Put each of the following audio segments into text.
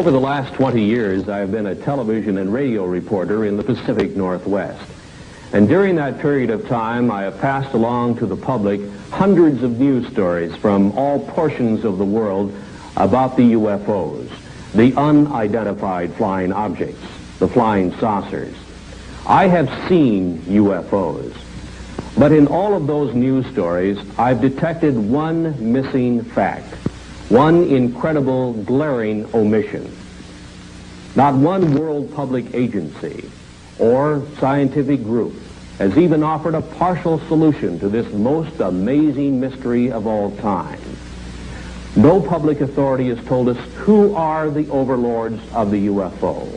Over the last 20 years, I have been a television and radio reporter in the Pacific Northwest. And during that period of time, I have passed along to the public hundreds of news stories from all portions of the world about the UFOs, the unidentified flying objects, the flying saucers. I have seen UFOs, but in all of those news stories, I've detected one missing fact, one incredible, glaring omission. Not one world public agency or scientific group has even offered a partial solution to this most amazing mystery of all time. No public authority has told us who are the overlords of the UFO,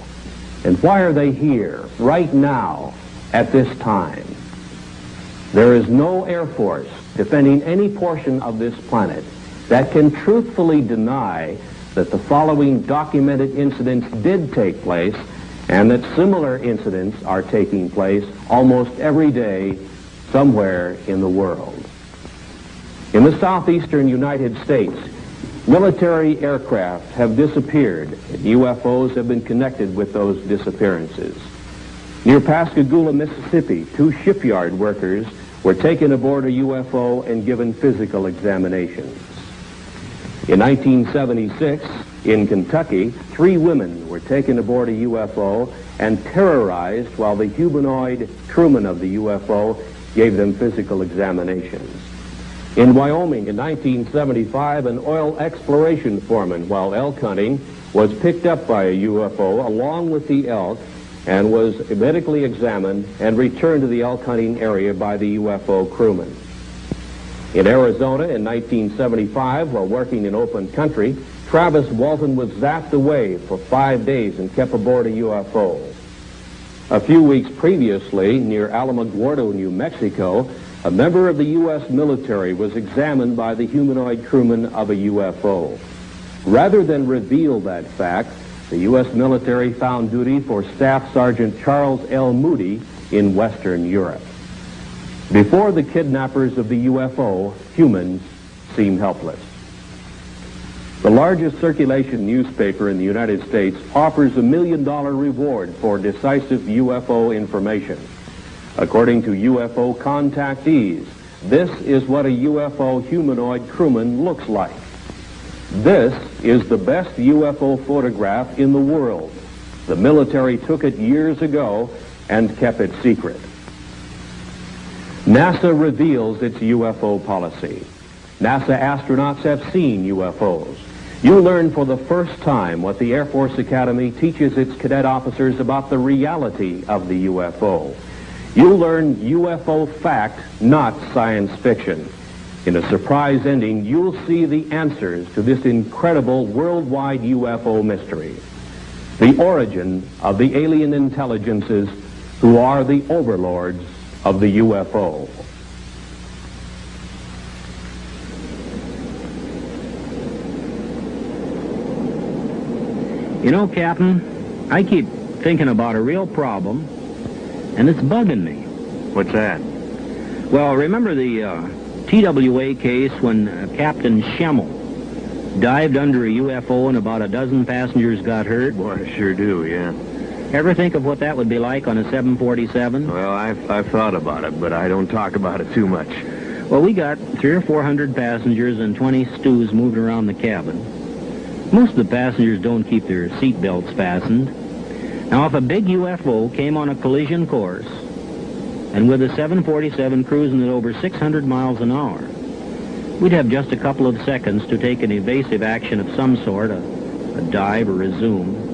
and why are they here, right now, at this time. There is no Air Force defending any portion of this planet that can truthfully deny that the following documented incidents did take place, and that similar incidents are taking place almost every day somewhere in the world. In the southeastern United States, military aircraft have disappeared, and UFOs have been connected with those disappearances. Near Pascagoula, Mississippi, 2 shipyard workers were taken aboard a UFO and given physical examinations. In 1976, in Kentucky, 3 women were taken aboard a UFO and terrorized while the humanoid crewman of the UFO gave them physical examinations. In Wyoming, in 1975, an oil exploration foreman, while elk hunting, was picked up by a UFO along with the elk and was medically examined and returned to the elk hunting area by the UFO crewman. In Arizona in 1975, while working in open country, Travis Walton was zapped away for 5 days and kept aboard a UFO. A few weeks previously, near Alamogordo, New Mexico, a member of the U.S. military was examined by the humanoid crewman of a UFO. Rather than reveal that fact, the U.S. military found duty for Staff Sergeant Charles L. Moody in Western Europe. Before the kidnappers of the UFO, humans seem helpless. The largest circulation newspaper in the United States offers $1 million reward for decisive UFO information. According to UFO contactees, this is what a UFO humanoid crewman looks like. This is the best UFO photograph in the world. The military took it years ago and kept it secret. NASA reveals its UFO policy. NASA astronauts have seen UFOs. You learn for the first time what the Air Force Academy teaches its cadet officers about the reality of the UFO. You learn UFO fact, not science fiction. In a surprise ending, you'll see the answers to this incredible worldwide UFO mystery. The origin of the alien intelligences who are the overlords of the UFO. You know, Captain, I keep thinking about a real problem, and it's bugging me. What's that? Well, remember the TWA case when Captain Schemmel dived under a UFO and about a dozen passengers got hurt? Boy, I sure do, yeah. Ever think of what that would be like on a 747? Well, I've thought about it, but I don't talk about it too much. Well, we got 300 or 400 passengers and 20 stews moving around the cabin. Most of the passengers don't keep their seat belts fastened. Now, if a big UFO came on a collision course, and with a 747 cruising at over 600 miles an hour, we'd have just a couple of seconds to take an evasive action of some sort, a dive or a zoom.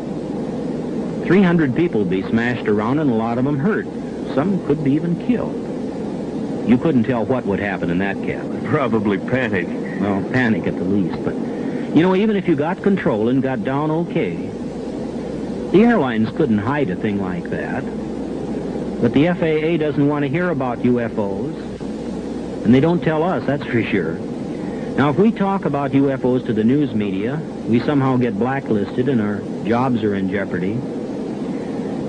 300 people would be smashed around and a lot of them hurt. Some could be even killed. You couldn't tell what would happen in that cabin. Probably panic. Well, panic at the least, but you know, even if you got control and got down okay, the airlines couldn't hide a thing like that. But the FAA doesn't want to hear about UFOs, and they don't tell us, that's for sure. Now, if we talk about UFOs to the news media, we somehow get blacklisted and our jobs are in jeopardy.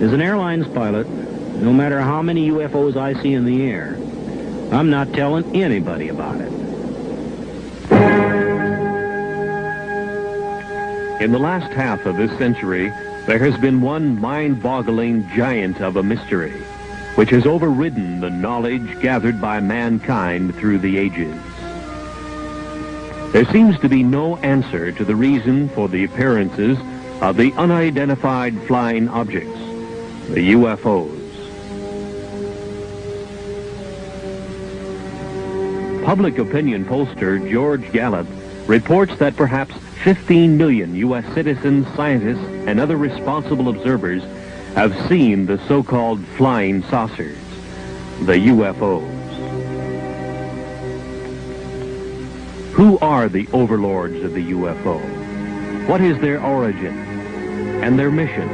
As an airlines pilot, no matter how many UFOs I see in the air, I'm not telling anybody about it. In the last half of this century, there has been one mind-boggling giant of a mystery, which has overridden the knowledge gathered by mankind through the ages. There seems to be no answer to the reason for the appearances of the unidentified flying objects, the UFOs. Public opinion pollster George Gallup reports that perhaps 15 million U.S. citizens, scientists, and other responsible observers have seen the so-called flying saucers, the UFOs. Who are the overlords of the UFO? What is their origin and their mission?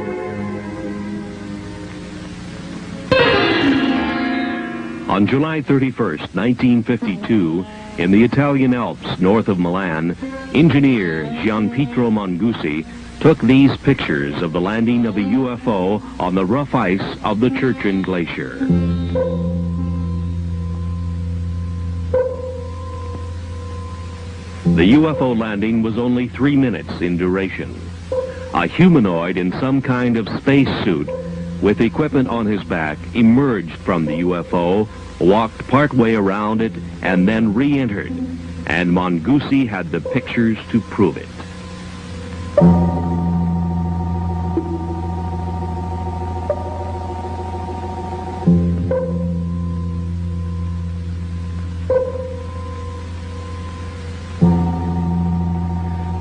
On July 31st, 1952, in the Italian Alps north of Milan, engineer Gianpietro Mongusi took these pictures of the landing of a UFO on the rough ice of the Churchill Glacier. The UFO landing was only 3 minutes in duration. A humanoid in some kind of space suit with equipment on his back emerged from the UFO, walked partway around it, and then re-entered, and Mongusi had the pictures to prove it.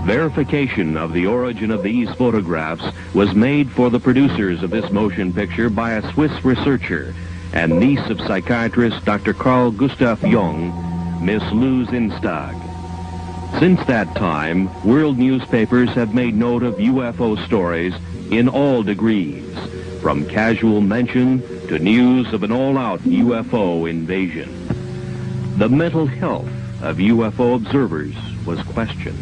Verification of the origin of these photographs was made for the producers of this motion picture by a Swiss researcher and niece of psychiatrist Dr. Carl Gustav Jung, Miss Lou Zinstag. Since that time, world newspapers have made note of UFO stories in all degrees, from casual mention to news of an all-out UFO invasion. The mental health of UFO observers was questioned.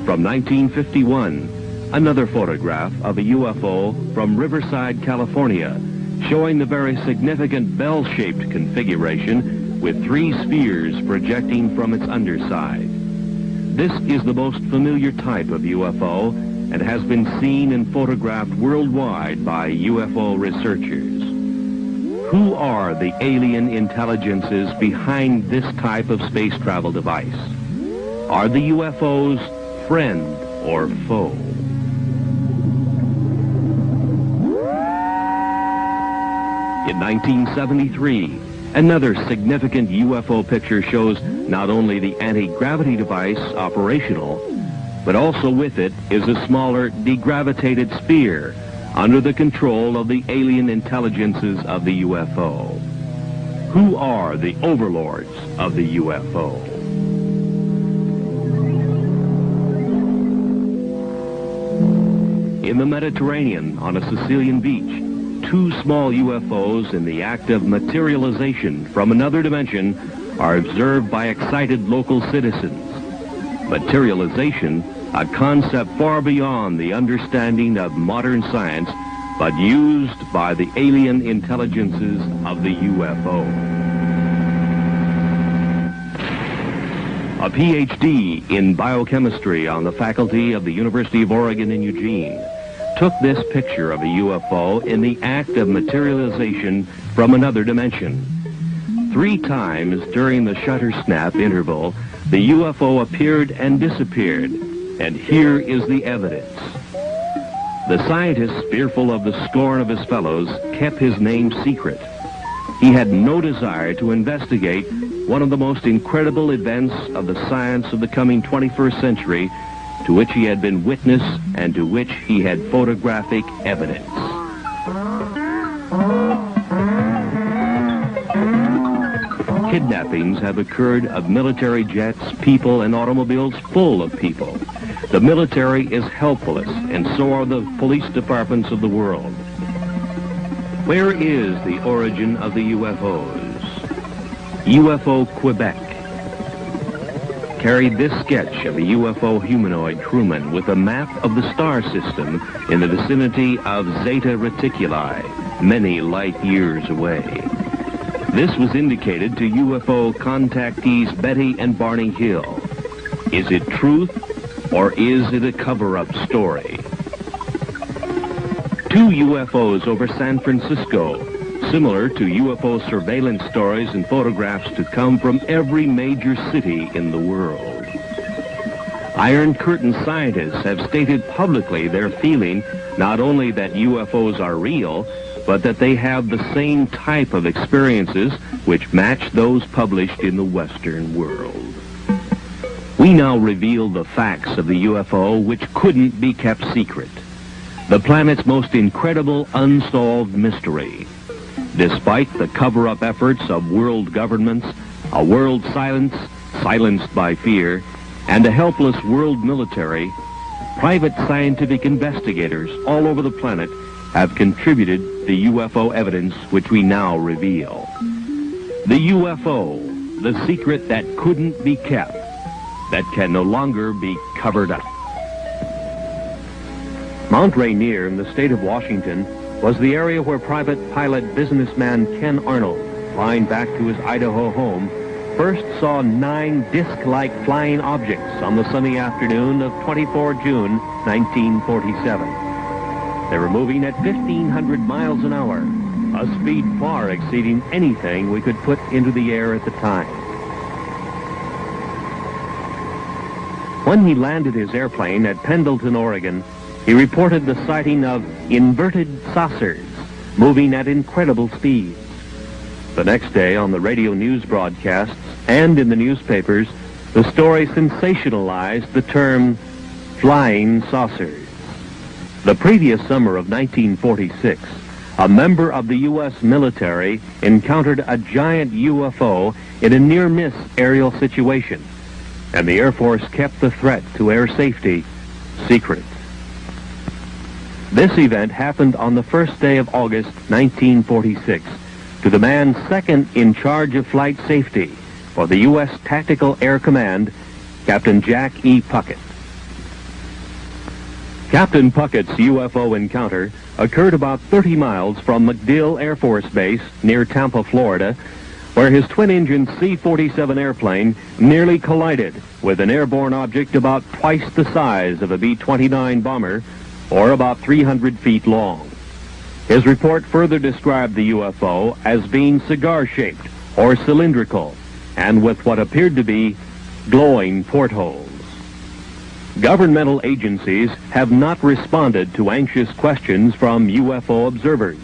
From 1951, another photograph of a UFO from Riverside, California, showing the very significant bell-shaped configuration with 3 spheres projecting from its underside. This is the most familiar type of UFO and has been seen and photographed worldwide by UFO researchers. Who are the alien intelligences behind this type of space travel device? Are the UFOs friend or foe? In 1973, another significant UFO picture shows not only the anti-gravity device operational, but also with it is a smaller degravitated sphere under the control of the alien intelligences of the UFO. Who are the overlords of the UFO? In the Mediterranean, on a Sicilian beach, 2 small UFOs in the act of materialization from another dimension are observed by excited local citizens. Materialization, a concept far beyond the understanding of modern science, but used by the alien intelligences of the UFO. A PhD in biochemistry on the faculty of the University of Oregon in Eugene took this picture of a UFO in the act of materialization from another dimension. 3 times during the shutter snap interval, the UFO appeared and disappeared, and here is the evidence. The scientist, fearful of the scorn of his fellows, kept his name secret. He had no desire to investigate one of the most incredible events of the science of the coming 21st century, to which he had been witness and to which he had photographic evidence. Kidnappings have occurred of military jets, people, and automobiles full of people. The military is helpless, and so are the police departments of the world. Where is the origin of the UFOs? UFO Quebec carried this sketch of a UFO humanoid crewman with a map of the star system in the vicinity of Zeta Reticuli, many light years away. This was indicated to UFO contactees Betty and Barney Hill. Is it truth or is it a cover-up story? 2 UFOs over San Francisco, similar to UFO surveillance stories and photographs to come from every major city in the world. Iron Curtain scientists have stated publicly their feeling not only that UFOs are real, but that they have the same type of experiences which match those published in the Western world. We now reveal the facts of the UFO which couldn't be kept secret. The planet's most incredible unsolved mystery. Despite the cover-up efforts of world governments, a world silenced by fear, and a helpless world military, private scientific investigators all over the planet have contributed the UFO evidence which we now reveal. The UFO, the secret that couldn't be kept, that can no longer be covered up. Mount Rainier in the state of Washington was the area where private pilot businessman Ken Arnold, flying back to his Idaho home, first saw 9 disc-like flying objects on the sunny afternoon of 24 June 1947. They were moving at 1,500 miles an hour, a speed far exceeding anything we could put into the air at the time. When he landed his airplane at Pendleton, Oregon, he reported the sighting of inverted saucers moving at incredible speeds. The next day on the radio news broadcasts and in the newspapers, the story sensationalized the term flying saucers. The previous summer of 1946, a member of the U.S. military encountered a giant UFO in a near-miss aerial situation, and the Air Force kept the threat to air safety secret. This event happened on the first day of August 1946 to the man second in charge of flight safety for the U.S. Tactical Air Command, Captain Jack E. Puckett. Captain Puckett's UFO encounter occurred about 30 miles from MacDill Air Force Base near Tampa, Florida, where his twin-engine C-47 airplane nearly collided with an airborne object about twice the size of a B-29 bomber, or about 300 feet long. His report further described the UFO as being cigar-shaped or cylindrical, and with what appeared to be glowing portholes. Governmental agencies have not responded to anxious questions from UFO observers.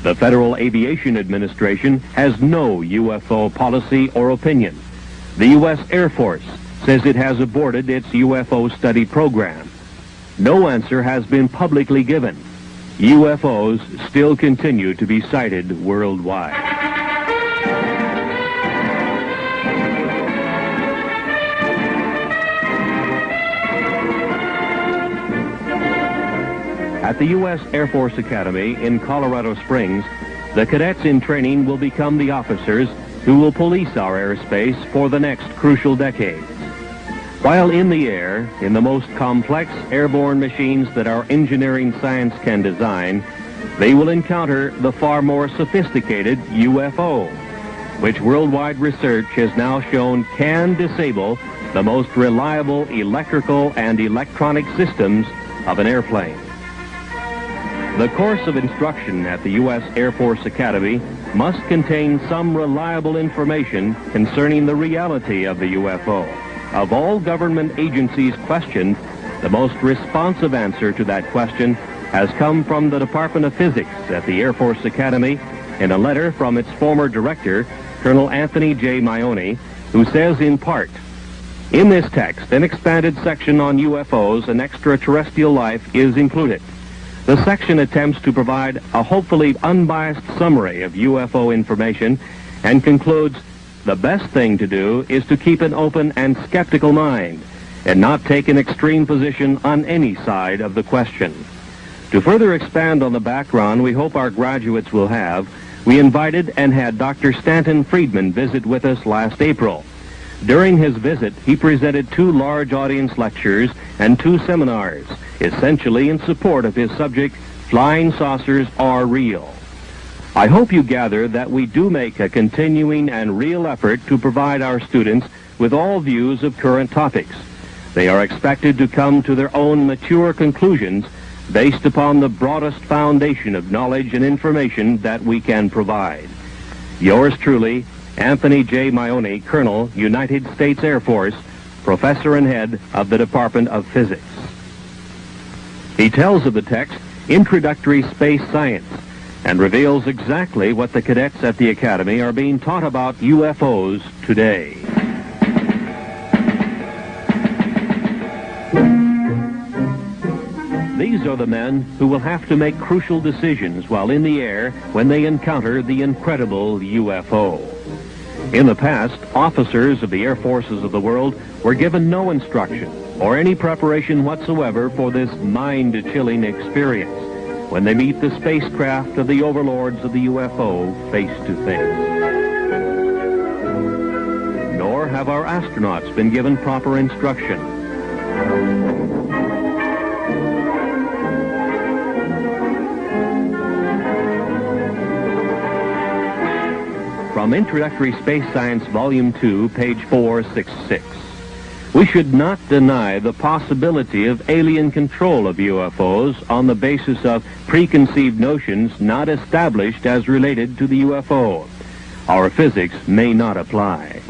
The Federal Aviation Administration has no UFO policy or opinion. The U.S. Air Force says it has aborted its UFO study program. No answer has been publicly given. UFOs still continue to be sighted worldwide. At the U.S. Air Force Academy in Colorado Springs, the cadets in training will become the officers who will police our airspace for the next crucial decades. While in the air, in the most complex airborne machines that our engineering science can design, they will encounter the far more sophisticated UFO, which worldwide research has now shown can disable the most reliable electrical and electronic systems of an airplane. The course of instruction at the U.S. Air Force Academy must contain some reliable information concerning the reality of the UFO. Of all government agencies questioned, the most responsive answer to that question has come from the Department of Physics at the Air Force Academy in a letter from its former director, Colonel Anthony J. Maione, who says in part, "In this text, an expanded section on UFOs and extraterrestrial life is included. The section attempts to provide a hopefully unbiased summary of UFO information and concludes, the best thing to do is to keep an open and skeptical mind and not take an extreme position on any side of the question." To further expand on the background we hope our graduates will have, we invited and had Dr. Stanton Friedman visit with us last April. During his visit, he presented 2 large audience lectures and 2 seminars, essentially in support of his subject, Flying Saucers Are Real. I hope you gather that we do make a continuing and real effort to provide our students with all views of current topics. They are expected to come to their own mature conclusions based upon the broadest foundation of knowledge and information that we can provide. Yours truly, Anthony J. Maione, Colonel, United States Air Force, Professor and Head of the Department of Physics. He tells of the text, Introductory Space Science, and reveals exactly what the cadets at the Academy are being taught about UFOs today. These are the men who will have to make crucial decisions while in the air when they encounter the incredible UFO. In the past, officers of the air forces of the world were given no instruction or any preparation whatsoever for this mind-chilling experience when they meet the spacecraft of the overlords of the UFO face to face. Nor have our astronauts been given proper instruction. From Introductory Space Science, Volume 2, page 466. We should not deny the possibility of alien control of UFOs on the basis of preconceived notions not established as related to the UFO. Our physics may not apply.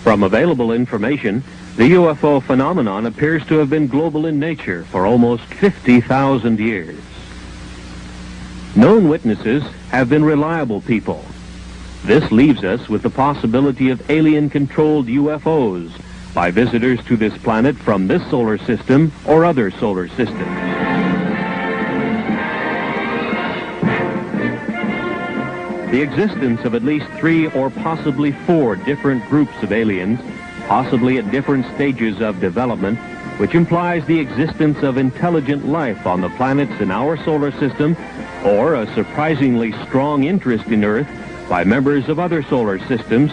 From available information, the UFO phenomenon appears to have been global in nature for almost 50,000 years. Known witnesses have been reliable people. This leaves us with the possibility of alien-controlled UFOs by visitors to this planet from this solar system or other solar systems. The existence of at least 3 or possibly 4 different groups of aliens, possibly at different stages of development, which implies the existence of intelligent life on the planets in our solar system, or a surprisingly strong interest in Earth by members of other solar systems,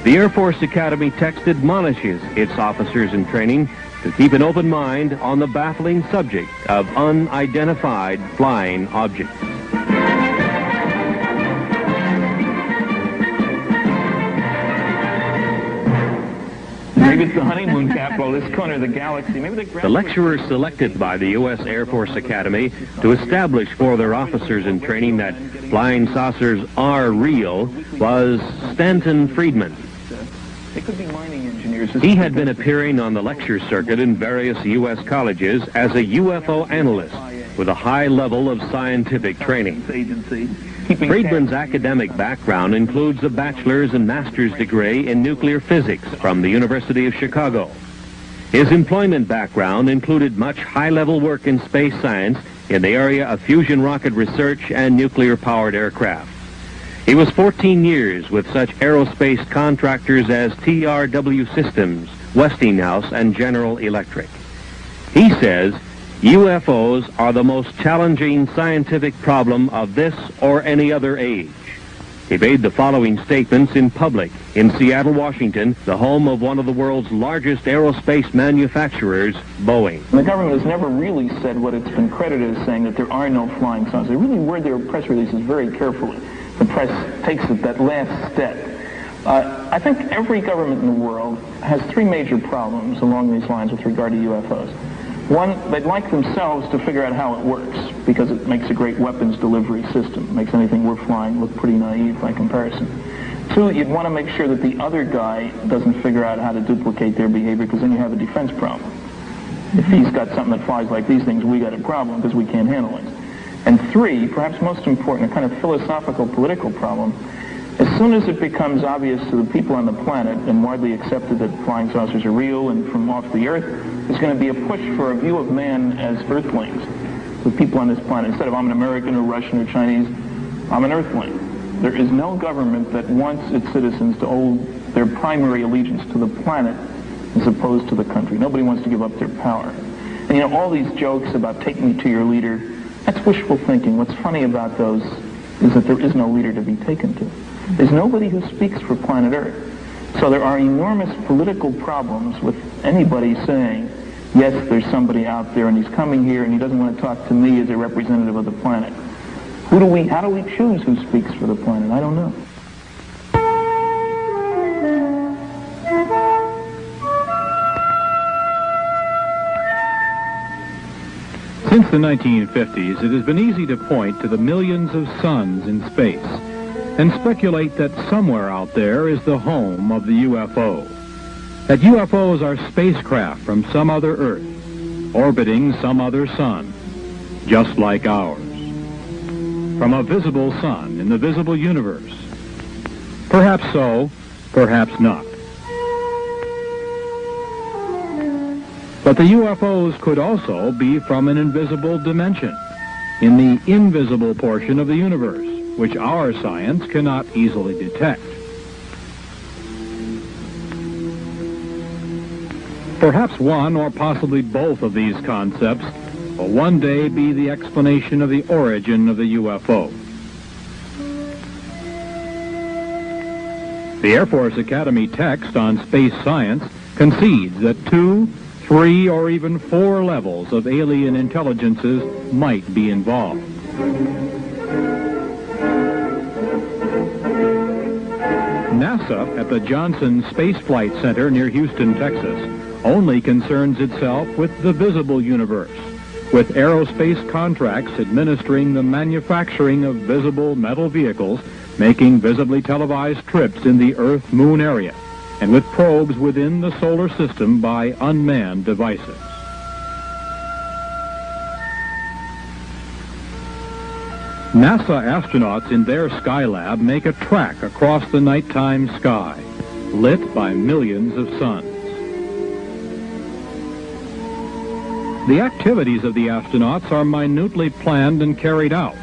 the Air Force Academy text admonishes its officers in training to keep an open mind on the baffling subject of unidentified flying objects. Maybe it's the honeymoon capital, this corner of the galaxy. Maybe the lecturer selected by the U.S. Air Force Academy to establish for their officers in training that flying saucers are real was Stanton Friedman. It could be mining engineers. He had been appearing on the lecture circuit in various U.S. colleges as a UFO analyst with a high level of scientific training. Friedman's academic background includes a bachelor's and master's degree in nuclear physics from the University of Chicago. His employment background included much high-level work in space science in the area of fusion rocket research and nuclear-powered aircraft. He was 14 years with such aerospace contractors as TRW Systems, Westinghouse, and General Electric. He says, UFOs are the most challenging scientific problem of this or any other age. He made the following statements in public in Seattle, Washington, the home of one of the world's largest aerospace manufacturers, Boeing. The government has never really said what it's been credited as saying, that there are no flying saucers. They really word their press releases very carefully. The press takes it that last step. I think every government in the world has 3 major problems along these lines with regard to UFOs. One, they'd like themselves to figure out how it works, because it makes a great weapons delivery system. It makes anything we're flying look pretty naive by comparison. 2, you'd want to make sure that the other guy doesn't figure out how to duplicate their behavior, because then you have a defense problem. If he's got something that flies like these things, we got a problem because we can't handle it. And 3, perhaps most important, a kind of philosophical political problem. As soon as it becomes obvious to the people on the planet and widely accepted that flying saucers are real and from off the Earth, there's going to be a push for a view of man as Earthlings, the people on this planet. Instead of I'm an American or Russian or Chinese, I'm an Earthling. There is no government that wants its citizens to owe their primary allegiance to the planet as opposed to the country. Nobody wants to give up their power. And you know, all these jokes about take me to your leader, that's wishful thinking. What's funny about those is that there is no leader to be taken to. There's nobody who speaks for planet Earth. So there are enormous political problems with anybody saying, yes, there's somebody out there and he's coming here and he doesn't want to talk to me as a representative of the planet. How do we choose who speaks for the planet? I don't know. Since the 1950s, it has been easy to point to the millions of suns in space and speculate that somewhere out there is the home of the UFO. That UFOs are spacecraft from some other Earth, orbiting some other sun, just like ours. From a visible sun in the visible universe. Perhaps so, perhaps not. But the UFOs could also be from an invisible dimension, in the invisible portion of the universe, which our science cannot easily detect. Perhaps one or possibly both of these concepts will one day be the explanation of the origin of the UFO. The Air Force Academy text on space science concedes that 2, 3, or even 4 levels of alien intelligences might be involved. NASA at the Johnson Space Flight Center near Houston, Texas, only concerns itself with the visible universe, with aerospace contracts administering the manufacturing of visible metal vehicles, making visibly televised trips in the Earth-Moon area, and with probes within the solar system by unmanned devices. NASA astronauts in their Skylab make a track across the nighttime sky, lit by millions of suns. The activities of the astronauts are minutely planned and carried out,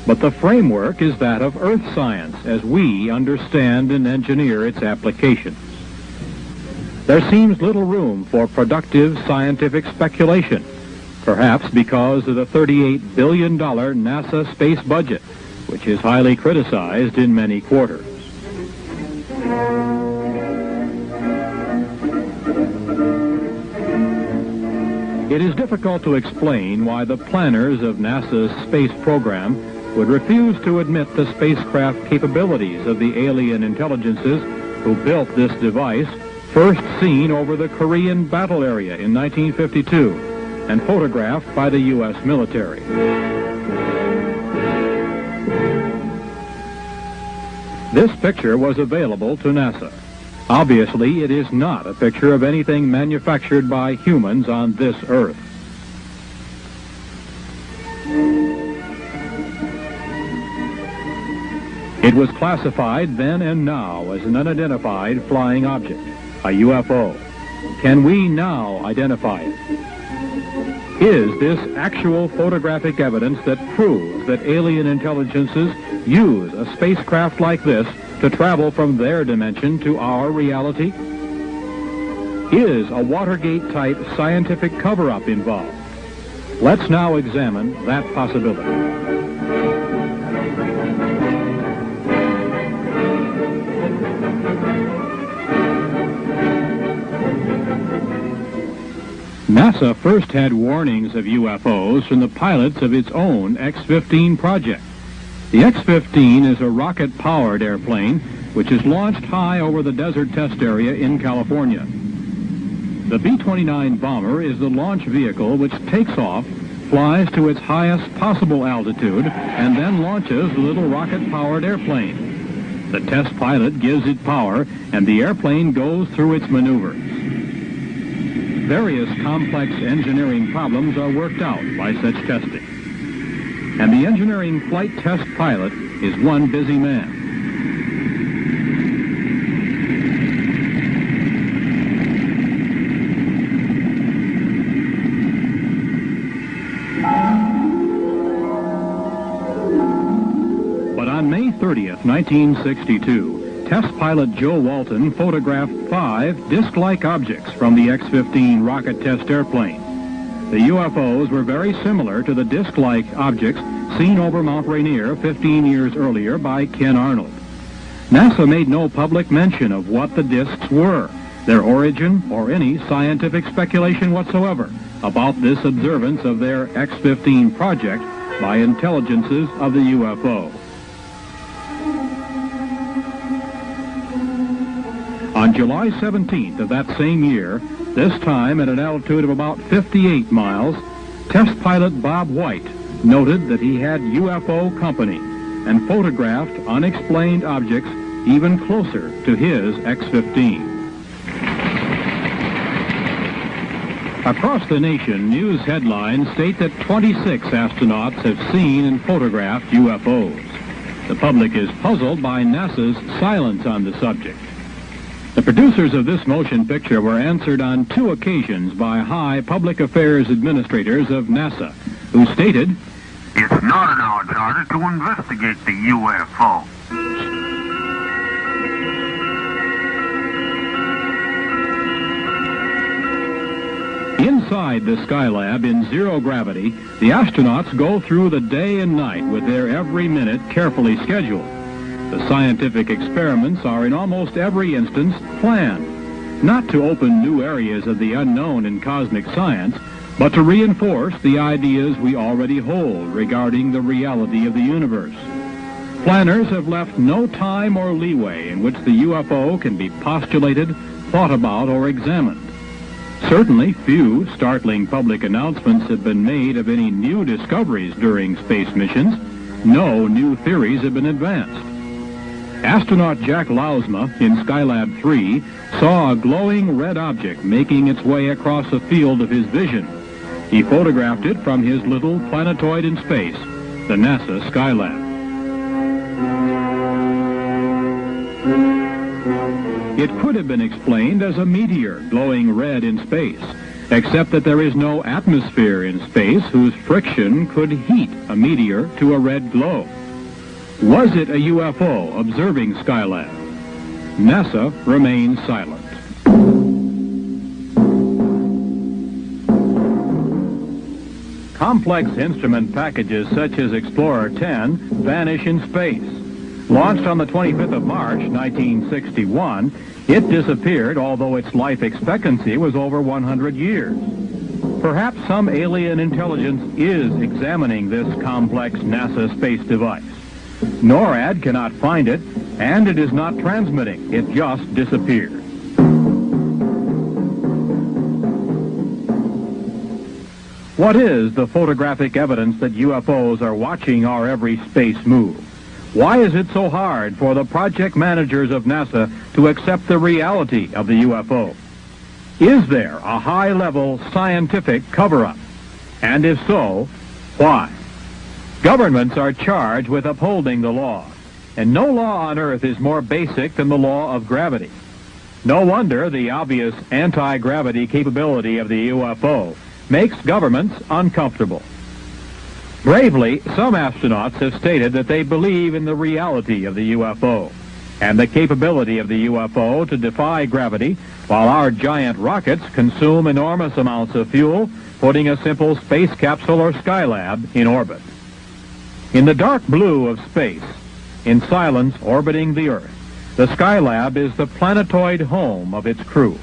but the framework is that of Earth science as we understand and engineer its applications. There seems little room for productive scientific speculation, perhaps because of the $38 billion NASA space budget, which is highly criticized in many quarters. It is difficult to explain why the planners of NASA's space program would refuse to admit the spacecraft capabilities of the alien intelligences who built this device, first seen over the Korean battle area in 1952 and photographed by the U.S. military. This picture was available to NASA. Obviously, it is not a picture of anything manufactured by humans on this Earth. It was classified then and now as an unidentified flying object, a UFO. Can we now identify it? Is this actual photographic evidence that proves that alien intelligences use a spacecraft like this to travel from their dimension to our reality? Is a Watergate-type scientific cover-up involved? Let's now examine that possibility. NASA first had warnings of UFOs from the pilots of its own X-15 project. The X-15 is a rocket-powered airplane which is launched high over the desert test area in California. The B-29 bomber is the launch vehicle which takes off, flies to its highest possible altitude, and then launches the little rocket-powered airplane. The test pilot gives it power, and the airplane goes through its maneuvers. Various complex engineering problems are worked out by such testing. And the engineering flight test pilot is one busy man. But on May 30th, 1962, test pilot Joe Walton photographed 5 disc-like objects from the X-15 rocket test airplane. The UFOs were very similar to the disc-like objects seen over Mount Rainier 15 years earlier by Ken Arnold. NASA made no public mention of what the discs were, their origin, or any scientific speculation whatsoever about this observance of their X-15 project by intelligences of the UFO. On July 17th of that same year, this time at an altitude of about 58 miles, test pilot Bob White noted that he had UFO company and photographed unexplained objects even closer to his X-15. Across the nation, news headlines state that 26 astronauts have seen and photographed UFOs. The public is puzzled by NASA's silence on the subject. The producers of this motion picture were answered on 2 occasions by high public affairs administrators of NASA, who stated, "It's not in our charter to investigate the UFO." Inside the Skylab in zero gravity, the astronauts go through the day and night with their every minute carefully scheduled. The scientific experiments are in almost every instance planned, not to open new areas of the unknown in cosmic science, but to reinforce the ideas we already hold regarding the reality of the universe. Planners have left no time or leeway in which the UFO can be postulated, thought about, or examined. Certainly few startling public announcements have been made of any new discoveries during space missions. No new theories have been advanced. Astronaut Jack Lausma in Skylab 3 saw a glowing red object making its way across a field of his vision. He photographed it from his little planetoid in space, the NASA Skylab. It could have been explained as a meteor glowing red in space, except that there is no atmosphere in space whose friction could heat a meteor to a red glow. Was it a UFO observing Skylab? NASA remains silent. Complex instrument packages such as Explorer 10 vanish in space. Launched on the 25th of March, 1961, it disappeared, although its life expectancy was over 100 years. Perhaps some alien intelligence is examining this complex NASA space device. NORAD cannot find it, and it is not transmitting. It just disappeared. What is the photographic evidence that UFOs are watching our every space move? Why is it so hard for the project managers of NASA to accept the reality of the UFO? Is there a high-level scientific cover-up? And if so, why? Governments are charged with upholding the law, and no law on Earth is more basic than the law of gravity. No wonder the obvious anti-gravity capability of the UFO makes governments uncomfortable. Bravely, some astronauts have stated that they believe in the reality of the UFO and the capability of the UFO to defy gravity, while our giant rockets consume enormous amounts of fuel, putting a simple space capsule or Skylab in orbit. In the dark blue of space, in silence orbiting the Earth, the Skylab is the planetoid home of its crew.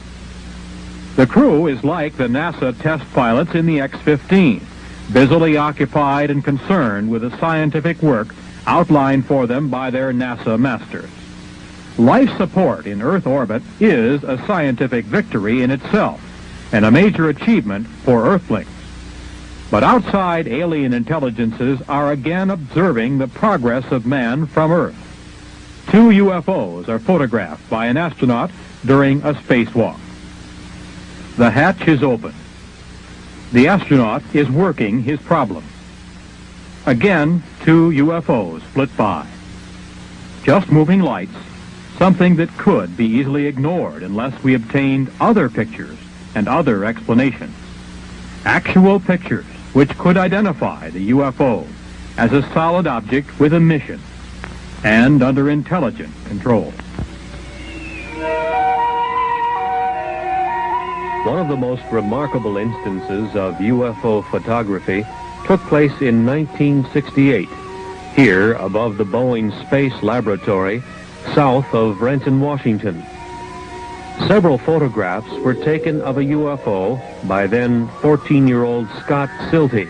The crew is like the NASA test pilots in the X-15, busily occupied and concerned with the scientific work outlined for them by their NASA masters. Life support in Earth orbit is a scientific victory in itself and a major achievement for Earthlings. But outside alien intelligences are again observing the progress of man from Earth. 2 UFOs are photographed by an astronaut during a spacewalk. The hatch is open. The astronaut is working his problem. Again, 2 UFOs flit by. Just moving lights, something that could be easily ignored unless we obtained other pictures and other explanations. Actual pictures which could identify the UFO as a solid object with a mission and under intelligent control. One of the most remarkable instances of UFO photography took place in 1968, here above the Boeing Space Laboratory, south of Renton, Washington. Several photographs were taken of a UFO by then 14-year-old Scott Silty.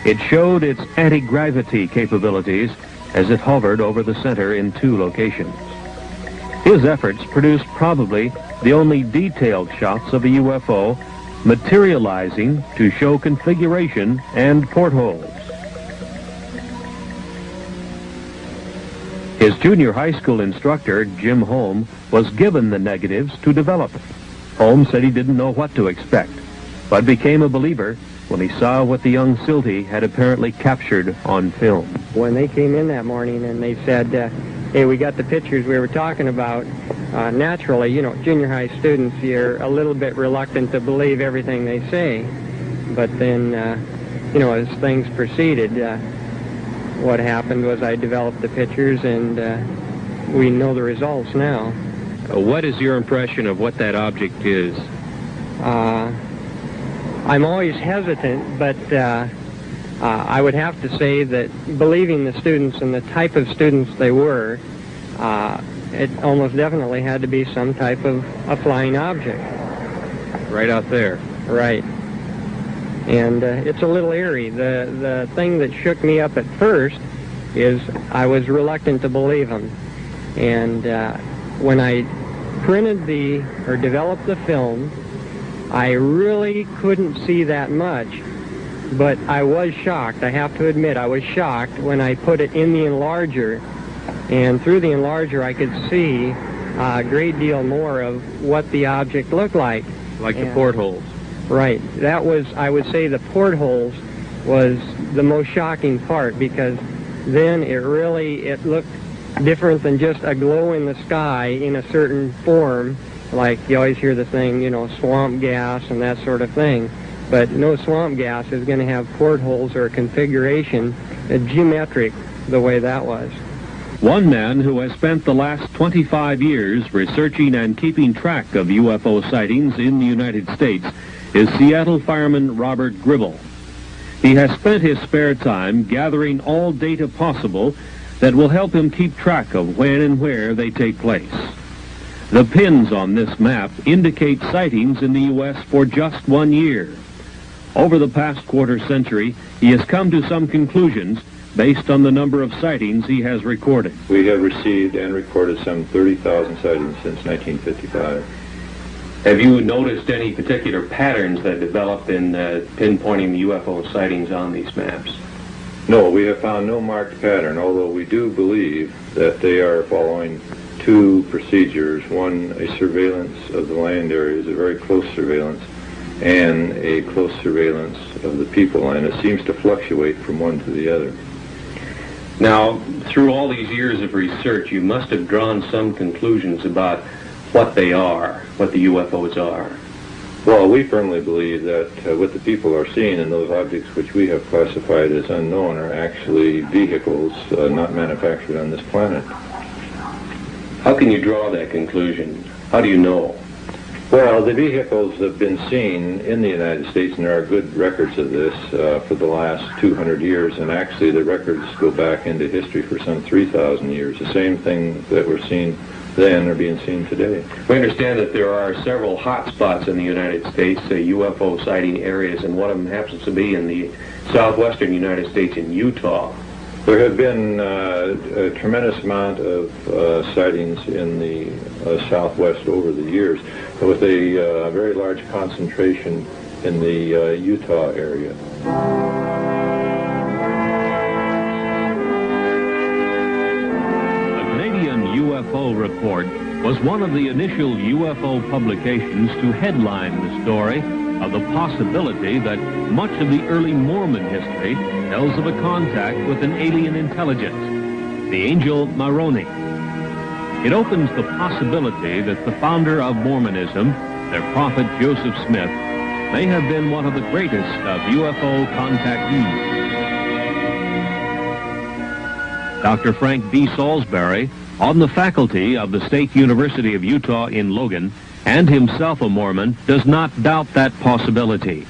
It showed its anti-gravity capabilities as it hovered over the center in 2 locations. His efforts produced probably the only detailed shots of a UFO materializing to show configuration and portholes. His junior high school instructor, Jim Holm, was given the negatives to develop. Holm said he didn't know what to expect, but became a believer when he saw what the young Silty had apparently captured on film. When they came in that morning and they said, hey, we got the pictures we were talking about, naturally, you know, junior high students, you're a little bit reluctant to believe everything they say. But then, you know, as things proceeded, what happened was I developed the pictures, and we know the results now. What is your impression of what that object is? I'm always hesitant, but I would have to say that believing the students and the type of students they were, it almost definitely had to be some type of a flying object. Right out there. Right. And it's a little eerie. The thing that shook me up at first is I was reluctant to believe them. And when I developed the film, I really couldn't see that much. But I was shocked. I have to admit, I was shocked when I put it in the enlarger. And through the enlarger, I could see a great deal more of what the object looked like. Like the portholes. Right. That was, I would say, the portholes was the most shocking part, because then it looked different than just a glow in the sky in a certain form. Like you always hear the thing, you know, swamp gas and that sort of thing. But no swamp gas is going to have portholes or a configuration geometric the way that was. One man who has spent the last 25 years researching and keeping track of UFO sightings in the United States is Seattle fireman Robert Gribble. He has spent his spare time gathering all data possible that will help him keep track of when and where they take place. The pins on this map indicate sightings in the U.S. for just 1 year. Over the past quarter century, he has come to some conclusions based on the number of sightings he has recorded. We have received and recorded some 30,000 sightings since 1955. Have you noticed any particular patterns that develop in pinpointing the UFO sightings on these maps? No, we have found no marked pattern, although we do believe that they are following 2 procedures. One, a surveillance of the land areas, a very close surveillance, and a close surveillance of the people, and it seems to fluctuate from one to the other. Now, through all these years of research, you must have drawn some conclusions about what they are, what the UFOs are. Well, we firmly believe that what the people are seeing in those objects which we have classified as unknown are actually vehicles not manufactured on this planet. How can you draw that conclusion? How do you know? Well, the vehicles have been seen in the United States, and there are good records of this for the last 200 years, and actually the records go back into history for some 3,000 years. The same things that were seen then are being seen today. We understand that there are several hot spots in the United States, UFO sighting areas, and one of them happens to be in the southwestern United States in Utah. There have been a tremendous amount of sightings in the southwest over the years, with a very large concentration in the Utah area. The Canadian UFO Report was one of the initial UFO publications to headline the story of the possibility that much of the early Mormon history tells of a contact with an alien intelligence, the angel Moroni. It opens the possibility that the founder of Mormonism, their prophet Joseph Smith, may have been one of the greatest of UFO contactees. Dr. Frank D. Salisbury, on the faculty of the State University of Utah in Logan, and himself a Mormon, does not doubt that possibility.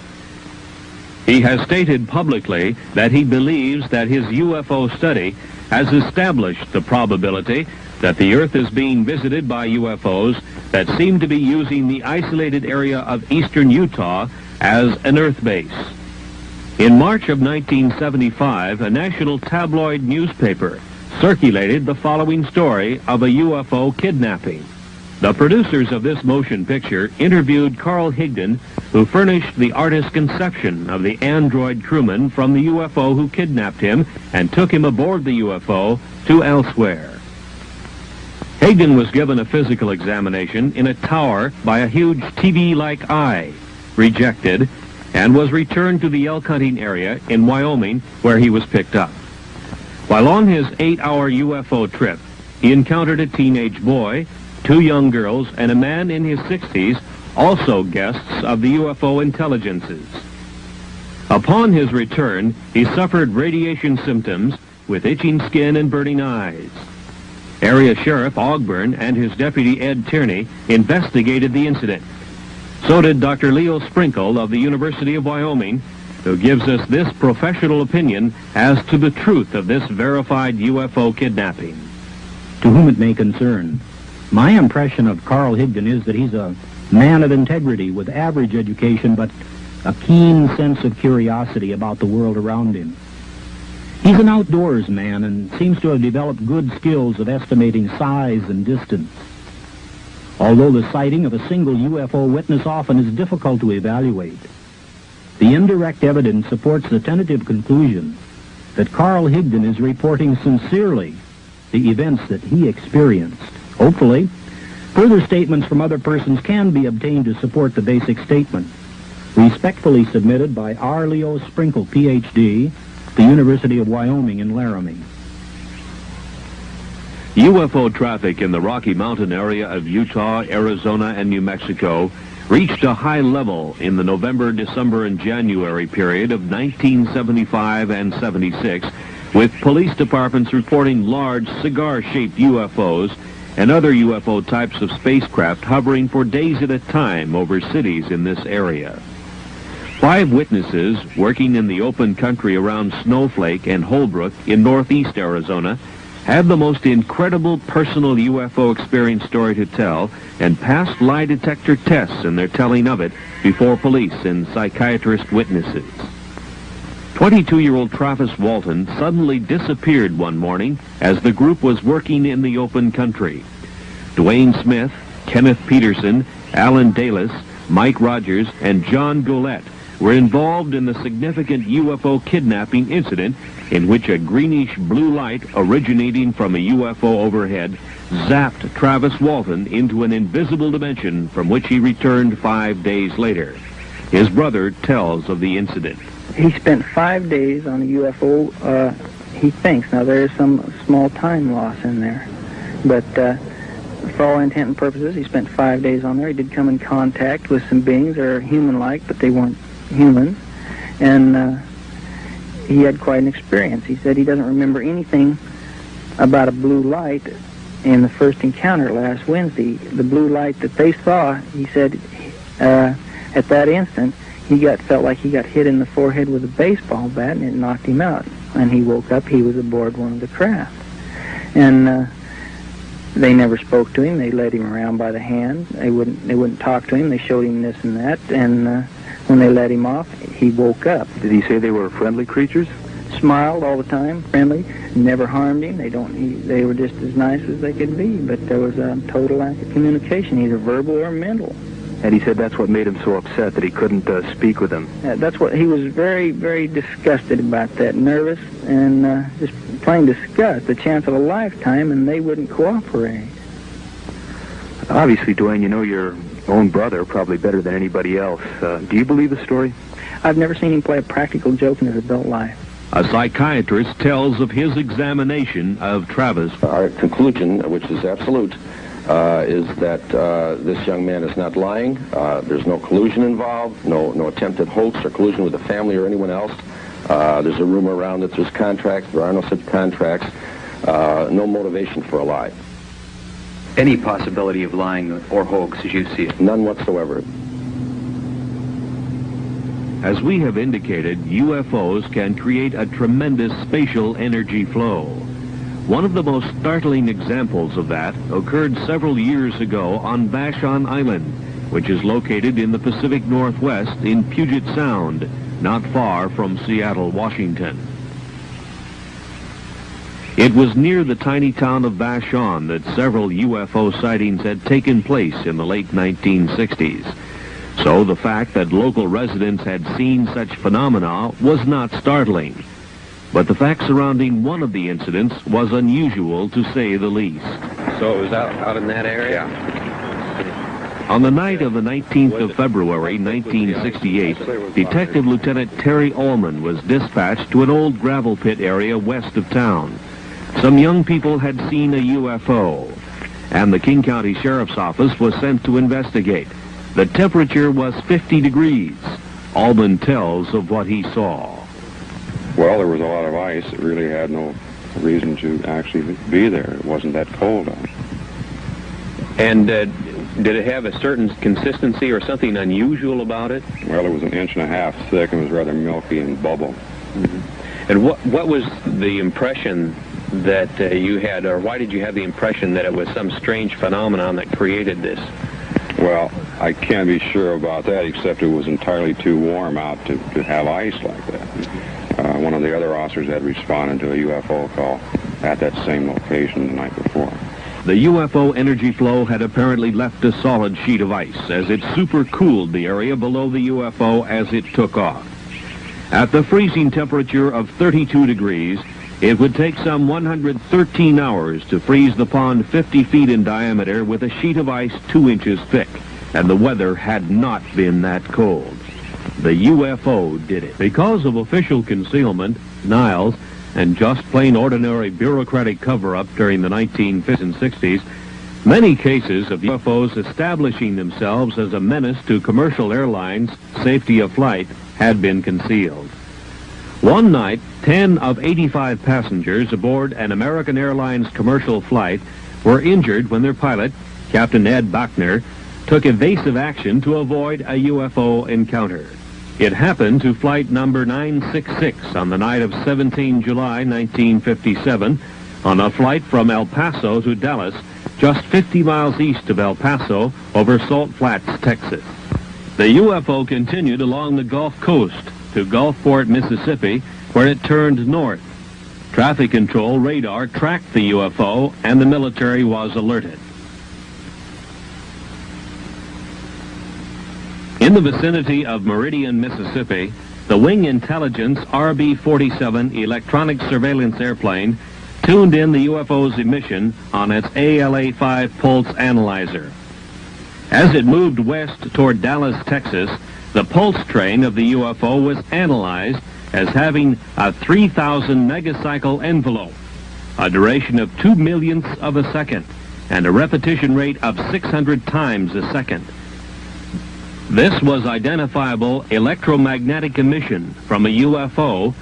He has stated publicly that he believes that his UFO study has established the probability that the Earth is being visited by UFOs that seem to be using the isolated area of eastern Utah as an Earth base. In March of 1975, a national tabloid newspaper circulated the following story of a UFO kidnapping. The producers of this motion picture interviewed Carl Higdon, who furnished the artist's conception of the android crewman from the UFO who kidnapped him and took him aboard the UFO to elsewhere. Higdon was given a physical examination in a tower by a huge TV-like eye, rejected, and was returned to the elk hunting area in Wyoming, where he was picked up. While on his 8-hour UFO trip, he encountered a teenage boy, 2 young girls, and a man in his 60s, also guests of the UFO intelligences. Upon his return, he suffered radiation symptoms with itching skin and burning eyes. Area Sheriff Ogburn and his deputy Ed Tierney investigated the incident. So did Dr. Leo Sprinkle of the University of Wyoming, who gives us this professional opinion as to the truth of this verified UFO kidnapping. To whom it may concern, my impression of Carl Higdon is that he's a man of integrity with average education, but a keen sense of curiosity about the world around him. He's an outdoors man and seems to have developed good skills of estimating size and distance. Although the sighting of a single UFO witness often is difficult to evaluate, the indirect evidence supports the tentative conclusion that Carl Higdon is reporting sincerely the events that he experienced. Hopefully, further statements from other persons can be obtained to support the basic statement. Respectfully submitted by R. Leo Sprinkle, Ph.D., the University of Wyoming in Laramie. UFO traffic in the Rocky Mountain area of Utah, Arizona, and New Mexico reached a high level in the November, December, and January period of 1975 and 76, with police departments reporting large cigar-shaped UFOs and other UFO types of spacecraft hovering for days at a time over cities in this area. 5 witnesses working in the open country around Snowflake and Holbrook in northeast Arizona had the most incredible personal UFO experience story to tell and passed lie detector tests in their telling of it before police and psychiatrist witnesses. 22-year-old Travis Walton suddenly disappeared one morning as the group was working in the open country. Dwayne Smith, Kenneth Peterson, Alan Dalis, Mike Rogers, and John Golette were involved in the significant UFO kidnapping incident in which a greenish-blue light originating from a UFO overhead zapped Travis Walton into an invisible dimension from which he returned 5 days later. His brother tells of the incident. He spent 5 days on a UFO, he thinks. Now, there is some small time loss in there. But for all intent and purposes, he spent 5 days on there. He did come in contact with some beings that are human-like, but they weren't human. And he had quite an experience. He said he doesn't remember anything about a blue light in the first encounter last Wednesday. The blue light that they saw, he said, at that instant, felt like he got hit in the forehead with a baseball bat, and it knocked him out. And he woke up, he was aboard one of the craft. And they never spoke to him. They led him around by the hand. They wouldn't talk to him. They showed him this and that. And when they let him off, he woke up. Did he say they were friendly creatures? Smiled all the time, friendly, never harmed him. They were just as nice as they could be, but there was a total lack of communication, either verbal or mental. And he said that's what made him so upset, that he couldn't speak with them. That's what he was very, very disgusted about, that, nervous and just plain disgust, the chance of a lifetime, and they wouldn't cooperate. Obviously, Dwayne, you know your own brother probably better than anybody else. Do you believe the story? I've never seen him play a practical joke in his adult life. A psychiatrist tells of his examination of Travis. Our conclusion, which is absolute, is that this young man is not lying. There's no collusion involved, no attempted hoax or collusion with the family or anyone else. There's a rumor around that there's contracts. There are no such contracts. No motivation for a lie. Any possibility of lying or hoax as you see it? None whatsoever. As we have indicated, UFOs can create a tremendous spatial energy flow. One of the most startling examples of that occurred several years ago on Vashon Island, which is located in the Pacific Northwest in Puget Sound, not far from Seattle, Washington. It was near the tiny town of Vashon that several UFO sightings had taken place in the late 1960s. So the fact that local residents had seen such phenomena was not startling. But the fact surrounding one of the incidents was unusual, to say the least. So it was out in that area? On the night of the 19th of February, 1968, Detective Lieutenant Terry Ullman was dispatched to an old gravel pit area west of town. Some young people had seen a UFO, and the King County Sheriff's Office was sent to investigate. The temperature was 50 degrees. Ullman tells of what he saw. Well, there was a lot of ice. It really had no reason to actually be there. It wasn't that cold out. And did it have a certain consistency or something unusual about it? Well, it was 1.5 inches thick and was rather milky and bubble. Mm-hmm. And what was the impression that you had, or why did you have the impression that it was some strange phenomenon that created this? Well, I can't be sure about that, except it was entirely too warm out to have ice like that. One of the other officers had responded to a UFO call at that same location the night before. The UFO energy flow had apparently left a solid sheet of ice as it supercooled the area below the UFO as it took off. At the freezing temperature of 32 degrees, it would take some 113 hours to freeze the pond 50 feet in diameter with a sheet of ice 2 inches thick, and the weather had not been that cold. The UFO did it. Because of official concealment, denials, and just plain ordinary bureaucratic cover-up during the 1950s and 60s, many cases of UFOs establishing themselves as a menace to commercial airlines' safety of flight had been concealed. One night, 10 of 85 passengers aboard an American Airlines commercial flight were injured when their pilot, Captain Ed Bachner, took evasive action to avoid a UFO encounter. It happened to flight number 966 on the night of 17 July 1957 on a flight from El Paso to Dallas, just 50 miles east of El Paso over Salt Flats, Texas. The UFO continued along the Gulf Coast to Gulfport, Mississippi, where it turned north. Traffic control radar tracked the UFO, and the military was alerted. In the vicinity of Meridian, Mississippi, the Wing Intelligence RB-47 electronic surveillance airplane tuned in the UFO's emission on its ALA-5 pulse analyzer. As it moved west toward Dallas, Texas, the pulse train of the UFO was analyzed as having a 3,000 megacycle envelope, a duration of 2 millionths of a second, and a repetition rate of 600 times a second. This was identifiable electromagnetic emission from a UFO,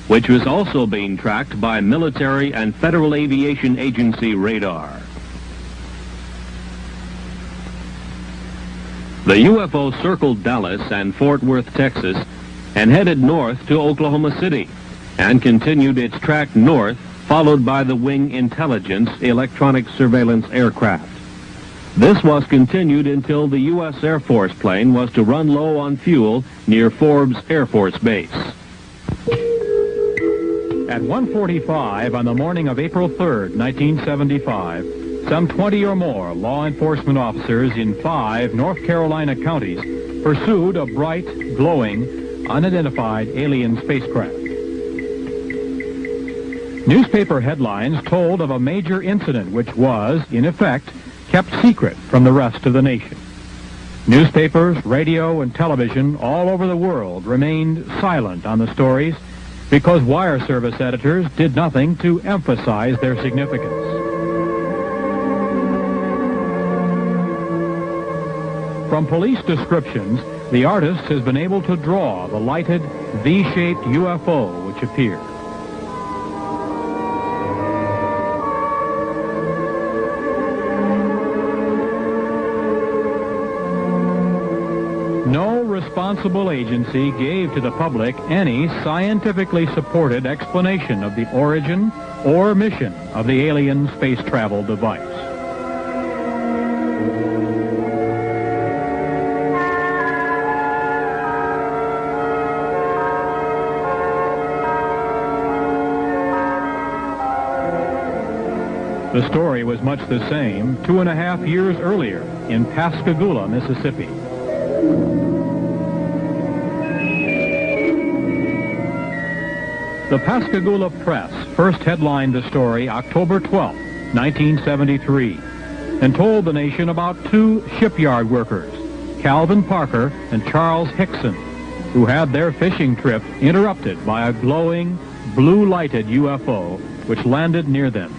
which was also being tracked by military and Federal Aviation Agency radar. The UFO circled Dallas and Fort Worth, Texas, and headed north to Oklahoma City, and continued its track north, followed by the Wing Intelligence electronic surveillance aircraft. This was continued until the U.S. Air Force plane was to run low on fuel near Forbes Air Force Base. At 1:45 on the morning of April 3rd, 1975, some 20 or more law enforcement officers in 5 North Carolina counties pursued a bright, glowing, unidentified alien spacecraft. Newspaper headlines told of a major incident which was, in effect, kept secret from the rest of the nation. Newspapers, radio, and television all over the world remained silent on the stories because wire service editors did nothing to emphasize their significance. From police descriptions, the artist has been able to draw the lighted V-shaped UFO which appeared. No responsible agency gave to the public any scientifically supported explanation of the origin or mission of the alien space travel device. The story was much the same 2.5 years earlier in Pascagoula, Mississippi. The Pascagoula Press first headlined the story October 12, 1973, and told the nation about two shipyard workers, Calvin Parker and Charles Hickson, who had their fishing trip interrupted by a glowing, blue-lighted UFO which landed near them.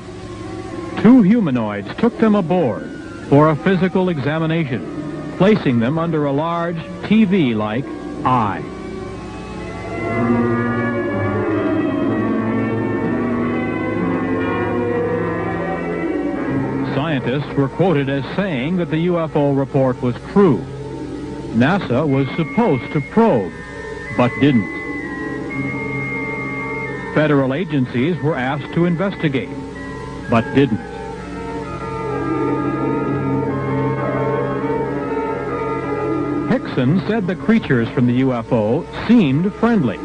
Two humanoids took them aboard for a physical examination, placing them under a large TV-like eye. Scientists were quoted as saying that the UFO report was true. NASA was supposed to probe, but didn't. Federal agencies were asked to investigate, but didn't. Hickson said the creatures from the UFO seemed friendly,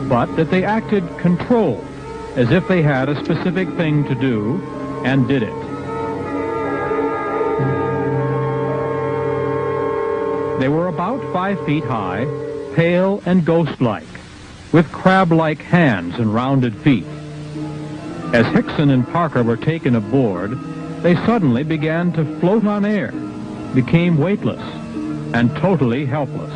but that they acted controlled, as if they had a specific thing to do, and did it. They were about 5 feet high, pale and ghost-like, with crab-like hands and rounded feet. As Hickson and Parker were taken aboard, they suddenly began to float on air, became weightless, and totally helpless.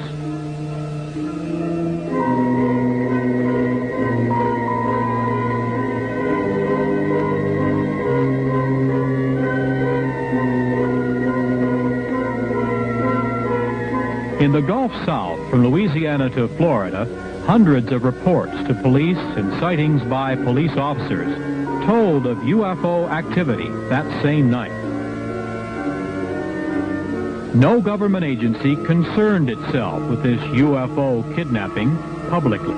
In the Gulf South, from Louisiana to Florida, hundreds of reports to police and sightings by police officers told of UFO activity that same night. No government agency concerned itself with this UFO kidnapping publicly.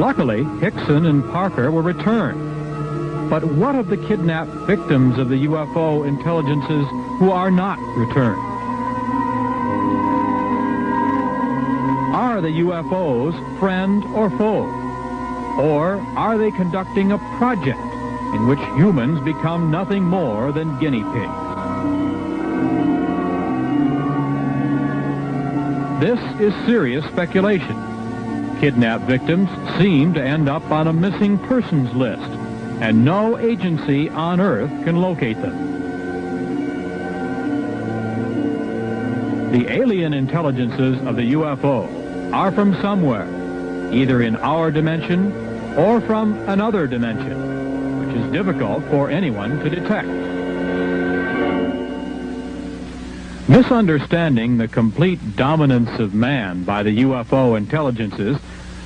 Luckily, Hickson and Parker were returned. But what of the kidnapped victims of the UFO intelligences who are not returned? Are the UFOs friend or foe? Or are they conducting a project in which humans become nothing more than guinea pigs? This is serious speculation. Kidnapped victims seem to end up on a missing persons list, and no agency on Earth can locate them. The alien intelligences of the UFO are from somewhere, either in our dimension or from another dimension, which is difficult for anyone to detect. Misunderstanding the complete dominance of man by the UFO intelligences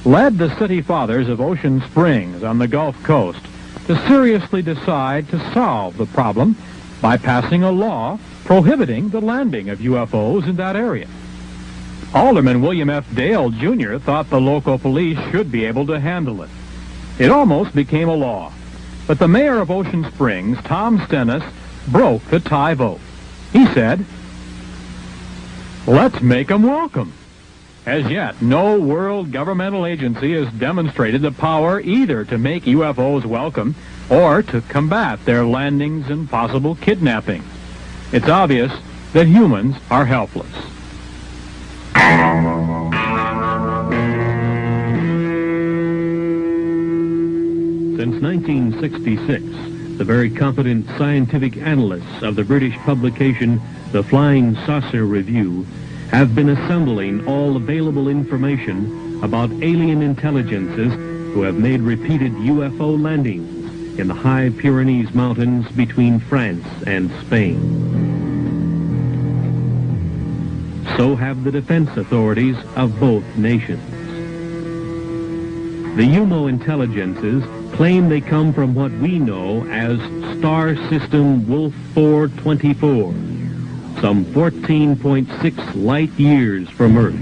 led the city fathers of Ocean Springs on the Gulf Coast to seriously decide to solve the problem by passing a law prohibiting the landing of UFOs in that area. Alderman William F. Dale, Jr. thought the local police should be able to handle it. It almost became a law, but the mayor of Ocean Springs, Tom Stennis, broke the tie vote. He said, "Let's make them welcome." As yet, no world governmental agency has demonstrated the power either to make UFOs welcome or to combat their landings and possible kidnapping. It's obvious that humans are helpless. Since 1966, the very competent scientific analysts of the British publication The Flying Saucer Review have been assembling all available information about alien intelligences who have made repeated UFO landings in the high Pyrenees Mountains between France and Spain. So have the defense authorities of both nations. The UMO intelligences claim they come from what we know as Star System Wolf 424, some 14.6 light years from Earth,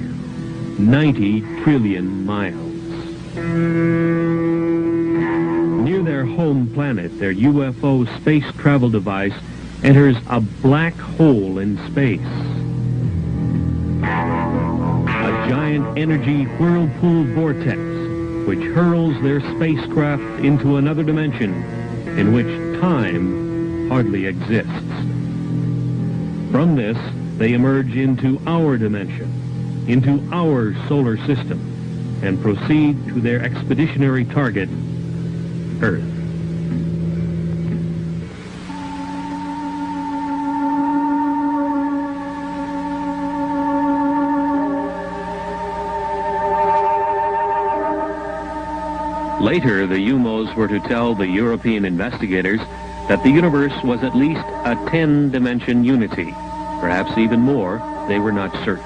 90 trillion miles. Near their home planet, their UFO space travel device enters a black hole in space. A giant energy whirlpool vortex which hurls their spacecraft into another dimension in which time hardly exists. From this, they emerge into our dimension, into our solar system, and proceed to their expeditionary target, Earth. Later, the UFOs were to tell the European investigators that the universe was at least a 10-dimension unity. Perhaps even more, they were not certain.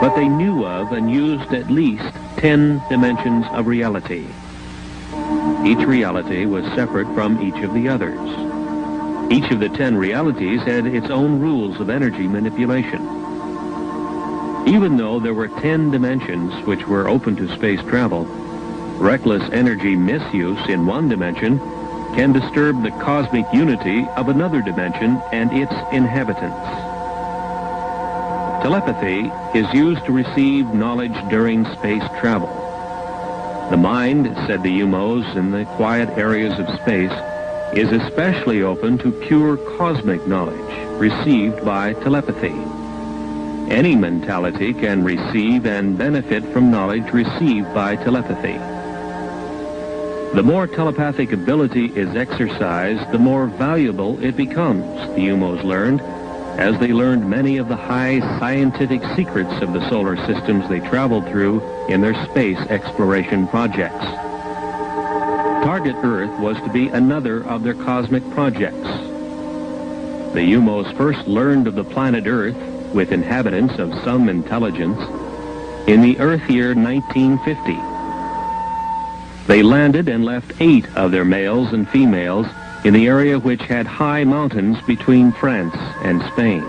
But they knew of and used at least 10 dimensions of reality. Each reality was separate from each of the others. Each of the 10 realities had its own rules of energy manipulation. Even though there were 10 dimensions which were open to space travel, reckless energy misuse in one dimension can disturb the cosmic unity of another dimension and its inhabitants. Telepathy is used to receive knowledge during space travel. The mind, said the UFOs in the quiet areas of space, is especially open to pure cosmic knowledge received by telepathy. Any mentality can receive and benefit from knowledge received by telepathy. The more telepathic ability is exercised, the more valuable it becomes, the UFOs learned, as they learned many of the high scientific secrets of the solar systems they traveled through in their space exploration projects. Target Earth was to be another of their cosmic projects. The UFOs first learned of the planet Earth, with inhabitants of some intelligence, in the Earth year 1950. They landed and left 8 of their males and females in the area which had high mountains between France and Spain.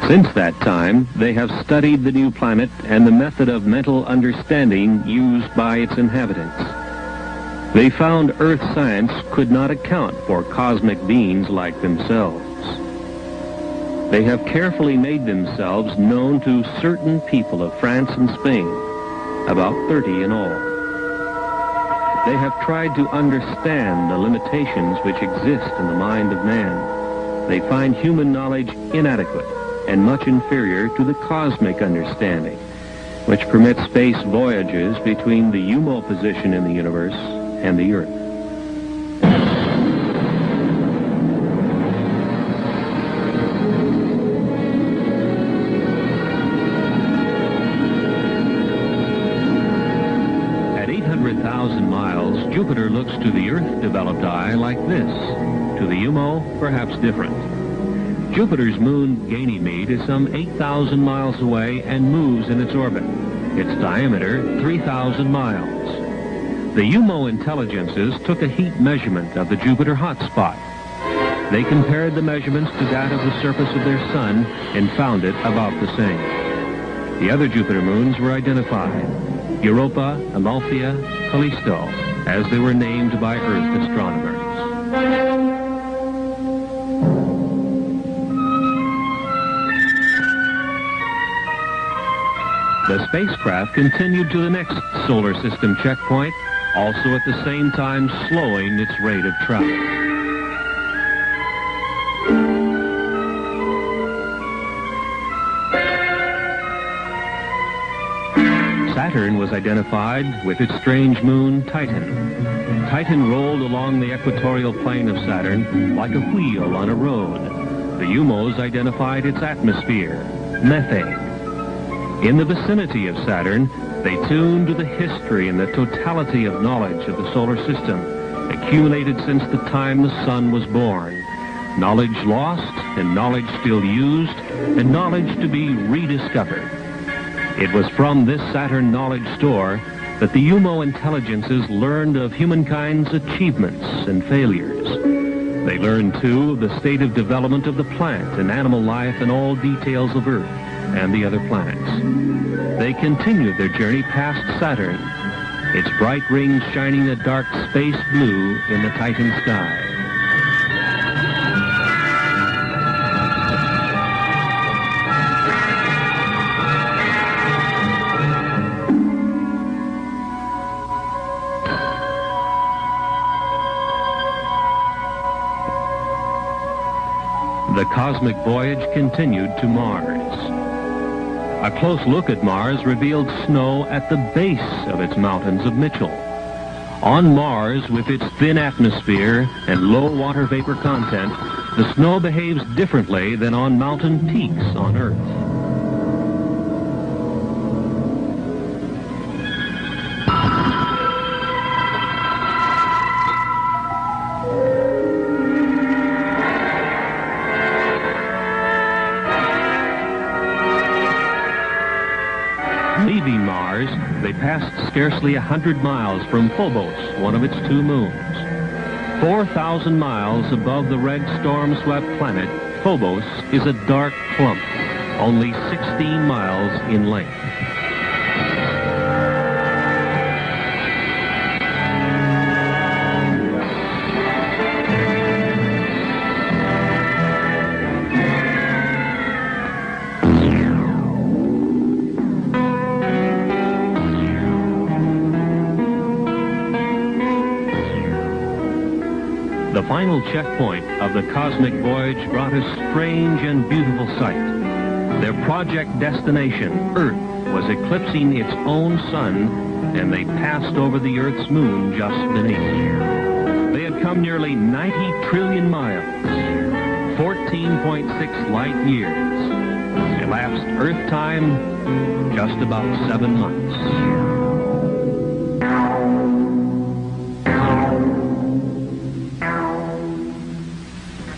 Since that time, they have studied the new planet and the method of mental understanding used by its inhabitants. They found Earth science could not account for cosmic beings like themselves. They have carefully made themselves known to certain people of France and Spain, about 30 in all. They have tried to understand the limitations which exist in the mind of man. They find human knowledge inadequate and much inferior to the cosmic understanding, which permits space voyages between the UFO position in the universe and the Earth. Jupiter looks to the Earth-developed eye like this. To the UFO, perhaps different. Jupiter's moon, Ganymede, is some 8,000 miles away and moves in its orbit. Its diameter, 3,000 miles. The UFO intelligences took a heat measurement of the Jupiter hotspot. They compared the measurements to that of the surface of their sun and found it about the same. The other Jupiter moons were identified: Europa, Amalthea, Callisto, as they were named by Earth astronomers. The spacecraft continued to the next solar system checkpoint, also at the same time slowing its rate of travel. Saturn was identified with its strange moon, Titan. Titan rolled along the equatorial plane of Saturn like a wheel on a road. The UFOs identified its atmosphere, methane. In the vicinity of Saturn, they tuned to the history and the totality of knowledge of the solar system, accumulated since the time the sun was born. Knowledge lost, and knowledge still used, and knowledge to be rediscovered. It was from this Saturn knowledge store that the UFO intelligences learned of humankind's achievements and failures. They learned, too, of the state of development of the plant and animal life and all details of Earth and the other planets. They continued their journey past Saturn, its bright rings shining a dark space blue in the Titan sky. The cosmic voyage continued to Mars. A close look at Mars revealed snow at the base of its mountains of Mitchell. On Mars, with its thin atmosphere and low water vapor content, the snow behaves differently than on mountain peaks on Earth. Leaving Mars, they passed scarcely 100 miles from Phobos, one of its two moons. 4,000 miles above the red storm-swept planet, Phobos is a dark clump, only 16 miles in length. The final checkpoint of the cosmic voyage brought a strange and beautiful sight. Their project destination, Earth, was eclipsing its own sun, and they passed over the Earth's moon just beneath. They had come nearly 90 trillion miles, 14.6 light years. Elapsed Earth time, just about 7 months.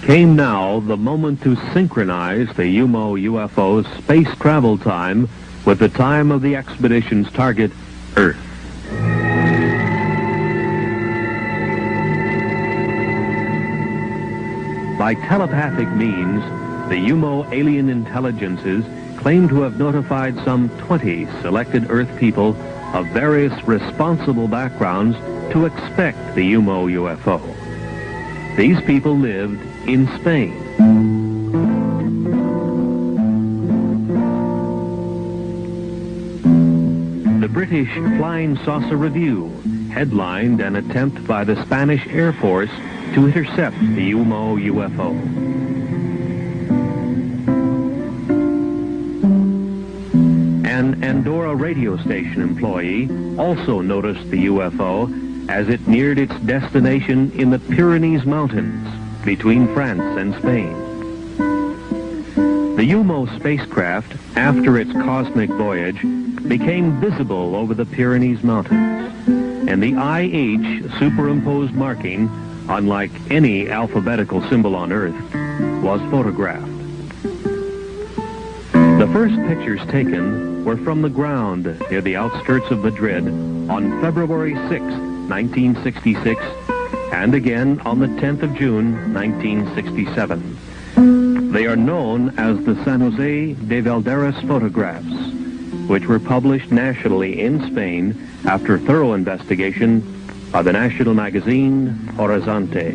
Came now the moment to synchronize the UFO's space travel time with the time of the expedition's target, Earth. By telepathic means, the UFO alien intelligences claim to have notified some 20 selected Earth people of various responsible backgrounds to expect the UFO. These people lived in Spain. The British Flying Saucer Review headlined an attempt by the Spanish Air Force to intercept the UFO. An Andorra radio station employee also noticed the UFO as it neared its destination in the Pyrenees Mountains between France and Spain. The UFO spacecraft, after its cosmic voyage, became visible over the Pyrenees Mountains, and the IH superimposed marking, unlike any alphabetical symbol on Earth, was photographed. The first pictures taken were from the ground near the outskirts of Madrid on February 6, 1966, and again on the 10th of June, 1967. They are known as the San Jose de Valderas photographs, which were published nationally in Spain after thorough investigation by the national magazine Horizonte.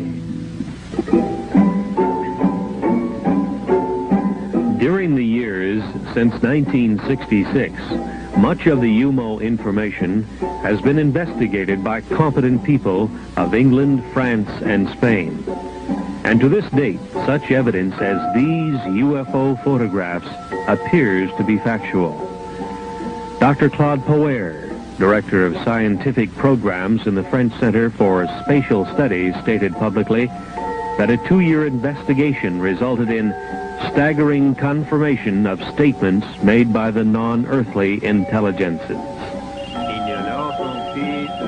During the years since 1966, much of the UFO information has been investigated by competent people of England, France, and Spain. And to this date, such evidence as these UFO photographs appears to be factual. Dr. Claude Poer, Director of Scientific Programs in the French Center for Spatial Studies, stated publicly that a 2-year investigation resulted in staggering confirmation of statements made by the non-earthly intelligences.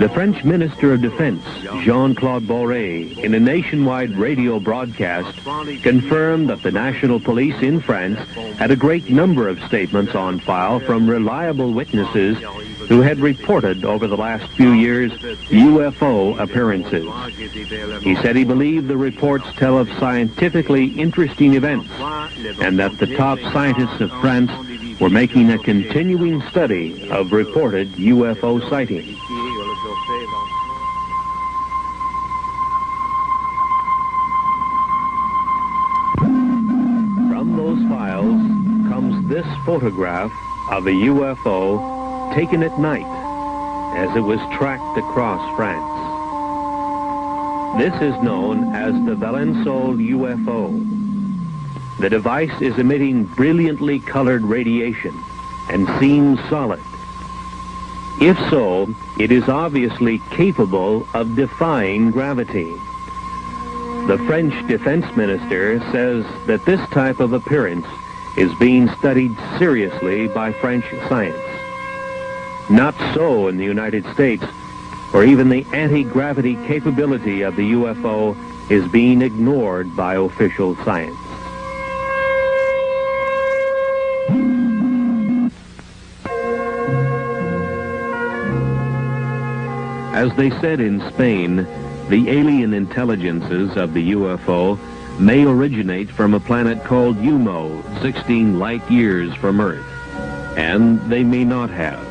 The French Minister of Defense, Jean-Claude Boré, in a nationwide radio broadcast, confirmed that the national police in France had a great number of statements on file from reliable witnesses who had reported over the last few years UFO appearances. He said he believed the reports tell of scientifically interesting events and that the top scientists of France were making a continuing study of reported UFO sightings. From those files comes this photograph of a UFO taken at night as it was tracked across France. This is known as the Valençol UFO. The device is emitting brilliantly colored radiation and seems solid. If so, it is obviously capable of defying gravity. The French defense minister says that this type of appearance is being studied seriously by French science. Not so in the United States, where even the anti-gravity capability of the UFO is being ignored by official science. As they said in Spain, the alien intelligences of the UFO may originate from a planet called UMO, 16 light years from Earth, and they may not have.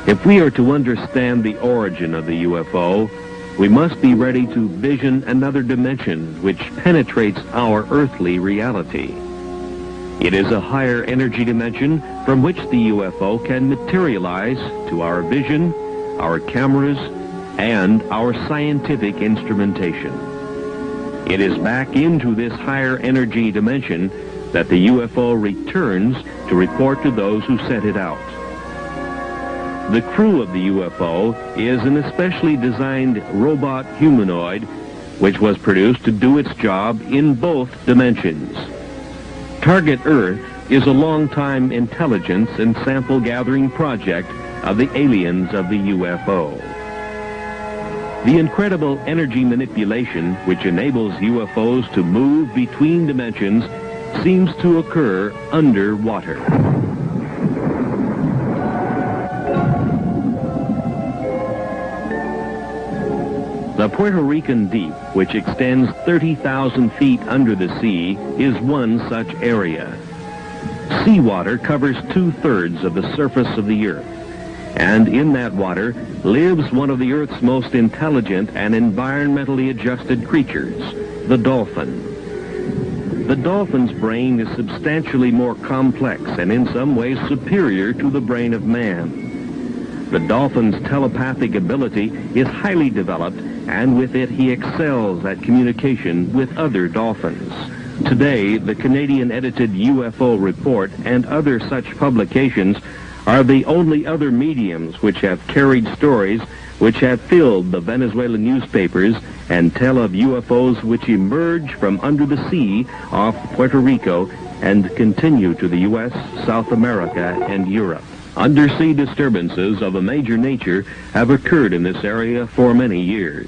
If we are to understand the origin of the UFO, we must be ready to vision another dimension which penetrates our earthly reality. It is a higher energy dimension from which the UFO can materialize to our vision, our cameras, and our scientific instrumentation. It is back into this higher energy dimension that the UFO returns to report to those who sent it out. The crew of the UFO is an especially designed robot humanoid which was produced to do its job in both dimensions. Target Earth is a long-time intelligence and sample gathering project of the aliens of the UFO. The incredible energy manipulation which enables UFOs to move between dimensions seems to occur underwater. The Puerto Rican Deep, which extends 30,000 feet under the sea, is one such area. Seawater covers 2/3 of the surface of the Earth, and in that water lives one of the Earth's most intelligent and environmentally adjusted creatures, the dolphin. The dolphin's brain is substantially more complex and in some ways superior to the brain of man. The dolphin's telepathic ability is highly developed, and with it he excels at communication with other dolphins. Today, the Canadian-edited UFO report and other such publications are the only other mediums which have carried stories which have filled the Venezuelan newspapers and tell of UFOs which emerge from under the sea off Puerto Rico and continue to the U.S., South America, and Europe. Undersea disturbances of a major nature have occurred in this area for many years.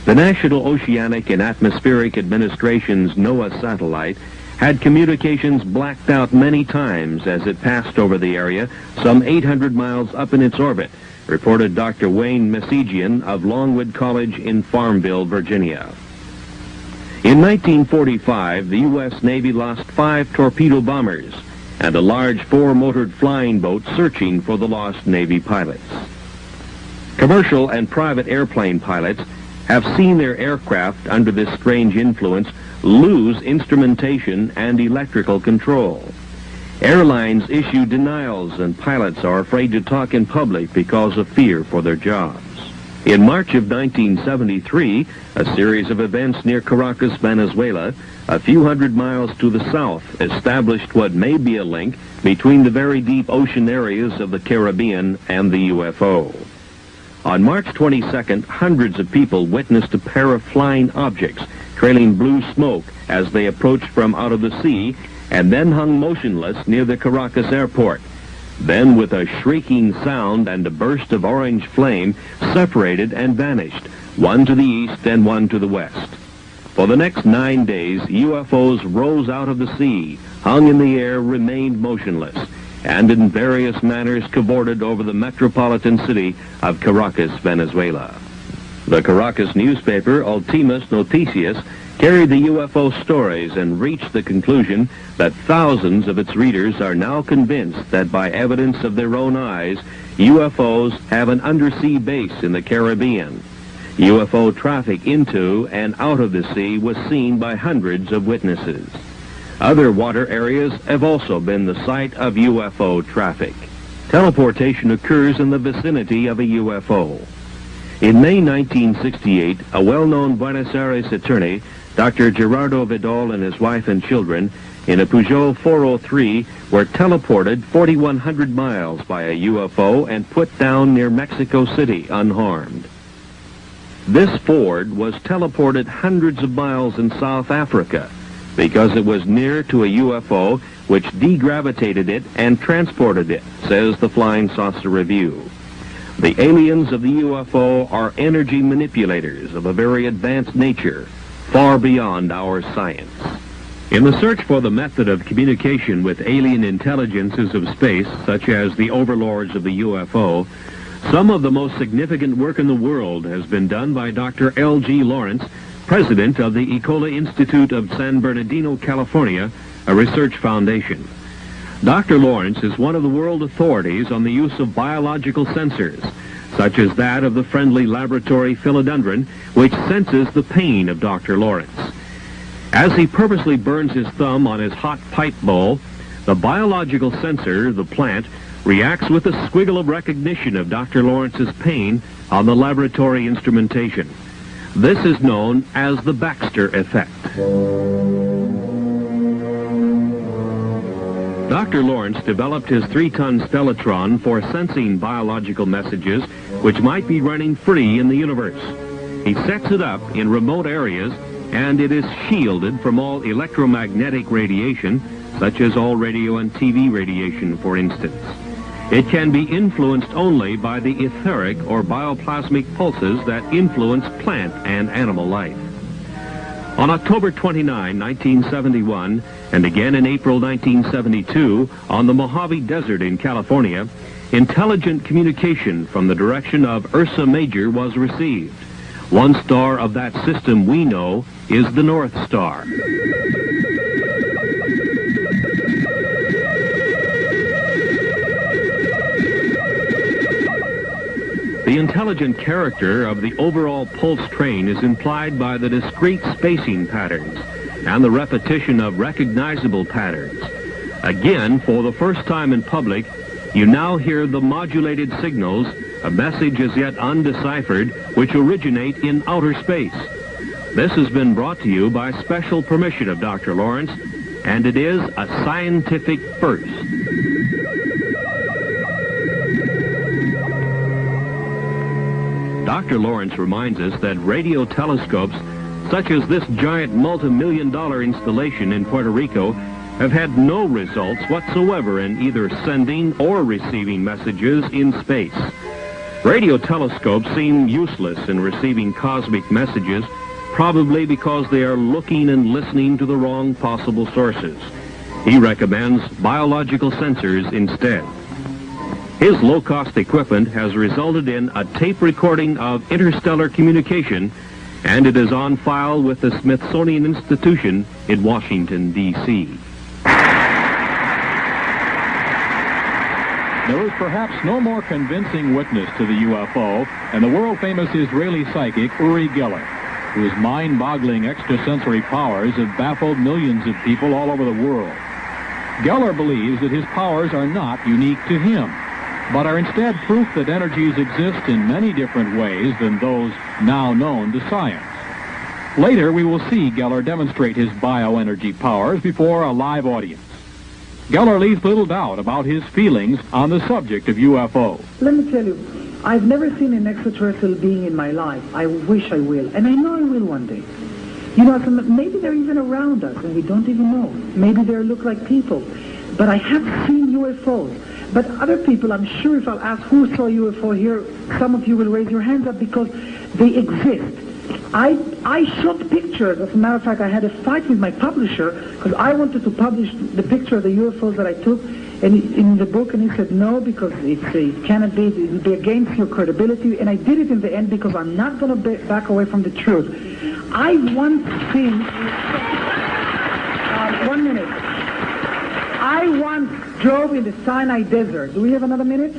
The National Oceanic and Atmospheric Administration's NOAA satellite had communications blacked out many times as it passed over the area, some 800 miles up in its orbit, reported Dr. Wayne Messigian of Longwood College in Farmville, Virginia. In 1945, the U.S. Navy lost 5 torpedo bombers and a large 4-motored flying boat searching for the lost Navy pilots. Commercial and private airplane pilots have seen their aircraft under this strange influence lose instrumentation and electrical control. Airlines issue denials and pilots are afraid to talk in public because of fear for their jobs. In March of 1973, a series of events near Caracas, Venezuela, a few hundred miles to the south, established what may be a link between the very deep ocean areas of the Caribbean and the UFO. On March 22nd, hundreds of people witnessed a pair of flying objects trailing blue smoke as they approached from out of the sea and then hung motionless near the Caracas airport. Then, with a shrieking sound and a burst of orange flame, separated and vanished, one to the east and one to the west. For the next 9 days, UFOs rose out of the sea, hung in the air, remained motionless, and in various manners cavorted over the metropolitan city of Caracas, Venezuela. The Caracas newspaper, Ultimas Noticias, carried the UFO stories and reached the conclusion that thousands of its readers are now convinced that by evidence of their own eyes, UFOs have an undersea base in the Caribbean. UFO traffic into and out of the sea was seen by hundreds of witnesses. Other water areas have also been the site of UFO traffic. Teleportation occurs in the vicinity of a UFO. In May 1968, a well-known Buenos Aires attorney, Dr. Gerardo Vidal and his wife and children in a Peugeot 403 were teleported 4,100 miles by a UFO and put down near Mexico City unharmed. This Ford was teleported hundreds of miles in South Africa because it was near to a UFO which degravitated it and transported it, says the Flying Saucer Review. The aliens of the UFO are energy manipulators of a very advanced nature, far beyond our science. In the search for the method of communication with alien intelligences of space, such as the overlords of the UFO, some of the most significant work in the world has been done by Dr. L.G. Lawrence, president of the Ecola Institute of San Bernardino, California, a research foundation. Dr. Lawrence is one of the world authorities on the use of biological sensors, such as that of the friendly laboratory philodendron, which senses the pain of Dr. Lawrence. As he purposely burns his thumb on his hot pipe bowl, the biological sensor, the plant, reacts with a squiggle of recognition of Dr. Lawrence's pain on the laboratory instrumentation. This is known as the Baxter effect. Dr. Lawrence developed his 3-ton Stellatron for sensing biological messages which might be running free in the universe. He sets it up in remote areas, and it is shielded from all electromagnetic radiation, such as all radio and TV radiation, for instance. It can be influenced only by the etheric or bioplasmic pulses that influence plant and animal life. On October 29, 1971, and again in April 1972, on the Mojave Desert in California, intelligent communication from the direction of Ursa Major was received. One star of that system we know is the North Star. The intelligent character of the overall pulse train is implied by the discrete spacing patterns and the repetition of recognizable patterns. Again, for the first time in public, you now hear the modulated signals, a message as yet undeciphered, which originate in outer space. This has been brought to you by special permission of Dr. Lawrence, and it is a scientific first. Dr. Lawrence reminds us that radio telescopes, such as this giant multi-million-dollar installation in Puerto Rico, have had no results whatsoever in either sending or receiving messages in space. Radio telescopes seem useless in receiving cosmic messages, probably because they are looking and listening to the wrong possible sources. He recommends biological sensors instead. His low-cost equipment has resulted in a tape recording of interstellar communication, and it is on file with the Smithsonian Institution in Washington, D.C. There is perhaps no more convincing witness to the UFO than the world-famous Israeli psychic Uri Geller, whose mind-boggling extrasensory powers have baffled millions of people all over the world. Geller believes that his powers are not unique to him, but are instead proof that energies exist in many different ways than those now known to science. Later, we will see Geller demonstrate his bioenergy powers before a live audience. Geller leaves little doubt about his feelings on the subject of UFO. Let me tell you, I've never seen an extraterrestrial being in my life. I wish I will, and I know I will one day. You know, maybe they're even around us, and we don't even know. Maybe they look like people. But I have seen UFOs. But other people, I'm sure if I'll ask who saw UFO here, some of you will raise your hands up because they exist. I shot pictures. As a matter of fact, I had a fight with my publisher because I wanted to publish the picture of the UFOs that I took in the book, and he said no because it cannot be, it would be against your credibility. And I did it in the end because I'm not going to back away from the truth. I once seen... 1 minute. I once drove in the Sinai Desert. Do we have another minute?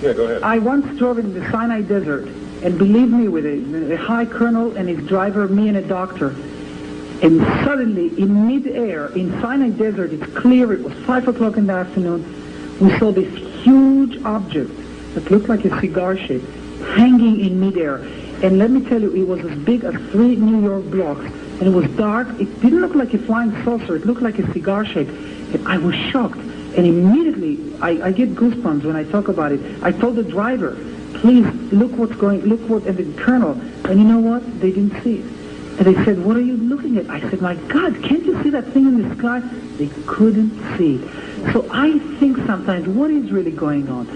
Yeah, go ahead. I once drove in the Sinai Desert, and believe me, with a high colonel and his driver, me and a doctor, and suddenly, in mid-air, in Sinai Desert, it's clear, it was 5 o'clock in the afternoon, we saw this huge object that looked like a cigar shape, hanging in midair. And let me tell you, it was as big as 3 New York blocks. And it was dark. It didn't look like a flying saucer. It looked like a cigar shape. And I was shocked. And immediately, I get goosebumps when I talk about it. I told the driver, please, look what, and the colonel. And you know what? They didn't see it. And they said, what are you looking at? I said, my God, can't you see that thing in the sky? They couldn't see it. So I think sometimes, what is really going on?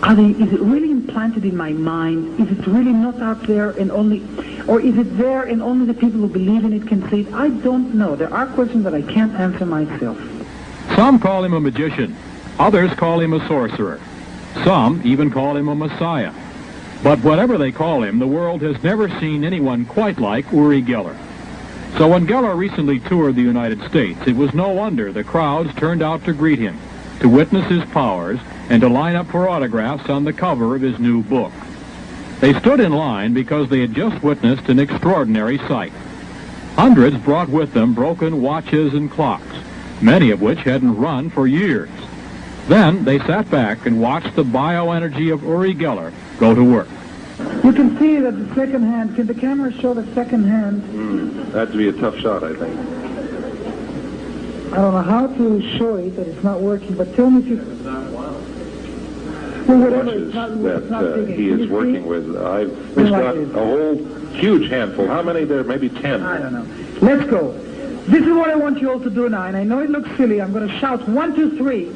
Is it really implanted in my mind? Is it really not out there and only, or is it there and only the people who believe in it can see it? I don't know. There are questions that I can't answer myself. Some call him a magician. Others call him a sorcerer. Some even call him a messiah. But whatever they call him, the world has never seen anyone quite like Uri Geller. So when Geller recently toured the United States, it was no wonder the crowds turned out to greet him, to witness his powers, and to line up for autographs on the cover of his new book. They stood in line because they had just witnessed an extraordinary sight. Hundreds brought with them broken watches and clocks, many of which hadn't run for years. Then they sat back and watched the bioenergy of Uri Geller go to work. You can see that the second hand, can the camera show the second hand? That'd be a tough shot, I think. I don't know how to show it, that it's not working, but tell me if you... Well, whatever, Watches that he is working with. He's got a whole huge handful. How many there? Maybe 10. I don't know. Let's go. This is what I want you all to do now, and I know it looks silly. I'm going to shout 1, 2, 3,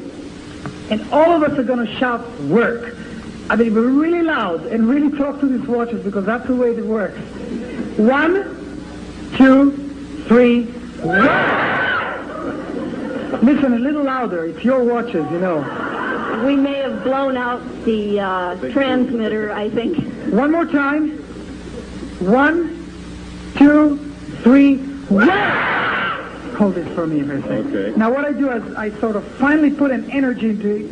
and all of us are going to shout work. I mean, we're really loud and really talk to these watches because that's the way it works. 1, 2, 3, work! Listen a little louder. It's your watches, you know. We may have blown out the transmitter, I think. One more time. 1, 2, 3, work! Hold it for me for a second. Okay. Now what I do is I sort of finally put an energy into it,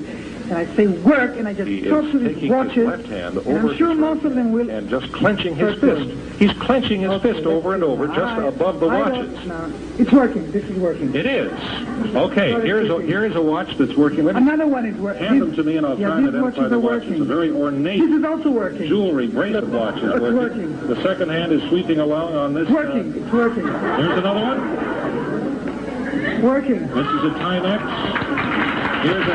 and I say work, and I just talk to these watches, left hand and I'm sure most of them will... And just clenching his fist. He's clenching his fist over and over, just above the watches. No. It's working. This is working. It is. Okay, here's a watch that's working. Another one is working. Hand them to me, and I'll try and identify the watch. It's a very ornate... This is also working. Jewelry, bracelet watch is working. The second hand is sweeping along on this... It's working. It's working. Here's another one. Working. This is a Timex. Here's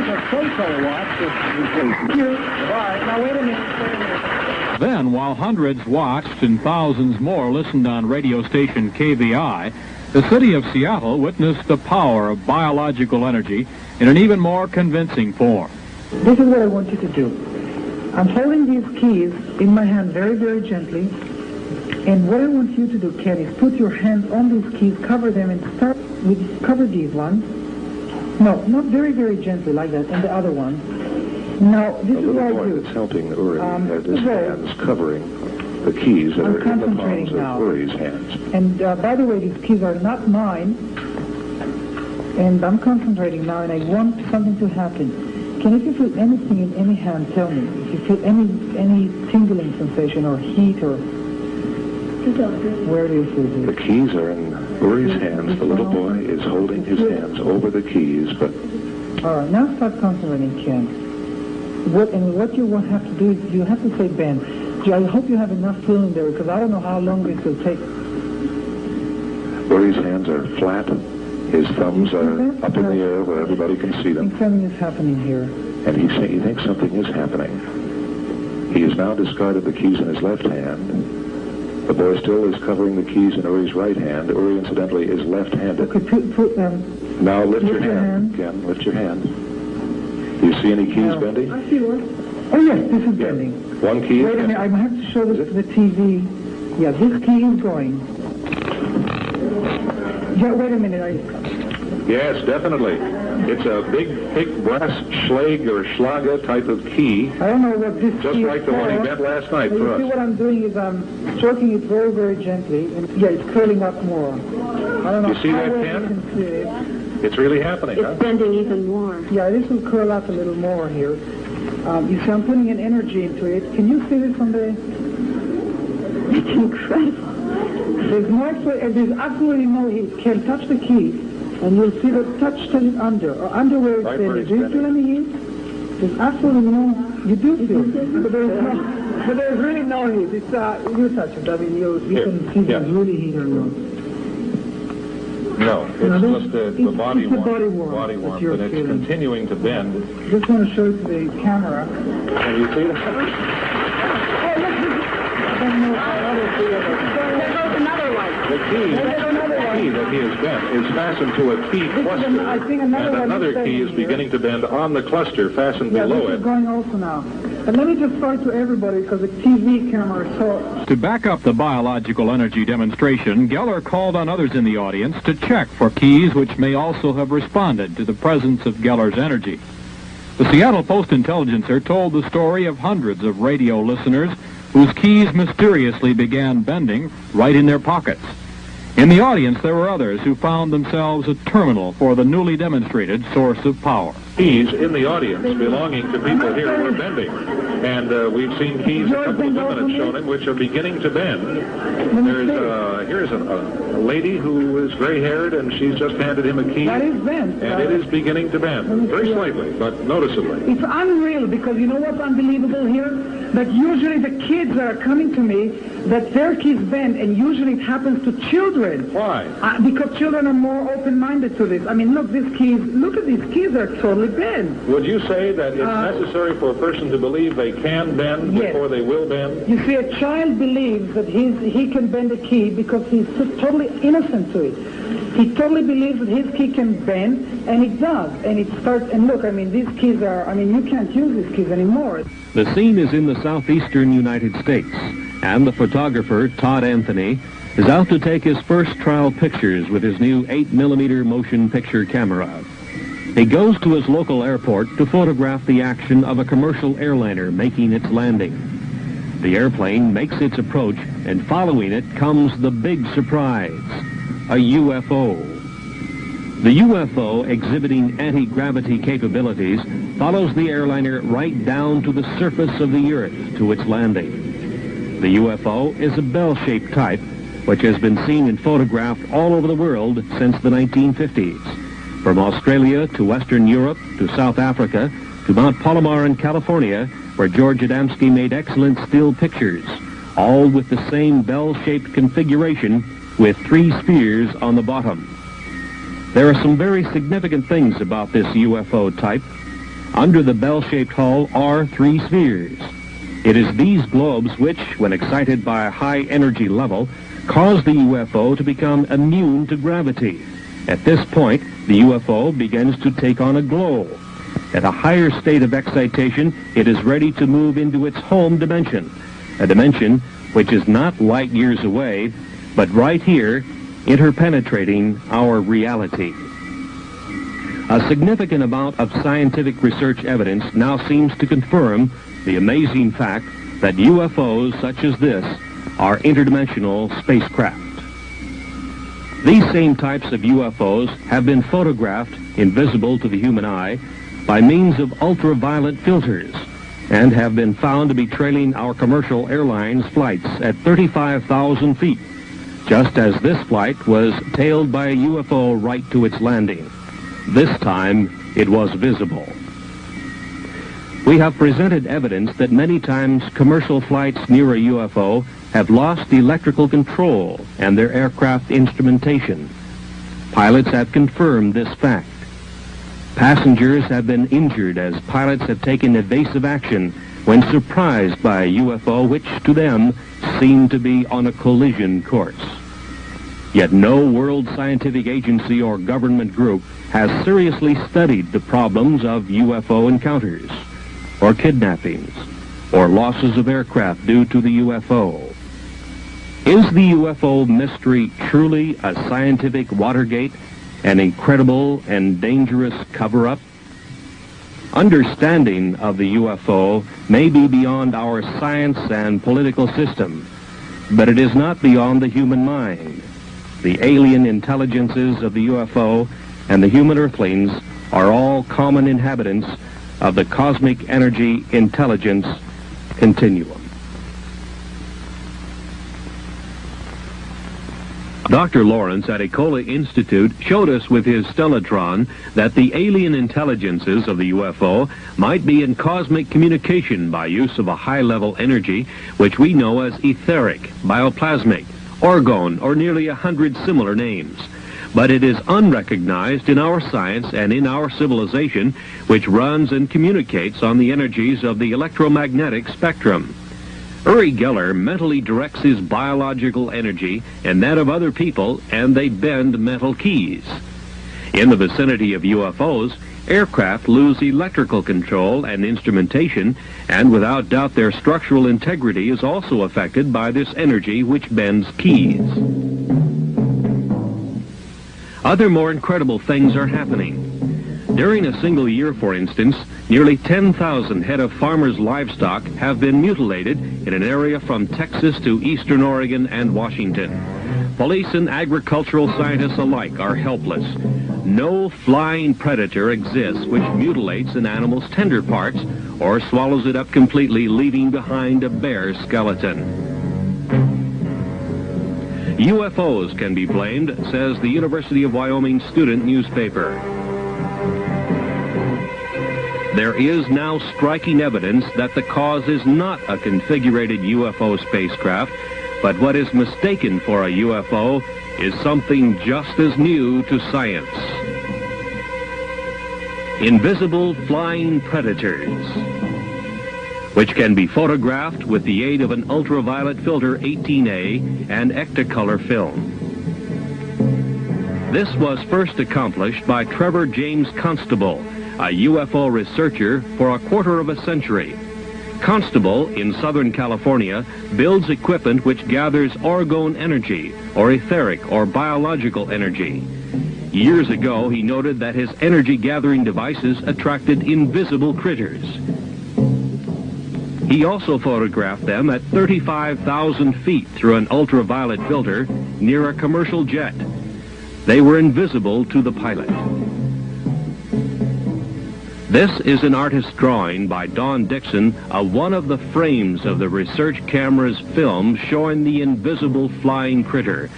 a photo watch. Thank you. All right, now wait a minute. Then, while hundreds watched and thousands more listened on radio station KVI, the city of Seattle witnessed the power of biological energy in an even more convincing form. This is what I want you to do. I'm holding these keys in my hand very, very gently. And what I want you to do, Ken, is put your hands on these keys, cover them, and start with cover these ones. No, not very, very gently like that, and the other one. Now, this is what I do. The little boy that's helping Uri has his hands covering the keys that are in the palms of Uri's hands. And by the way, these keys are not mine, and I'm concentrating now, and I want something to happen. Can if you feel anything in any hand, tell me. If you feel any tingling sensation or heat or... Where do you feel this? The keys are in Uri's hands. The little boy is holding his hands over the keys, but... All right, now start concentrating, Ken. What you will have to do is you have to say, Ben, I hope you have enough feeling there because I don't know how long this will take. Uri's hands are flat. His thumbs are up in the air where everybody can see them. Something is happening here. And he thinks something is happening. He has now discarded the keys in his left hand. The boy still is covering the keys in Uri's right hand. Uri, incidentally, is left-handed. Now lift your hand, Ken. Lift your hand. Do you see any keys bending? I see one. Oh, yes, this is bending. One key? Wait a minute, I have to show this to the TV. Yeah, this key is going. Yeah, wait a minute. Yes, definitely. It's a big, thick brass Schlag or Schlager type of key. I don't know what this just key like the one he bent last night for us. You see what I'm doing is I'm stroking it very, very gently. And yeah, it's curling up more. I don't know. You see that, Ken? It's really happening, It's bending even more. Yeah, this will curl up a little more here. You see, I'm putting an energy into it. Can you see this from the... It's incredible. There's absolutely no heat. Can touch the key, and you'll see the touch it under, or under where it's bending. Do you feel any heat? There's absolutely no, you do feel it. But there's really no heat. It's, you touch it. I mean, you can see there's really heat or no. No, it's just the body it's the warmth. Body warmth, and it's continuing to bend. Just want to show it to the camera. Can you see that? The key that he has bent is fastened to a key cluster, and another key is beginning to bend on the cluster fastened below this it. is going also now. And let me just start to everybody because the TV camera saw. To back up the biological energy demonstration, Geller called on others in the audience to check for keys which may also have responded to the presence of Geller's energy. The Seattle Post-Intelligencer told the story of hundreds of radio listeners whose keys mysteriously began bending right in their pockets. In the audience, there were others who found themselves a terminal for the newly demonstrated source of power. Keys in the audience belonging to people here who are bending. And we've seen keys, a couple of them that have shown him, which are beginning to bend. Here's a lady who is gray-haired, and she's just handed him a key. That is bent. And it is beginning to bend, very slightly, but noticeably. It's unreal, because you know what's unbelievable here? That usually the kids that are coming to me, that their keys bend, and usually it happens to children. Why? Because children are more open-minded to this. I mean, look, look at these keys are totally bent. Would you say that it's necessary for a person to believe they can bend before they will bend? You see, a child believes that he can bend a key because he's totally innocent to it. He totally believes that his key can bend, and it does. And it starts, and look, I mean, these keys are, I mean, you can't use these keys anymore. The scene is in the southeastern United States, and the photographer, Todd Anthony, is out to take his first trial pictures with his new 8mm motion picture camera. He goes to his local airport to photograph the action of a commercial airliner making its landing. The airplane makes its approach, and following it comes the big surprise, a UFO. The UFO, exhibiting anti-gravity capabilities, follows the airliner right down to the surface of the Earth to its landing. The UFO is a bell-shaped type, which has been seen and photographed all over the world since the 1950s. From Australia to Western Europe to South Africa to Mount Palomar in California, where George Adamski made excellent still pictures, all with the same bell-shaped configuration with 3 spheres on the bottom. There are some very significant things about this UFO type. Under the bell-shaped hull are 3 spheres. It is these globes which, when excited by a high energy level, cause the UFO to become immune to gravity. At this point, the UFO begins to take on a glow. At a higher state of excitation, it is ready to move into its home dimension, a dimension which is not light years away, but right here, interpenetrating our reality. A significant amount of scientific research evidence now seems to confirm the amazing fact that UFOs such as this are interdimensional spacecraft. These same types of UFOs have been photographed, invisible to the human eye, by means of ultraviolet filters, and have been found to be trailing our commercial airlines flights at 35,000 feet, just as this flight was tailed by a UFO right to its landing. This time, it was visible. We have presented evidence that many times commercial flights near a UFO have lost electrical control and their aircraft instrumentation. Pilots have confirmed this fact. Passengers have been injured as pilots have taken evasive action when surprised by a UFO which to them seemed to be on a collision course. Yet no world scientific agency or government group has seriously studied the problems of UFO encounters, or kidnappings, or losses of aircraft due to the UFO. Is the UFO mystery truly a scientific Watergate, an incredible and dangerous cover-up? Understanding of the UFO may be beyond our science and political system, but it is not beyond the human mind. The alien intelligences of the UFO and the human earthlings are all common inhabitants of the cosmic energy intelligence continuum. Dr. Lawrence at Ecola Institute showed us with his stellatron that the alien intelligences of the UFO might be in cosmic communication by use of a high-level energy which we know as etheric, bioplasmic, orgone, or nearly 100 similar names. But it is unrecognized in our science and in our civilization, which runs and communicates on the energies of the electromagnetic spectrum. Uri Geller mentally directs his biological energy and that of other people, and they bend metal keys. In the vicinity of UFOs, aircraft lose electrical control and instrumentation, and without doubt their structural integrity is also affected by this energy which bends keys. Other more incredible things are happening. During a single year, for instance, nearly 10,000 head of farmers' livestock have been mutilated in an area from Texas to eastern Oregon and Washington. Police and agricultural scientists alike are helpless. No flying predator exists which mutilates an animal's tender parts or swallows it up completely, leaving behind a bare skeleton. UFOs can be blamed, says the University of Wyoming student newspaper. There is now striking evidence that the cause is not a configurated UFO spacecraft, but what is mistaken for a UFO is something just as new to science. Invisible flying predators, which can be photographed with the aid of an ultraviolet filter 18A and Ectacolor film. This was first accomplished by Trevor James Constable, a UFO researcher for a quarter of a century. Constable, in Southern California, builds equipment which gathers orgone energy, or etheric, or biological energy. Years ago, he noted that his energy-gathering devices attracted invisible critters. He also photographed them at 35,000 feet through an ultraviolet filter near a commercial jet. They were invisible to the pilot. This is an artist's drawing by Don Dixon of one of the frames of the research camera's film showing the invisible flying critter.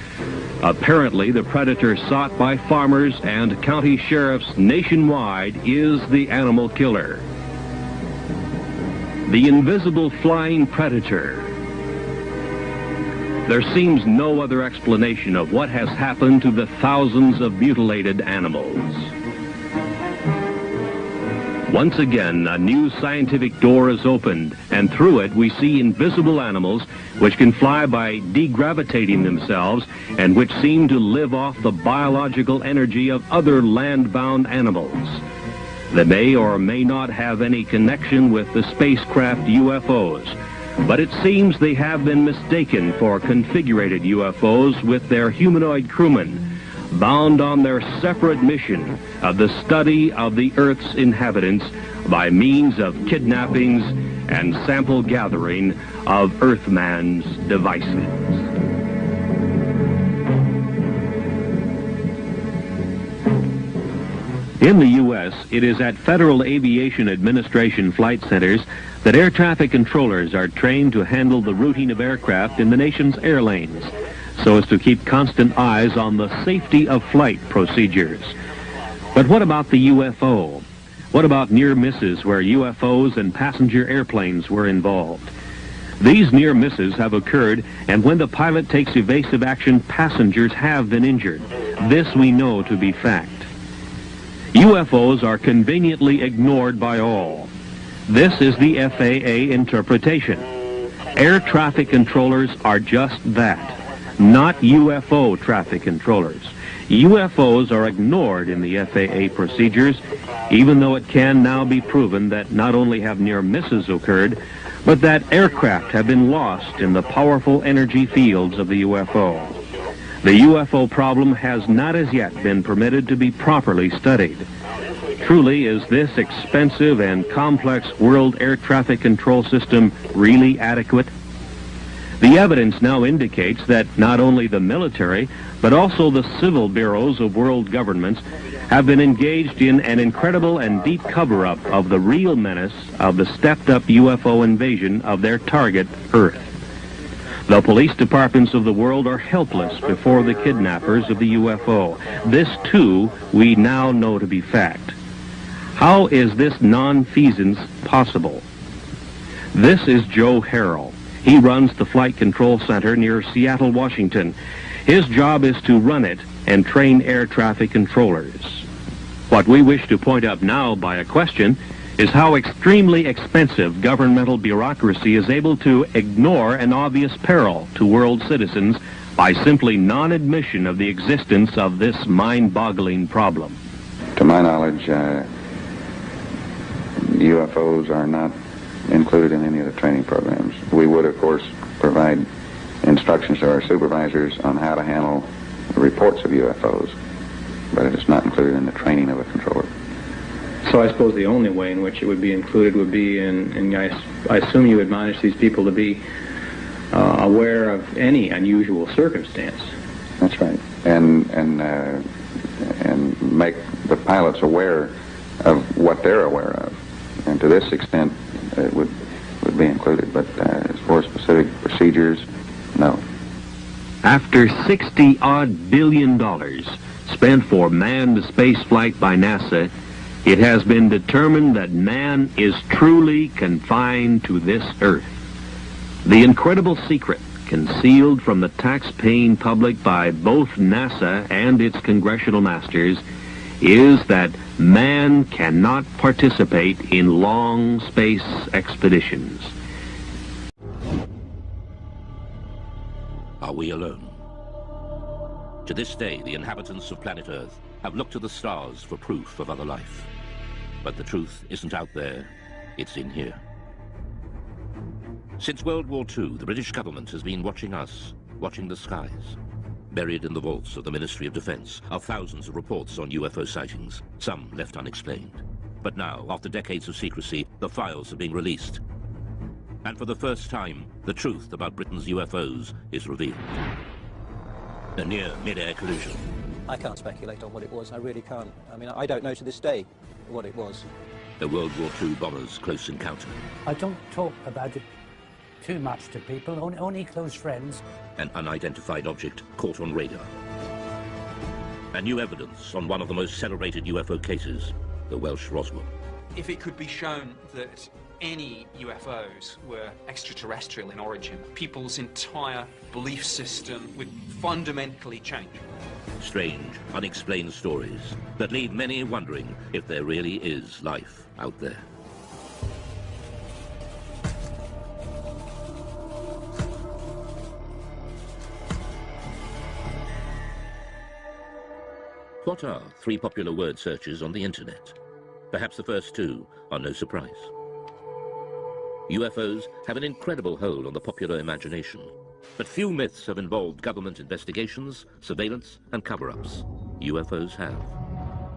Apparently, the predator sought by farmers and county sheriffs nationwide is the animal killer. The invisible flying predator. There seems no other explanation of what has happened to the thousands of mutilated animals. Once again, a new scientific door is opened, and through it we see invisible animals which can fly by degravitating themselves and which seem to live off the biological energy of other land-bound animals. They may or may not have any connection with the spacecraft UFOs, but it seems they have been mistaken for configurated UFOs with their humanoid crewmen, bound on their separate mission of the study of the Earth's inhabitants by means of kidnappings and sample gathering of Earthman's devices. In the U.S., it is at Federal Aviation Administration flight centers that air traffic controllers are trained to handle the routing of aircraft in the nation's air lanes, so as to keep constant eyes on the safety of flight procedures. But what about the UFO? What about near misses where UFOs and passenger airplanes were involved? These near misses have occurred, and when the pilot takes evasive action, passengers have been injured. This we know to be fact. UFOs are conveniently ignored by all. This is the FAA interpretation. Air traffic controllers are just that. Not UFO traffic controllers. UFOs are ignored in the FAA procedures, even though it can now be proven that not only have near misses occurred, but that aircraft have been lost in the powerful energy fields of the UFO. The UFO problem has not as yet been permitted to be properly studied. Truly, is this expensive and complex world air traffic control system really adequate? The evidence now indicates that not only the military, but also the civil bureaus of world governments have been engaged in an incredible and deep cover-up of the real menace of the stepped-up UFO invasion of their target, Earth. The police departments of the world are helpless before the kidnappers of the UFO. This, too, we now know to be fact. How is this nonfeasance possible? This is Joe Harrell. He runs the Flight Control Center near Seattle, Washington. His job is to run it and train air traffic controllers. What we wish to point out now by a question is how extremely expensive governmental bureaucracy is able to ignore an obvious peril to world citizens by simply non-admission of the existence of this mind-boggling problem. To my knowledge, UFOs are not included in any of the training programs. We would, of course, provide instructions to our supervisors on how to handle the reports of UFOs, but it is not included in the training of a controller. So I suppose the only way in which it would be included would be I assume you admonish these people to be aware of any unusual circumstance. That's right, and make the pilots aware of what they're aware of, and to this extent it would be included. But as far as specific procedures, no. After $60-odd billion spent for manned spaceflight by NASA, it has been determined that man is truly confined to this Earth. The incredible secret concealed from the tax-paying public by both NASA and its congressional masters is that man cannot participate in long space expeditions. Are we alone? To this day, the inhabitants of planet Earth have looked to the stars for proof of other life. But the truth isn't out there, it's in here. Since World War II, the British government has been watching us, watching the skies. Buried in the vaults of the Ministry of Defense are thousands of reports on UFO sightings, some left unexplained. But now, after decades of secrecy, the files are being released. And for the first time, the truth about Britain's UFOs is revealed. A near mid-air collision. I can't speculate on what it was, I really can't. I mean, I don't know to this day what it was. A World War II bomber's close encounter. I don't talk about it too much to people, only close friends. An unidentified object caught on radar. And new evidence on one of the most celebrated UFO cases, the Welsh Roswell. If it could be shown that any UFOs were extraterrestrial in origin, people's entire belief system would fundamentally change. Strange, unexplained stories that leave many wondering if there really is life out there. What are three popular word searches on the internet? Perhaps the first two are no surprise. UFOs have an incredible hold on the popular imagination, but few myths have involved government investigations, surveillance, and cover-ups. UFOs have.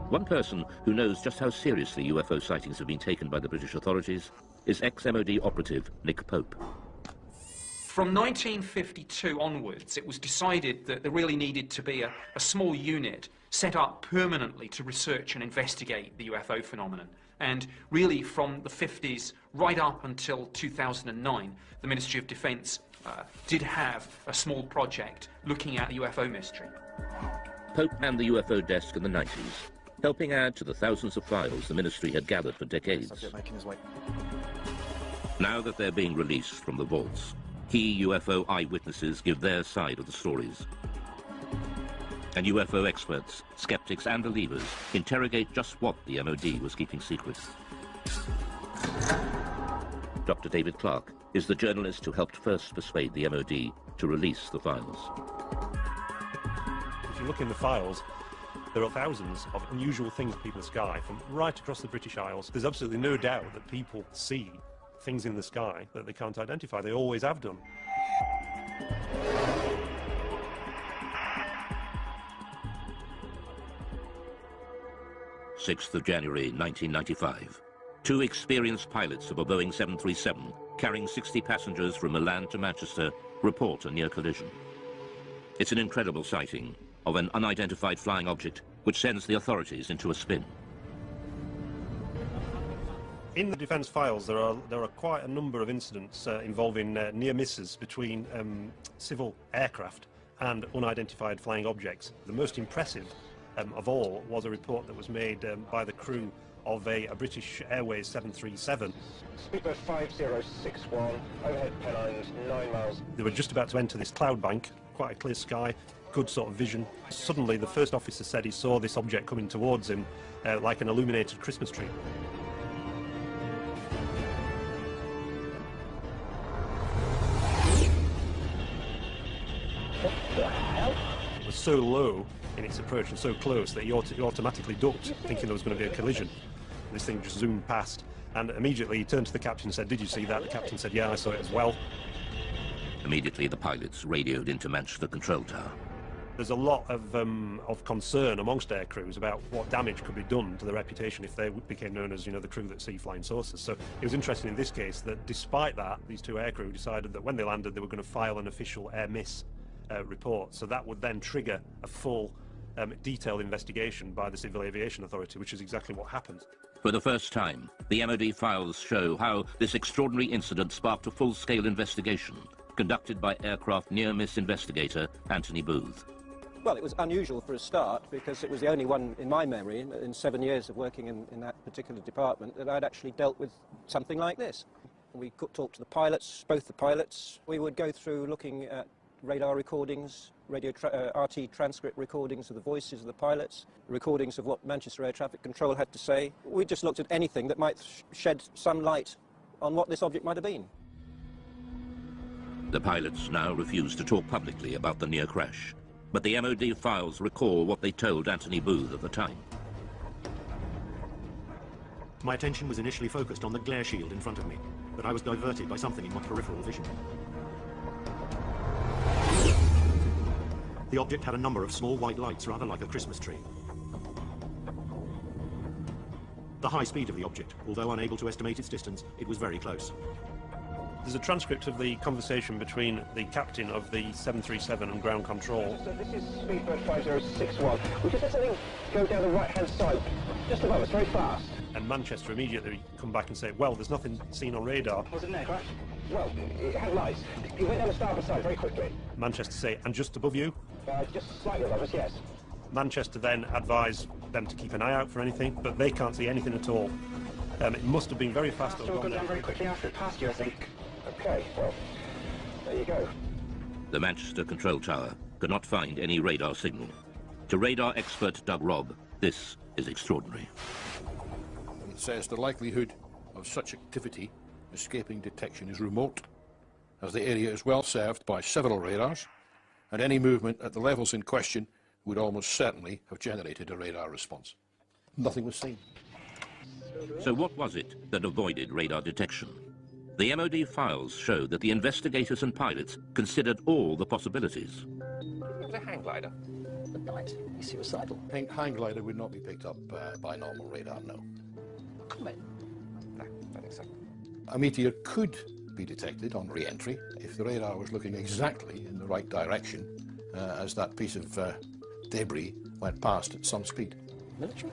One person who knows just how seriously UFO sightings have been taken by the British authorities is ex-MOD operative Nick Pope. From 1952 onwards, it was decided that there really needed to be a small unit set up permanently to research and investigate the UFO phenomenon. And really from the 50s right up until 2009, the Ministry of Defense did have a small project looking at the UFO mystery. Pope manned the UFO desk in the 90s, helping add to the thousands of files the ministry had gathered for decades. Now that they're being released from the vaults, key UFO eyewitnesses give their side of the stories. And UFO experts, skeptics and believers interrogate just what the MOD was keeping secret. Dr. David Clark is the journalist who helped first persuade the MOD to release the files. If you look in the files, there are thousands of unusual things people in the sky from right across the British Isles. There's absolutely no doubt that people see things in the sky that they can't identify. They always have done. 6th of January 1995. Two experienced pilots of a Boeing 737 carrying 60 passengers from Milan to Manchester report a near collision. It's an incredible sighting of an unidentified flying object which sends the authorities into a spin. In the defence files, there are quite a number of incidents involving near misses between civil aircraft and unidentified flying objects. The most impressive of all was a report that was made by the crew of a British Airways 737. Speedbird 5061, overhead pylons 9 miles. They were just about to enter this cloud bank, quite a clear sky, good sort of vision. Suddenly the first officer said he saw this object coming towards him like an illuminated Christmas tree. What the hell? It was so low in its approach and so close that he automatically ducked, thinking there was going to be a collision. This thing just zoomed past, and immediately he turned to the captain and said, "Did you see that?" The captain said, "Yeah, I saw it as well." Immediately the pilots radioed into Manchester Control Tower. There's a lot of concern amongst air crews about what damage could be done to the reputation if they became known as, the crew that see flying saucers. So it was interesting in this case that despite that, these two air crew decided that when they landed they were going to file an official air miss report. So that would then trigger a full detailed investigation by the Civil Aviation Authority, which is exactly what happened. For the first time, the MOD files show how this extraordinary incident sparked a full-scale investigation conducted by aircraft near-miss investigator Anthony Booth. Well, it was unusual for a start because it was the only one in my memory in 7 years of working in that particular department that I'd actually dealt with something like this. We could talk to the pilots, both the pilots. We would go through looking at radar recordings, RT transcript recordings of the voices of the pilots, recordings of what Manchester Air Traffic Control had to say. We just looked at anything that might shed some light on what this object might have been. The pilots now refuse to talk publicly about the near crash, but the MOD files recall what they told Anthony Booth at the time. My attention was initially focused on the glare shield in front of me, but I was diverted by something in my peripheral vision. The object had a number of small white lights, rather like a Christmas tree. The high speed of the object, although unable to estimate its distance, it was very close. There's a transcript of the conversation between the captain of the 737 and ground control. So this is Speedbird 5061. We just had something go down the right-hand side, just above us, very fast. And Manchester immediately come back and say, well, there's nothing seen on radar. Was it an aircraft? Well, it had lights. It went down the starboard side very quickly. Manchester say, and just above you? Just slightly above us, yes. Manchester then advised them to keep an eye out for anything, but they can't see anything at all. It must have been very fast. It will go down very quickly after it passed you, I think. Okay, well, there you go. The Manchester Control Tower could not find any radar signal. To radar expert Doug Robb, this is extraordinary. It says the likelihood of such activity escaping detection is remote, as the area is well served by several radars, and any movement at the levels in question would almost certainly have generated a radar response. Nothing was seen. So what was it that avoided radar detection? The MOD files show that the investigators and pilots considered all the possibilities. It was a hang glider. At night, he's suicidal. Hang glider would not be picked up by normal radar, no. Comet? No, I don't think so. A meteor could be detected on re-entry if the radar was looking exactly in the right direction as that piece of debris went past at some speed. Military?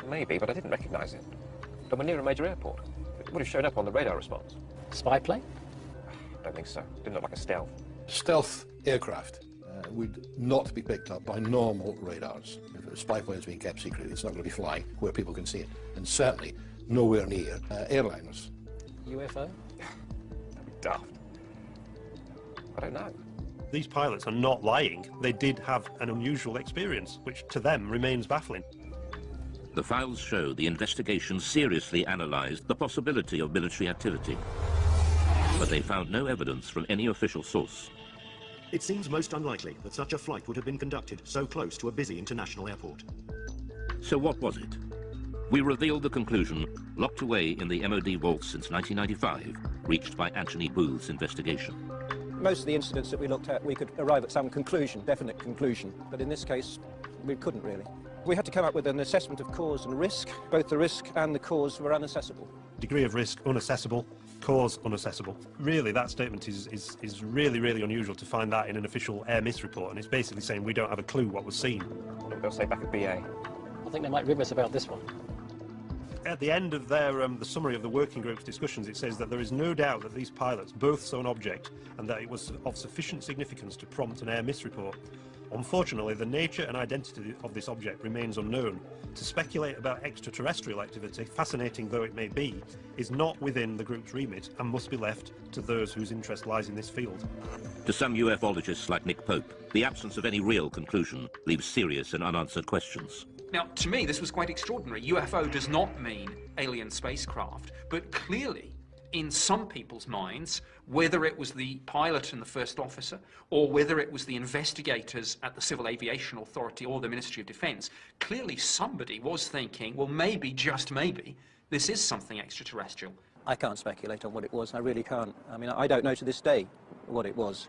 Maybe, but I didn't recognise it. But we're near a major airport. It would have shown up on the radar response. Spy plane? I don't think so. Didn't look like a stealth. Stealth aircraft would not be picked up by normal radars. If a spy plane is being kept secret, it's not going to be flying where people can see it. And certainly nowhere near airliners. UFO? That'd be daft. I don't know. These pilots are not lying. They did have an unusual experience, which to them remains baffling. The files show the investigation seriously analysed the possibility of military activity, but they found no evidence from any official source. It seems most unlikely that such a flight would have been conducted so close to a busy international airport. So what was it? We revealed the conclusion, locked away in the MOD vaults since 1995, reached by Anthony Booth's investigation. Most of the incidents that we looked at, we could arrive at some conclusion, definite conclusion, but in this case, we couldn't really. We had to come up with an assessment of cause and risk. Both the risk and the cause were unaccessible. Degree of risk, unaccessible. Cause, unaccessible. Really, that statement is really, really unusual to find that in an official air miss report, and it's basically saying we don't have a clue what was seen. What they'll say back at BA. I think they might rib us about this one. at the end of their the summary of the working group's discussions, it says that there is no doubt that these pilots both saw an object and that it was of sufficient significance to prompt an air miss report. Unfortunately, the nature and identity of this object remains unknown. To speculate about extraterrestrial activity, fascinating though it may be, is not within the group's remit and must be left to those whose interest lies in this field. To some ufologists like Nick Pope, the absence of any real conclusion leaves serious and unanswered questions. Now, to me, this was quite extraordinary. UFO does not mean alien spacecraft, but clearly, in some people's minds, whether it was the pilot and the first officer, or whether it was the investigators at the Civil Aviation Authority or the Ministry of Defence, clearly somebody was thinking, well, maybe, just maybe, this is something extraterrestrial. I can't speculate on what it was. I really can't. I mean, I don't know to this day what it was.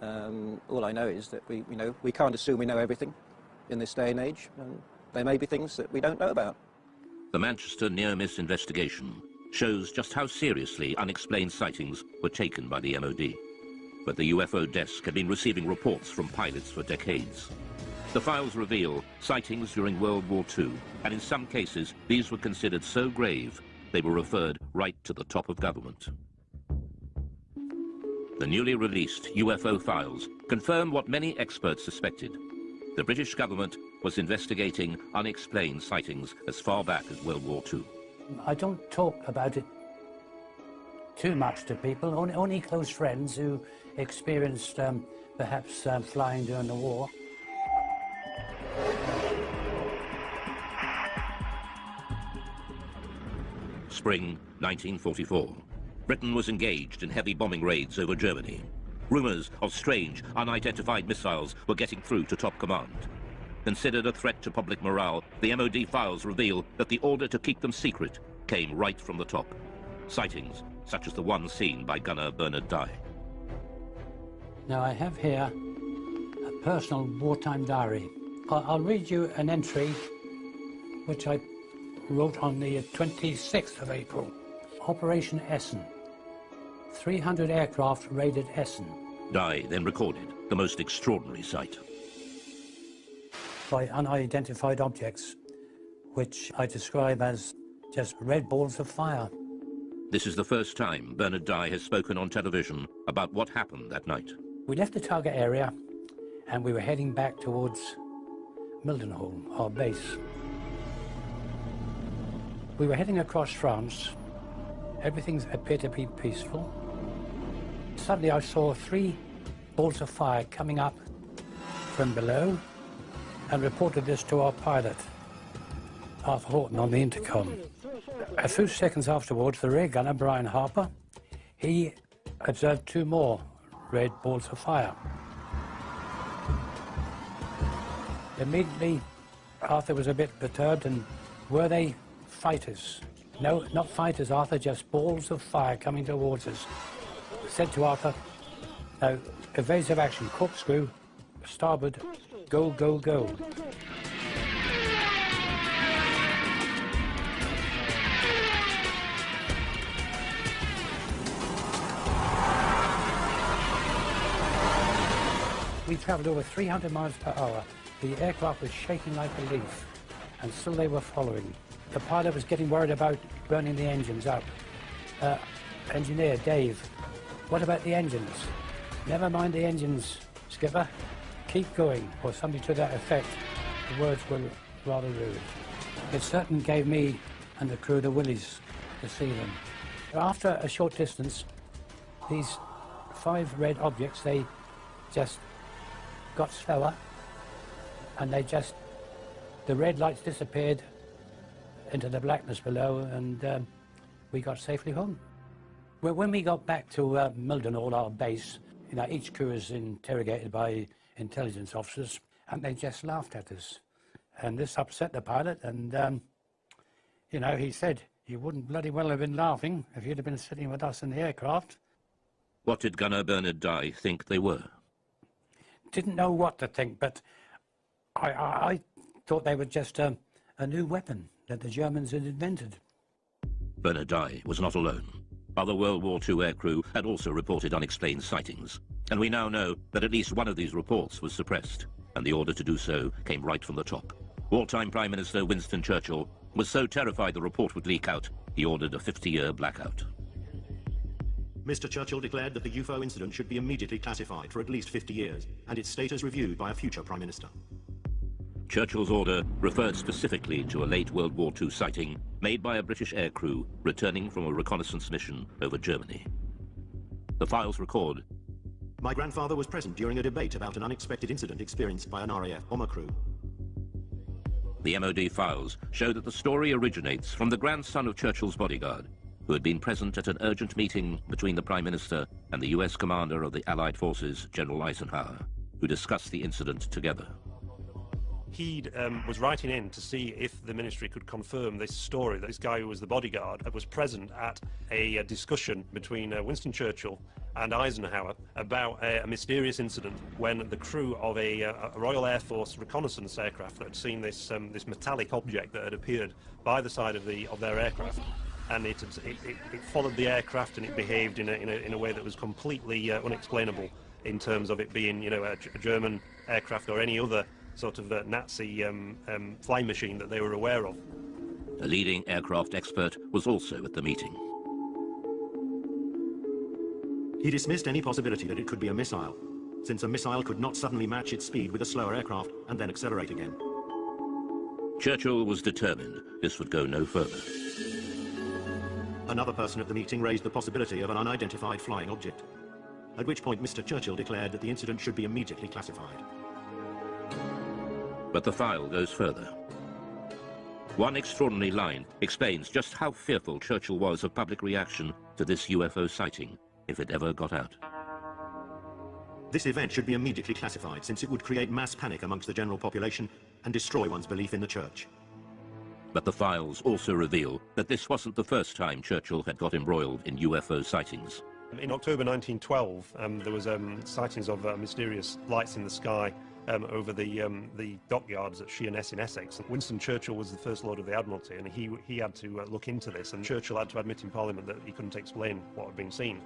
All I know is that we can't assume we know everything in this day and age. And there may be things that we don't know about. The Manchester near-miss investigation shows just how seriously unexplained sightings were taken by the MOD. But the UFO desk had been receiving reports from pilots for decades. The files reveal sightings during World War II, and in some cases these were considered so grave they were referred right to the top of government. The newly released UFO files confirm what many experts suspected. The British government was investigating unexplained sightings as far back as World War II. I don't talk about it too much to people, only close friends who experienced perhaps flying during the war. Spring 1944. Britain was engaged in heavy bombing raids over Germany. Rumours of strange, unidentified missiles were getting through to top command. Considered a threat to public morale, the MOD files reveal that the order to keep them secret came right from the top. Sightings, such as the one seen by gunner Bernard Dye. Now I have here a personal wartime diary. I'll read you an entry which I wrote on the 26th of April. Operation Essen. 300 aircraft raided Essen. Dye then recorded the most extraordinary sight. By unidentified objects, which I describe as just red balls of fire. This is the first time Bernard Dye has spoken on television about what happened that night. We left the target area and we were heading back towards Mildenhall, our base. We were heading across France. Everything appeared to be peaceful. Suddenly I saw 3 balls of fire coming up from below and reported this to our pilot, Arthur Horton, on the intercom. A few seconds afterwards, the rear gunner, Brian Harper, he observed 2 more red balls of fire. Immediately, Arthur was a bit perturbed, and were they fighters? No, not fighters, Arthur, just balls of fire coming towards us. I said to Arthur, no, evasive action, corkscrew, starboard, go, go, go. We travelled over 300 miles per hour. The aircraft was shaking like a leaf, and still they were following. The pilot was getting worried about burning the engines up. Engineer, Dave, what about the engines? Never mind the engines, skipper. Keep going, or something to that effect. The words were rather rude. It certainly gave me and the crew the willies to see them. After a short distance, these 5 red objects, they just got slower, and the red lights disappeared into the blackness below, and we got safely home. Well, when we got back to Mildenhall, our base, each crew is interrogated by intelligence officers, and they just laughed at us. And this upset the pilot, and, he said he wouldn't bloody well have been laughing if he'd have been sitting with us in the aircraft. What did gunner Bernard Dye think they were? Didn't know what to think, but I thought they were just a new weapon that the Germans had invented. Bernard Dye was not alone. Other World War II aircrew had also reported unexplained sightings, and we now know that at least one of these reports was suppressed, and the order to do so came right from the top. Wartime Prime Minister Winston Churchill was so terrified the report would leak out, he ordered a 50-year blackout. Mr. Churchill declared that the UFO incident should be immediately classified for at least 50 years, and its status reviewed by a future Prime Minister. Churchill's order referred specifically to a late World War II sighting made by a British aircrew returning from a reconnaissance mission over Germany. The files record, "My grandfather was present during a debate about an unexpected incident experienced by an RAF bomber crew." The MOD files show that the story originates from the grandson of Churchill's bodyguard, who had been present at an urgent meeting between the Prime Minister and the US commander of the Allied forces, General Eisenhower, who discussed the incident together. He was writing in to see if the ministry could confirm this story, that this guy who was the bodyguard was present at a discussion between Winston Churchill and Eisenhower about a mysterious incident when the crew of a Royal Air Force reconnaissance aircraft had seen this metallic object that had appeared by the side of their aircraft, and it followed the aircraft, and it behaved in a way that was completely unexplainable in terms of it being, a German aircraft or any other sort of Nazi flying machine that they were aware of. A leading aircraft expert was also at the meeting. He dismissed any possibility that it could be a missile, since a missile could not suddenly match its speed with a slower aircraft and then accelerate again. Churchill was determined this would go no further. Another person at the meeting raised the possibility of an unidentified flying object, at which point Mr. Churchill declared that the incident should be immediately classified. But the file goes further. One extraordinary line explains just how fearful Churchill was of public reaction to this UFO sighting, if it ever got out. This event should be immediately classified, since it would create mass panic amongst the general population and destroy one's belief in the church. But the files also reveal that this wasn't the first time Churchill had got embroiled in UFO sightings. In October 1912, there was sightings of mysterious lights in the sky over the dockyards at Sheerness in Essex. Winston Churchill was the First Lord of the Admiralty, and he had to look into this, and Churchill had to admit in Parliament that he couldn't explain what had been seen.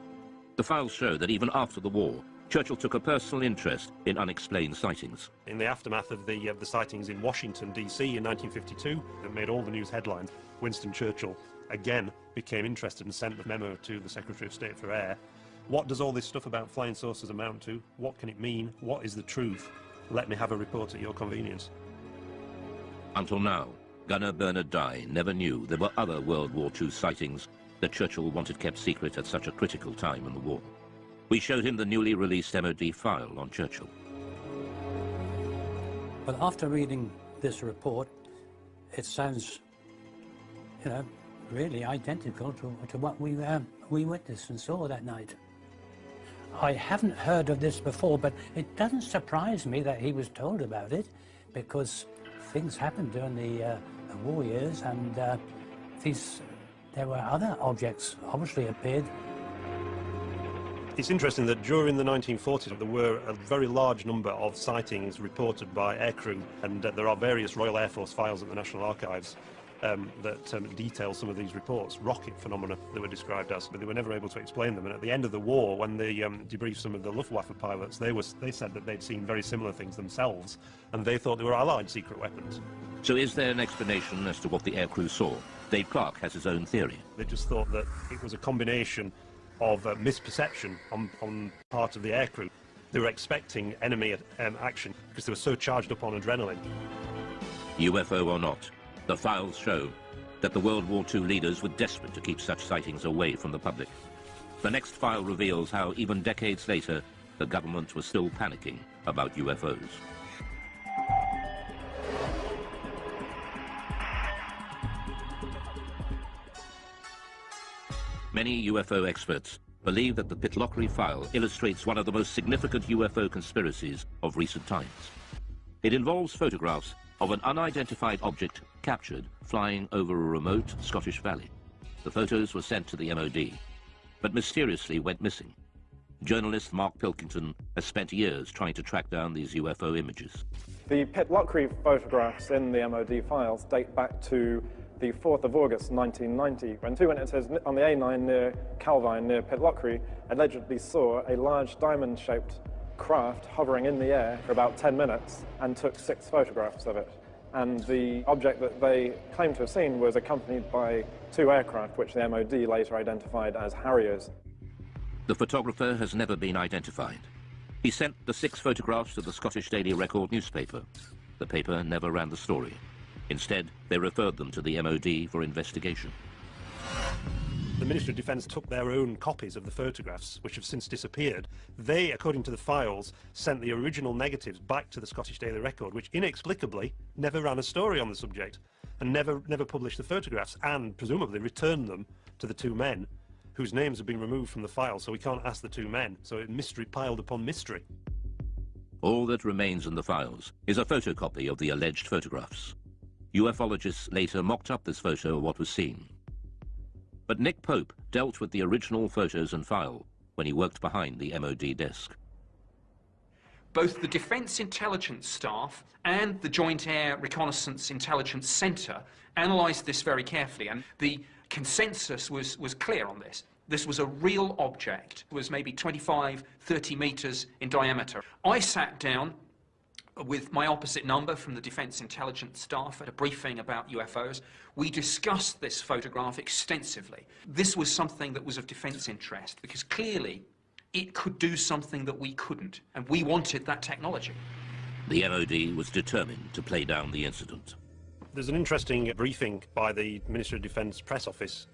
The files show that even after the war, Churchill took a personal interest in unexplained sightings. In the aftermath of the sightings in Washington, D.C. in 1952, that made all the news headlines, Winston Churchill again became interested and sent the memo to the Secretary of State for Air. What does all this stuff about flying saucers amount to? What can it mean? What is the truth? Let me have a report at your convenience. Until now, Gunner Bernard Dye never knew there were other World War II sightings that Churchill wanted kept secret at such a critical time in the war. We showed him the newly released MOD file on Churchill. Well, after reading this report, it sounds, really identical to what we witnessed and saw that night. I haven't heard of this before, but it doesn't surprise me that he was told about it, because things happened during the war years, and there were other objects obviously appeared. It's interesting that during the 1940s there were a very large number of sightings reported by aircrew, and there are various Royal Air Force files at the National Archives that detail some of these reports, rocket phenomena they were described as, but they were never able to explain them. And at the end of the war, when they debriefed some of the Luftwaffe pilots, they said that they'd seen very similar things themselves, and they thought they were Allied secret weapons. So is there an explanation as to what the aircrew saw? Dave Clark has his own theory. They just thought that it was a combination of misperception on part of the aircrew. They were expecting enemy action because they were so charged up on adrenaline. UFO or not, the files show that the World War II leaders were desperate to keep such sightings away from the public. The next file reveals how, even decades later, the government was still panicking about UFOs. Many UFO experts believe that the Pitlochry file illustrates one of the most significant UFO conspiracies of recent times. It involves photographs of an unidentified object captured flying over a remote Scottish valley. The photos were sent to the MOD, but mysteriously went missing. Journalist Mark Pilkington has spent years trying to track down these UFO images. The Pitlochry photographs in the MOD files date back to the 4th of August 1990, when two witnesses on the A9 near Calvine, near Pitlochry, allegedly saw a large diamond-shaped craft hovering in the air for about 10 minutes and took 6 photographs of it. and the object that they claimed to have seen was accompanied by 2 aircraft, which the MOD later identified as Harriers. The photographer has never been identified. He sent the 6 photographs to the Scottish Daily Record newspaper. The paper never ran the story. Instead, they referred them to the MOD for investigation. The Ministry of Defence took their own copies of the photographs, which have since disappeared. They, according to the files, sent the original negatives back to the Scottish Daily Record, which inexplicably never ran a story on the subject and never published the photographs, and presumably returned them to the 2 men whose names have been removed from the file, so we can't ask the 2 men. So mystery piled upon mystery. All that remains in the files is a photocopy of the alleged photographs. Ufologists later mocked up this photo of what was seen. But Nick Pope dealt with the original photos and file when he worked behind the MOD desk. Both the Defence Intelligence Staff and the Joint Air Reconnaissance Intelligence Centre analysed this very carefully, and the consensus was clear on this. This was a real object. It was maybe 25, 30 metres in diameter. I sat down with my opposite number from the Defence Intelligence Staff at a briefing about UFOs. We discussed this photograph extensively. This was something that was of defence interest, because clearly it could do something that we couldn't, and we wanted that technology. The MOD was determined to play down the incident. There's an interesting briefing by the Ministry of Defence press office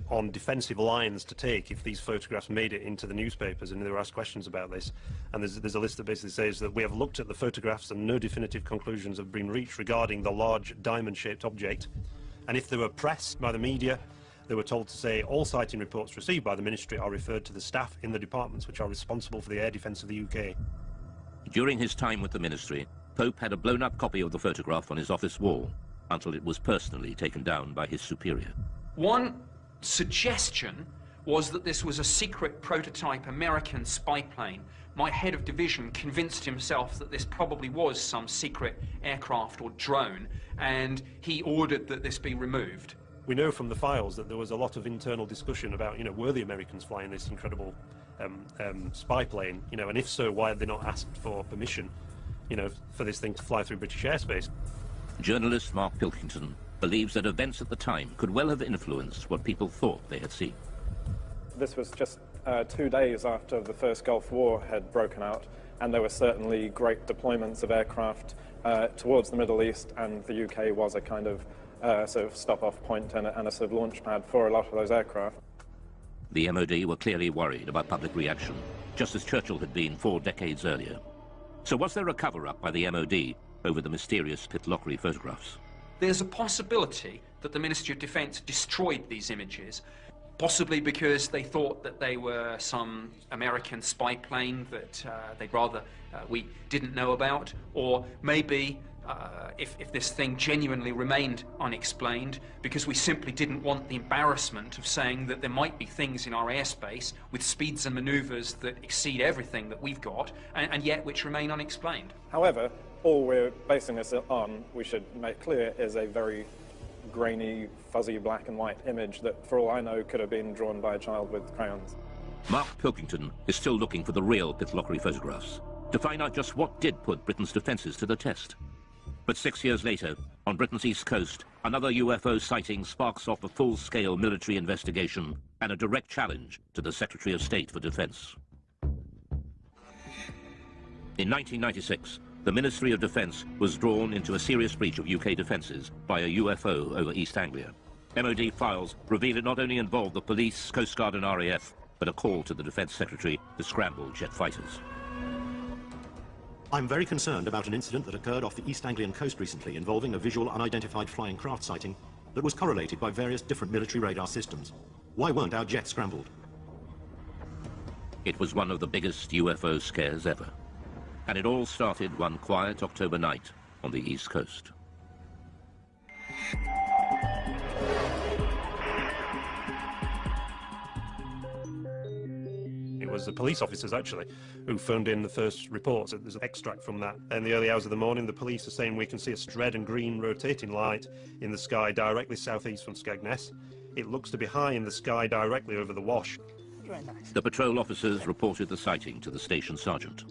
on defensive lines to take if these photographs made it into the newspapers, and they were asked questions about this. And there's a list that basically says that we have looked at the photographs and no definitive conclusions have been reached regarding the large diamond-shaped object. And if they were pressed by the media, they were told to say all sighting reports received by the Ministry are referred to the staff in the departments which are responsible for the air defence of the UK. During his time with the Ministry, Pope had a blown-up copy of the photograph on his office wall, until it was personally taken down by his superior. One suggestion was that this was a secret prototype American spy plane. My head of division convinced himself that this probably was some secret aircraft or drone, and he ordered that this be removed. We know from the files that there was a lot of internal discussion about, were the Americans flying this incredible spy plane, and if so, why had they not asked for permission, for this thing to fly through British airspace? Journalist Mark Pilkington believes that events at the time could well have influenced what people thought they had seen. This was just 2 days after the first Gulf War had broken out, and there were certainly great deployments of aircraft towards the Middle East, and the UK was a kind of sort of stop-off point and a sort of launch pad for a lot of those aircraft. The MOD were clearly worried about public reaction, just as Churchill had been 4 decades earlier. So was there a cover-up by the MOD over the mysterious Pitlochry photographs? There's a possibility that the Ministry of Defence destroyed these images, possibly because they thought that they were some American spy plane that they'd rather we didn't know about, or maybe if this thing genuinely remained unexplained, because we simply didn't want the embarrassment of saying that there might be things in our airspace with speeds and manoeuvres that exceed everything that we've got, and yet which remain unexplained. However, all we're basing this on, we should make clear, is a very grainy, fuzzy black and white image that, for all I know, could have been drawn by a child with crayons. Mark Pilkington is still looking for the real Pitlochry photographs to find out just what did put Britain's defences to the test. But 6 years later, on Britain's east coast, another UFO sighting sparks off a full-scale military investigation and a direct challenge to the Secretary of State for Defence. In 1996, the Ministry of Defence was drawn into a serious breach of UK defences by a UFO over East Anglia. MOD files reveal it not only involved the police, Coast Guard and RAF, but a call to the Defence Secretary to scramble jet fighters. I'm very concerned about an incident that occurred off the East Anglian coast recently involving a visual unidentified flying craft sighting that was correlated by various different military radar systems. Why weren't our jets scrambled? It was one of the biggest UFO scares ever. And it all started one quiet October night on the East Coast. It was the police officers, actually, who phoned in the first reports. There's an extract from that. In the early hours of the morning, the police are saying we can see a red and green rotating light in the sky directly southeast from Skegness. It looks to be high in the sky directly over the Wash. The patrol officers reported the sighting to the station sergeant.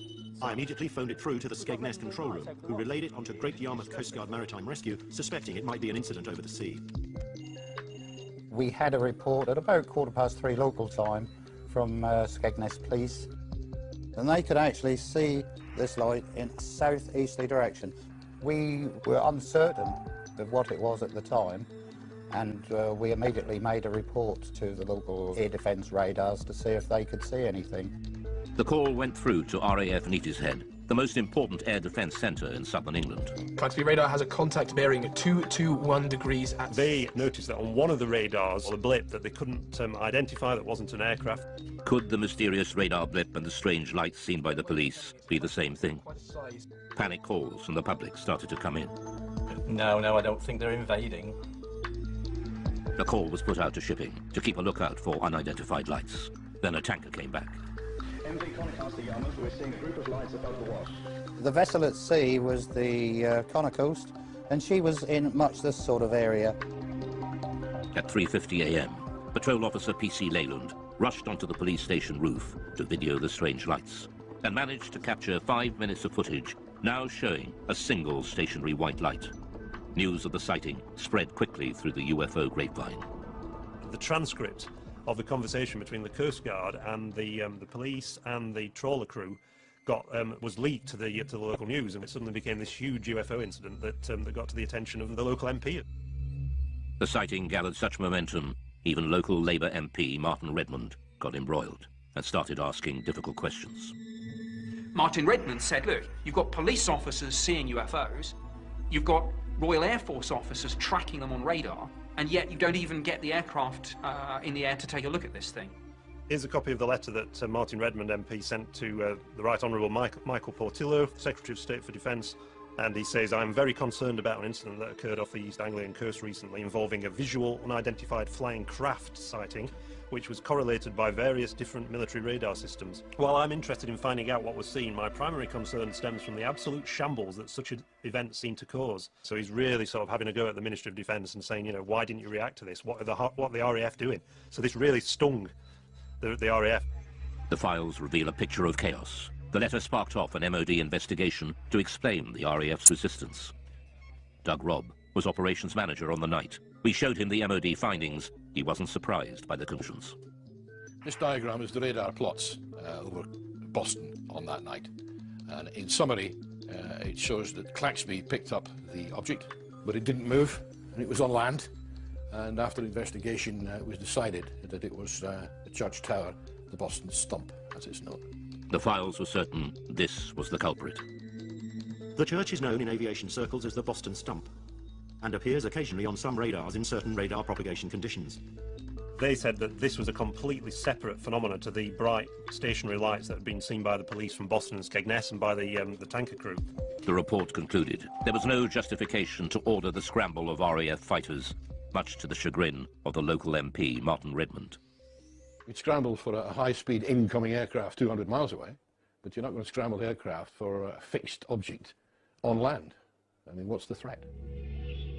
I immediately phoned it through to the Skegness control room, who relayed it onto Great Yarmouth Coast Guard Maritime Rescue, suspecting it might be an incident over the sea. We had a report at about 3:15 local time from Skegness Police, and they could actually see this light in a southeasterly direction. We were uncertain of what it was at the time, and we immediately made a report to the local air defence radars to see if they could see anything. The call went through to RAF Neatishead, the most important air defence centre in southern England. Clancy radar has a contact bearing at 221 degrees at... They noticed that on one of the radars, a blip that they couldn't identify that wasn't an aircraft. Could the mysterious radar blip and the strange lights seen by the police be the same thing? Panic calls from the public started to come in. No, I don't think they're invading. A call was put out to shipping to keep a lookout for unidentified lights. Then a tanker came back. We're seeing a group of lights above the wash. The vessel at sea was the Connor Coast, and she was in much this sort of area. At 3:50 a.m., Patrol Officer P.C. Leyland rushed onto the police station roof to video the strange lights and managed to capture 5 minutes of footage, now showing a single stationary white light. News of the sighting spread quickly through the UFO grapevine. The transcript of the conversation between the Coast Guard and the police and the trawler crew was leaked to the local news, and it suddenly became this huge UFO incident that got to the attention of the local MP. The sighting gathered such momentum, even local Labour MP Martin Redmond got embroiled and started asking difficult questions. Martin Redmond said, look, you've got police officers seeing UFOs, you've got Royal Air Force officers tracking them on radar, and yet you don't even get the aircraft in the air to take a look at this thing. Here's a copy of the letter that Martin Redmond MP sent to the Right Honourable Michael Portillo, Secretary of State for Defence, and he says, I'm very concerned about an incident that occurred off the East Anglian coast recently involving a visual unidentified flying craft sighting, which was correlated by various different military radar systems. While I'm interested in finding out what was seen, my primary concern stems from the absolute shambles that such an event seemed to cause. So he's really sort of having a go at the Ministry of Defence and saying, you know, why didn't you react to this? What are the RAF doing? So this really stung the RAF. The files reveal a picture of chaos. The letter sparked off an MOD investigation to explain the RAF's resistance. Doug Robb was operations manager on the night. We showed him the MOD findings. He wasn't surprised by the conclusions. This diagram is the radar plots over Boston on that night. And in summary, it shows that Claxby picked up the object, but it didn't move, and it was on land. And after investigation, it was decided that it was the Church Tower, the Boston Stump, as it's known. The files were certain this was the culprit. The church is known in aviation circles as the Boston Stump, and appears occasionally on some radars in certain radar propagation conditions. They said that this was a completely separate phenomenon to the bright stationary lights that had been seen by the police from Boston and Skegness and by the tanker crew. The report concluded there was no justification to order the scramble of RAF fighters, much to the chagrin of the local MP, Martin Redmond. You'd scramble for a high-speed incoming aircraft 200 miles away, but you're not going to scramble aircraft for a fixed object on land. I mean, what's the threat?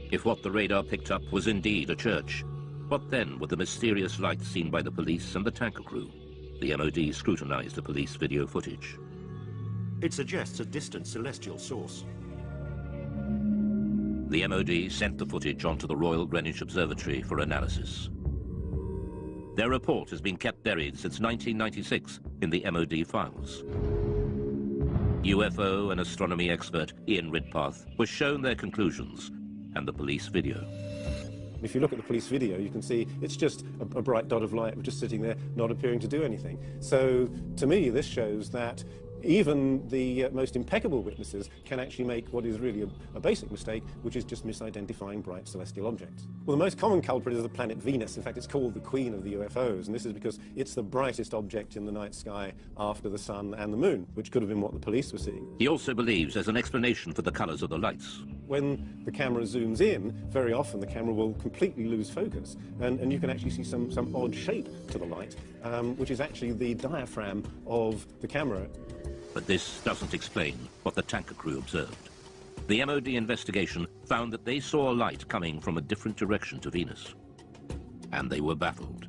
If what the radar picked up was indeed a church, what then were the mysterious lights seen by the police and the tanker crew? The MOD scrutinized the police video footage. It suggests a distant celestial source. The MOD sent the footage onto the Royal Greenwich Observatory for analysis. Their report has been kept buried since 1996 in the MOD files. UFO and astronomy expert Ian Ridpath was shown their conclusions and the police video. If you look at the police video, you can see it's just a bright dot of light just sitting there, not appearing to do anything. So, to me, this shows that even the most impeccable witnesses can actually make what is really a basic mistake, which is just misidentifying bright celestial objects. Well, the most common culprit is the planet Venus. In fact, it's called the queen of the UFOs, and this is because it's the brightest object in the night sky after the sun and the moon, which could have been what the police were seeing. He also believes there's an explanation for the colours of the lights. When the camera zooms in, very often the camera will completely lose focus, and you can actually see some odd shape to the light, which is actually the diaphragm of the camera. But this doesn't explain what the tanker crew observed. The MOD investigation found that they saw a light coming from a different direction to Venus. And they were baffled.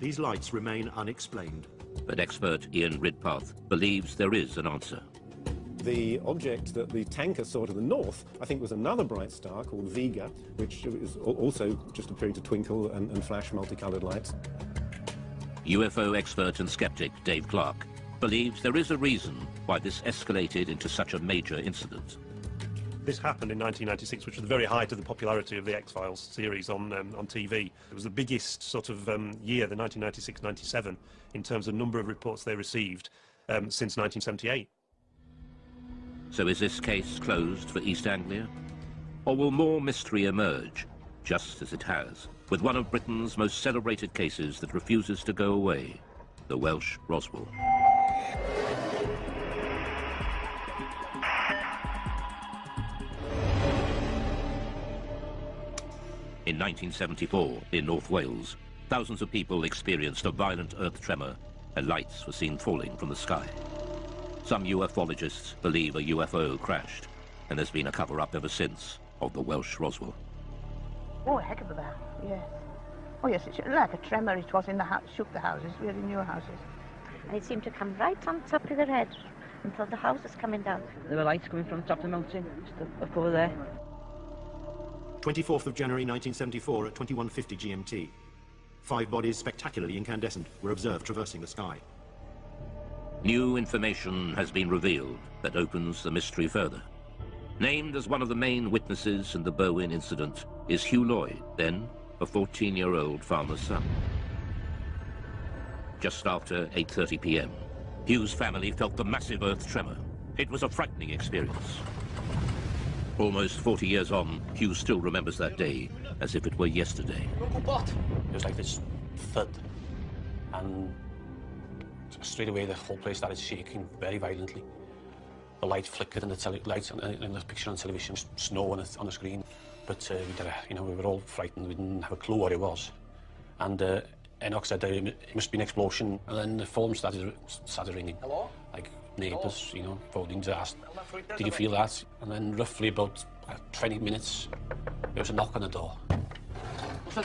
These lights remain unexplained. But expert Ian Ridpath believes there is an answer. The object that the tanker saw to the north, I think, was another bright star called Vega, which is also just appearing to twinkle and flash multicolored lights. UFO expert and skeptic Dave Clark believes there is a reason why this escalated into such a major incident. This happened in 1996, which was the very height of the popularity of the X-Files series on TV. It was the biggest sort of year, the 1996-97, in terms of number of reports they received since 1978. So is this case closed for East Anglia? Or will more mystery emerge, just as it has, with one of Britain's most celebrated cases that refuses to go away, the Welsh Roswell? In 1974, in North Wales, thousands of people experienced a violent earth tremor and lights were seen falling from the sky. Some ufologists believe a UFO crashed, and there's been a cover-up ever since of the Welsh Roswell. Oh, a heck of a bang, yes. Oh, yes, it's like a tremor. It was in the house, shook the houses, really new houses. And it seemed to come right on top of their head until the house was coming down. There were lights coming from the top of the mountain, just up over there. 24th of January 1974 at 21:50 GMT. 5 bodies spectacularly incandescent were observed traversing the sky. New information has been revealed that opens the mystery further. Named as one of the main witnesses in the Berwyn incident is Hugh Lloyd, then a 14-year-old farmer's son. Just after 8:30 p.m., Hugh's family felt the massive earth tremor. It was a frightening experience. Almost 40 years on, Hugh still remembers that day as if it were yesterday. It was like this thud, and straight away the whole place started shaking very violently. The light flickered in the lights in the picture on television, snow on the screen. But we were all frightened. We didn't have a clue what it was. And Enoch said it must be an explosion, and then the phone started ringing. Hello? Like neighbours, phoning to ask, did you feel that? And then roughly about 20 minutes, there was a knock on the door. And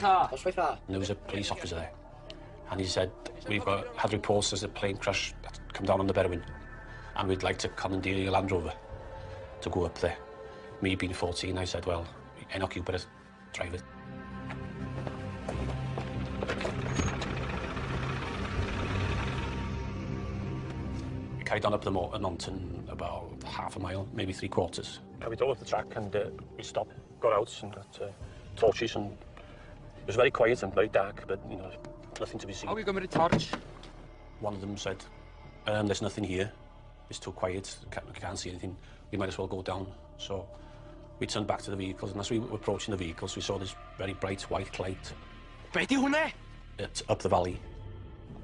there was a police officer there. And he said, we've had reports there's a plane crash that's come down on the Berwyn, and we'd like to commandeer your Land Rover to go up there. Me being 14, I said, well, Enoch, you better drive it. We carried on up the mountain about half a mile, maybe 3/4. And we drove up the track and we stopped, got out and got torches, and it was very quiet and very dark, but nothing to be seen. How are we going with the torch? One of them said, there's nothing here. It's too quiet, we can't see anything. We might as well go down. So we turned back to the vehicles, and as we were approaching the vehicles, we saw this very bright white light. It's up the valley,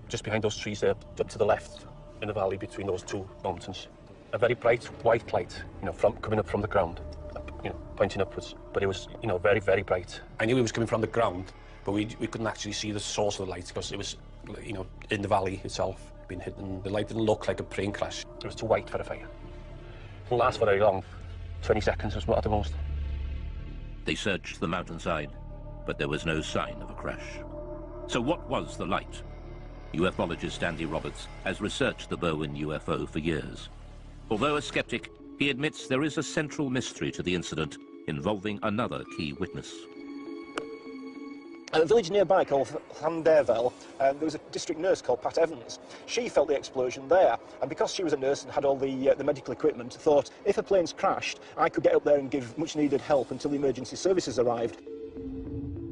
just behind those trees there, up to the left in the valley between those two mountains. A very bright white light, coming up from the ground, pointing upwards. But it was, very, very bright. I knew it was coming from the ground, but we couldn't actually see the source of the light because it was, in the valley itself, being hidden. The light didn't look like a plane crash. It was too white for a fire. It didn't last for very long. 20 seconds at the most. They searched the mountainside, but there was no sign of a crash. So what was the light? Ufologist Andy Roberts has researched the Berwyn UFO for years. Although a skeptic, he admits there is a central mystery to the incident involving another key witness. A village nearby called Llanderfel, there was a district nurse called Pat Evans. She felt the explosion there, and because she was a nurse and had all the medical equipment, thought, if a plane's crashed, I could get up there and give much-needed help until the emergency services arrived.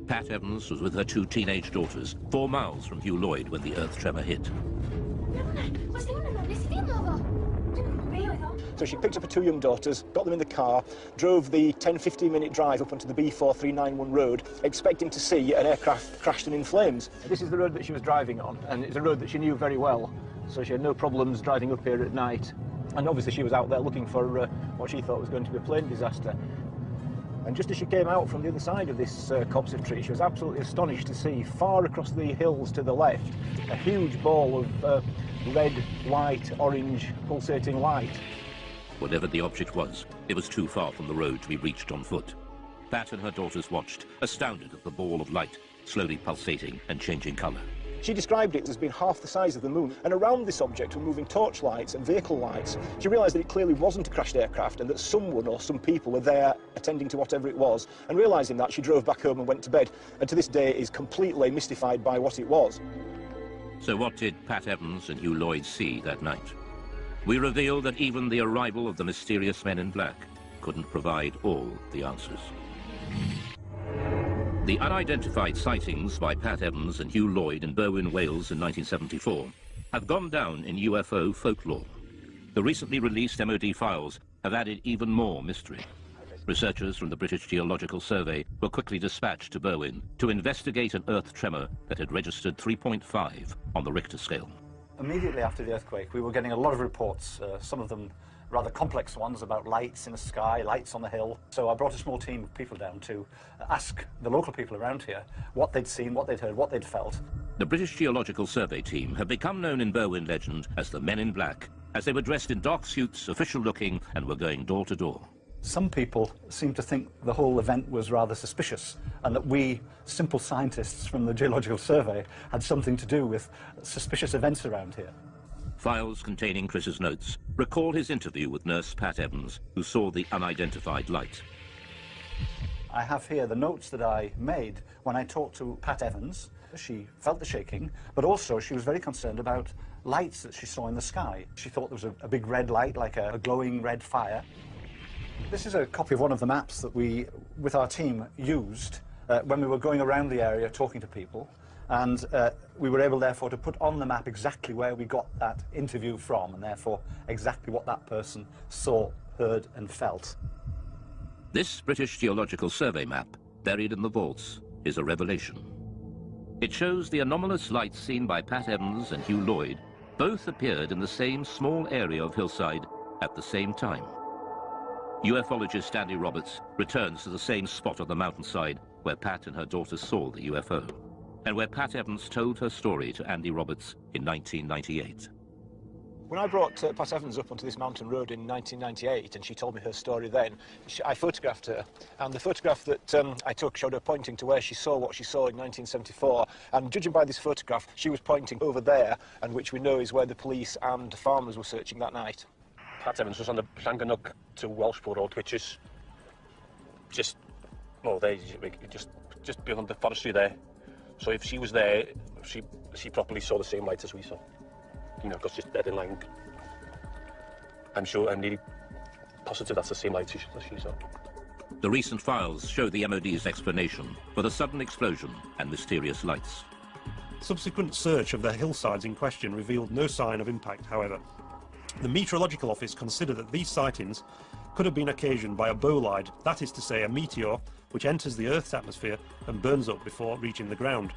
Pat Evans was with her 2 teenage daughters, 4 miles from Hugh Lloyd when the earth tremor hit. So she picked up her 2 young daughters, got them in the car, drove the 10-15 minute drive up onto the B4391 road, expecting to see an aircraft crashed and in flames. This is the road that she was driving on, and it's a road that she knew very well, so she had no problems driving up here at night. And obviously she was out there looking for what she thought was going to be a plane disaster. And just as she came out from the other side of this copse of trees, she was absolutely astonished to see, far across the hills to the left, a huge ball of red, white, orange, pulsating light. Whatever the object was, it was too far from the road to be reached on foot. Pat and her daughters watched, astounded at the ball of light, slowly pulsating and changing colour. She described it as being half the size of the moon, and around this object were moving torchlights and vehicle lights. She realised that it clearly wasn't a crashed aircraft and that someone or some people were there attending to whatever it was, and realising that, she drove back home and went to bed, and to this day is completely mystified by what it was. So what did Pat Evans and Hugh Lloyd see that night? We reveal that even the arrival of the mysterious men in black couldn't provide all the answers. The unidentified sightings by Pat Evans and Hugh Lloyd in Berwyn, Wales in 1974 have gone down in UFO folklore. The recently released MOD files have added even more mystery. Researchers from the British Geological Survey were quickly dispatched to Berwyn to investigate an earth tremor that had registered 3.5 on the Richter scale. Immediately after the earthquake, we were getting a lot of reports, some of them rather complex ones about lights in the sky, lights on the hill. So I brought a small team of people down to ask the local people around here what they'd seen, what they'd heard, what they'd felt. The British Geological Survey team have become known in Berwyn legend as the Men in Black, as they were dressed in dark suits, official-looking, and were going door to door. Some people seem to think the whole event was rather suspicious and that we, simple scientists from the Geological Survey, had something to do with suspicious events around here. Files containing Chris's notes recall his interview with nurse Pat Evans, who saw the unidentified light. I have here the notes that I made when I talked to Pat Evans. She felt the shaking, but also she was very concerned about lights that she saw in the sky. She thought there was a big red light, like a glowing red fire. This is a copy of one of the maps that we, with our team, used when we were going around the area talking to people. And we were able, therefore, to put on the map exactly where we got that interview from, and therefore exactly what that person saw, heard and felt. This British Geological Survey map, buried in the vaults, is a revelation. It shows the anomalous lights seen by Pat Evans and Hugh Lloyd both appeared in the same small area of hillside at the same time. Ufologist Andy Roberts returns to the same spot on the mountainside where Pat and her daughter saw the UFO, and where Pat Evans told her story to Andy Roberts in 1998. When I brought Pat Evans up onto this mountain road in 1998 and she told me her story then, I photographed her, and the photograph that I took showed her pointing to where she saw what she saw in 1974, and judging by this photograph, she was pointing over there, and which we know is where the police and farmers were searching that night. Pat Evans was on the Llangannock to Welshpool Road, which is just beyond the forestry there. So if she was there, she probably saw the same lights as we saw. You know, because she's dead in line. I'm nearly positive that's the same lights as she saw. The recent files show the MOD's explanation for the sudden explosion and mysterious lights. Subsequent search of the hillsides in question revealed no sign of impact, however. The Meteorological Office considered that these sightings could have been occasioned by a bolide, that is to say a meteor which enters the Earth's atmosphere and burns up before reaching the ground.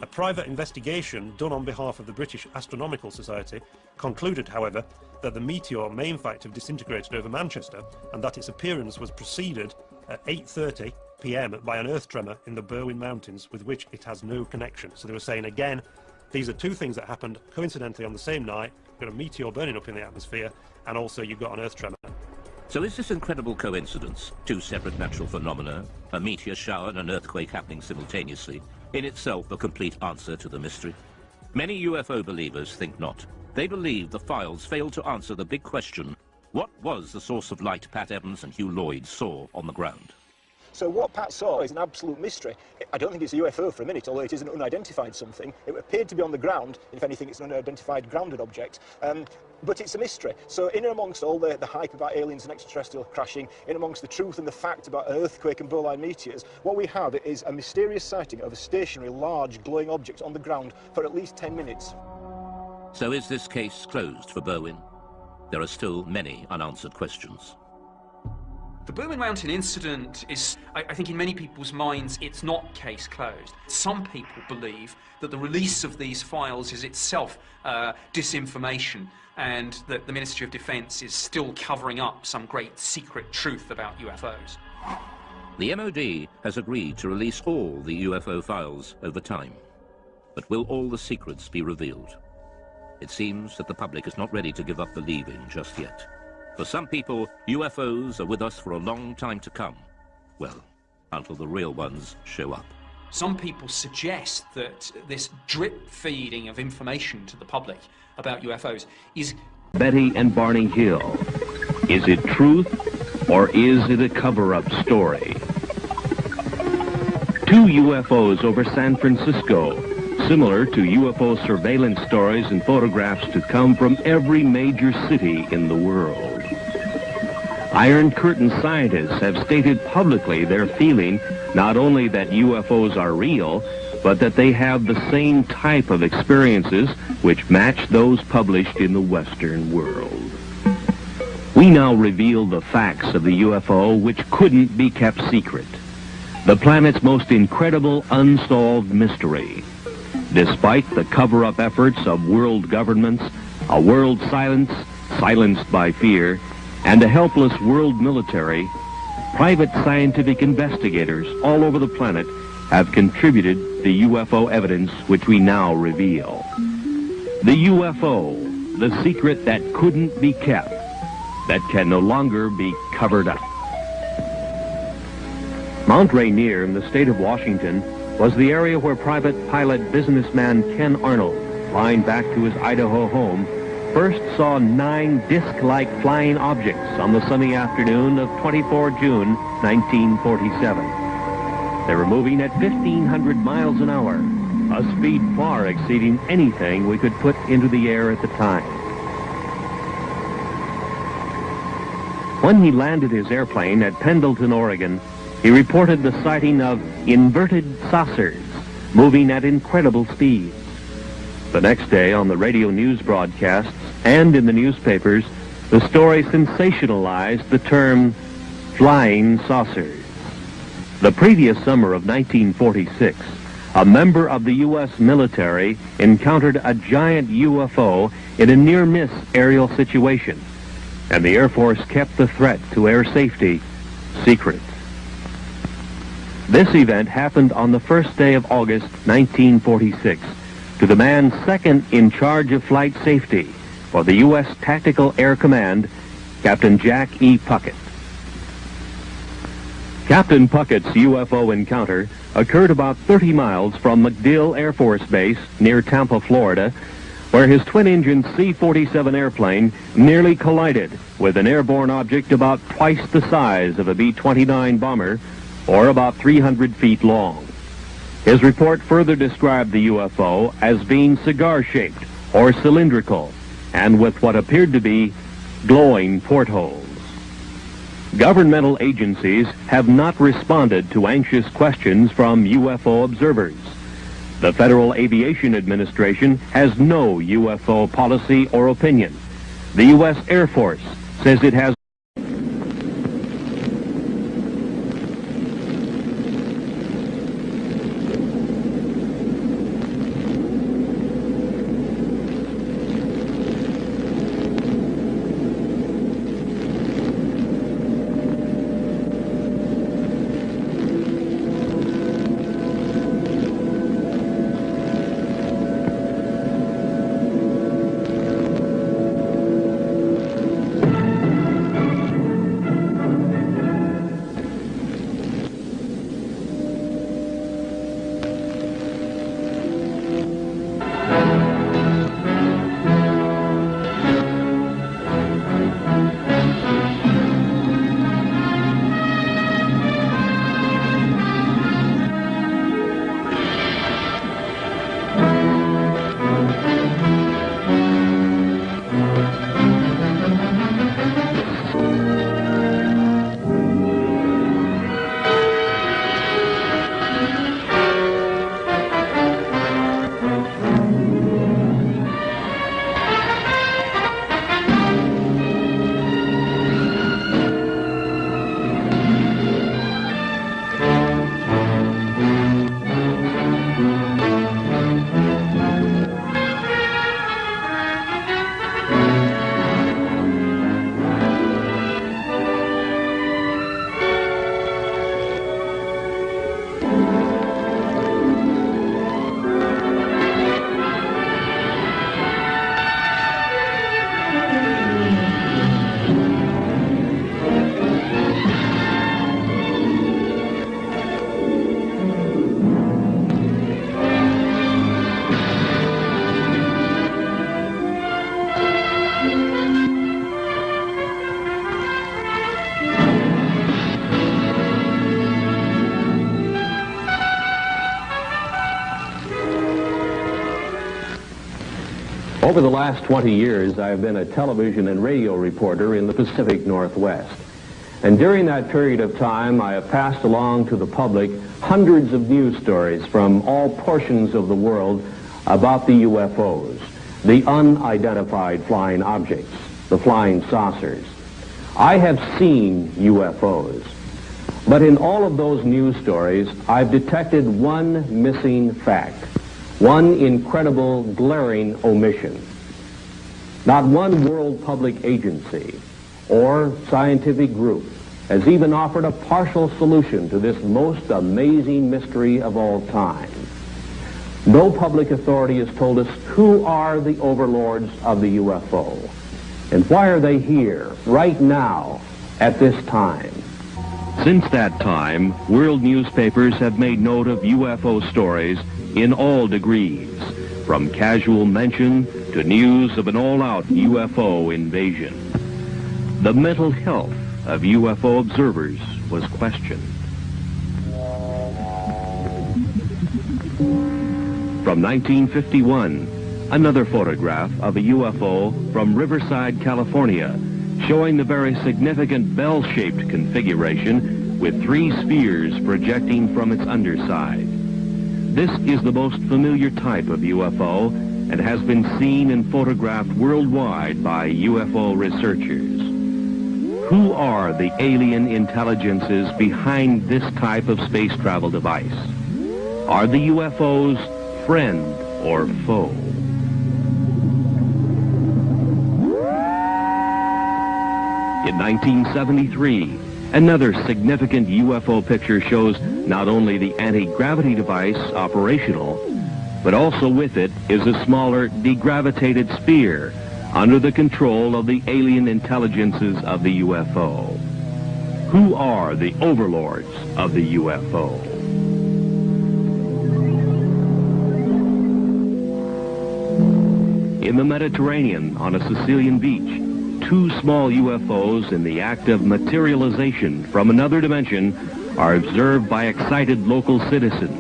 A private investigation done on behalf of the British Astronomical Society concluded, however, that the meteor may in fact have disintegrated over Manchester and that its appearance was preceded at 8:30 p.m. by an earth tremor in the Berwyn Mountains with which it has no connection. So they were saying again, these are two things that happened coincidentally on the same night. You've got a meteor burning up in the atmosphere and also you've got an earth tremor. So is this incredible coincidence, two separate natural phenomena, a meteor shower and an earthquake happening simultaneously, in itself a complete answer to the mystery? Many UFO believers think not. They believe the files fail to answer the big question, what was the source of light Pat Evans and Hugh Lloyd saw on the ground? So what Pat saw is an absolute mystery. I don't think it's a UFO for a minute, although it is an unidentified something. It appeared to be on the ground. If anything, it's an unidentified grounded object. But it's a mystery. So in and amongst all the hype about aliens and extraterrestrial crashing, in amongst the truth and the fact about earthquake and bolide meteors, what we have is a mysterious sighting of a stationary, large, glowing object on the ground for at least 10 minutes. So is this case closed for Berwyn? There are still many unanswered questions. The Berwyn Mountain incident is, I think in many people's minds, it's not case closed. Some people believe that the release of these files is itself disinformation and that the Ministry of Defence is still covering up some great secret truth about UFOs. The MOD has agreed to release all the UFO files over time. But will all the secrets be revealed? It seems that the public is not ready to give up believing just yet. For some people, UFOs are with us for a long time to come. Well, until the real ones show up. Some people suggest that this drip feeding of information to the public about UFOs is... Betty and Barney Hill. Is it truth or is it a cover-up story? 2 UFOs over San Francisco, similar to UFO surveillance stories and photographs to come from every major city in the world. Iron Curtain scientists have stated publicly their feeling not only that UFOs are real, but that they have the same type of experiences which match those published in the Western world. We now reveal the facts of the UFO which couldn't be kept secret. The planet's most incredible unsolved mystery. Despite the cover-up efforts of world governments, a world silenced by fear, and a helpless world military, private scientific investigators all over the planet have contributed the UFO evidence which we now reveal. The UFO, the secret that couldn't be kept, that can no longer be covered up. Mount Rainier in the state of Washington was the area where private pilot businessman Ken Arnold, flying back to his Idaho home, first saw 9 disc-like flying objects on the sunny afternoon of 24 June 1947. They were moving at 1,500 miles an hour, a speed far exceeding anything we could put into the air at the time. When he landed his airplane at Pendleton, Oregon, he reported the sighting of inverted saucers moving at incredible speeds. The next day on the radio news broadcasts and in the newspapers, the story sensationalized the term flying saucers. The previous summer of 1946, a member of the U.S. military encountered a giant UFO in a near-miss aerial situation, and the Air Force kept the threat to air safety secret. This event happened on the first day of August 1946 to the man second in charge of flight safety for the U.S. Tactical Air Command, Captain Jack E. Puckett. Captain Puckett's UFO encounter occurred about 30 miles from MacDill Air Force Base near Tampa, Florida, where his twin-engine C-47 airplane nearly collided with an airborne object about twice the size of a B-29 bomber, or about 300 feet long. His report further described the UFO as being cigar-shaped or cylindrical, and with what appeared to be glowing portholes. Governmental agencies have not responded to anxious questions from UFO observers. The Federal Aviation Administration has no UFO policy or opinion. The U.S. Air Force says it has Over the last 20 years, I have been a television and radio reporter in the Pacific Northwest. And during that period of time, I have passed along to the public hundreds of news stories from all portions of the world about the UFOs, the unidentified flying objects, the flying saucers. I have seen UFOs, but in all of those news stories, I've detected one missing fact, one incredible, glaring omission. Not one world public agency or scientific group has even offered a partial solution to this most amazing mystery of all time. No public authority has told us who are the overlords of the UFO, and why are they here, right now, at this time. Since that time, world newspapers have made note of UFO stories in all degrees, from casual mention to news of an all-out UFO invasion. The mental health of UFO observers was questioned. From 1951, another photograph of a UFO from Riverside, California, showing the very significant bell-shaped configuration with 3 spheres projecting from its underside. This is the most familiar type of UFO and has been seen and photographed worldwide by UFO researchers. Who are the alien intelligences behind this type of space travel device? Are the UFOs friend or foe? In 1973, another significant UFO picture shows not only the anti-gravity device operational, but also with it is a smaller degravitated sphere under the control of the alien intelligences of the UFO. Who are the overlords of the UFO? In the Mediterranean, on a Sicilian beach, 2 small UFOs in the act of materialization from another dimension are observed by excited local citizens.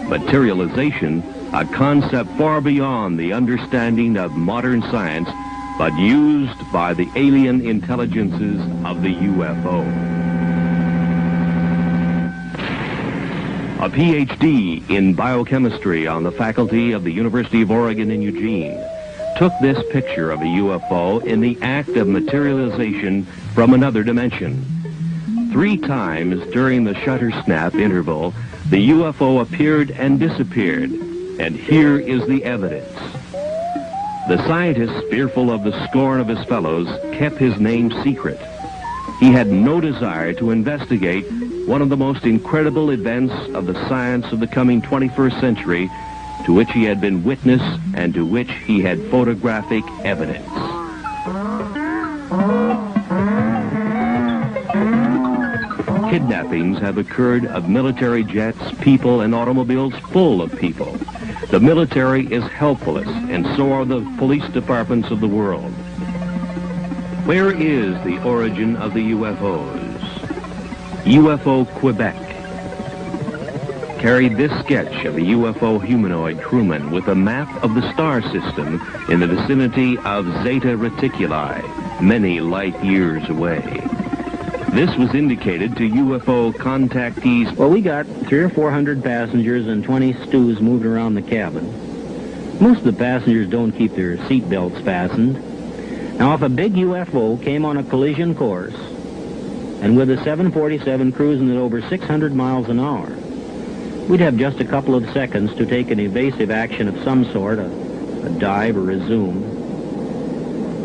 Materialization, a concept far beyond the understanding of modern science, but used by the alien intelligences of the UFO. A PhD in biochemistry on the faculty of the University of Oregon in Eugene took this picture of a UFO in the act of materialization from another dimension. 3 times during the shutter snap interval, the UFO appeared and disappeared, and here is the evidence. The scientist, fearful of the scorn of his fellows, kept his name secret. He had no desire to investigate one of the most incredible events of the science of the coming 21st century, to which he had been witness and to which he had photographic evidence. Kidnappings have occurred of military jets, people, and automobiles full of people. The military is helpless, and so are the police departments of the world. Where is the origin of the UFOs? UFO Quebec carried this sketch of a UFO humanoid crewman with a map of the star system in the vicinity of Zeta Reticuli, many light years away. This was indicated to UFO contactees. Well, we got 300 or 400 passengers and 20 stews moved around the cabin. Most of the passengers don't keep their seat belts fastened. Now, if a big UFO came on a collision course, and with a 747 cruising at over 600 miles an hour, we'd have just a couple of seconds to take an evasive action of some sort, a dive or a zoom.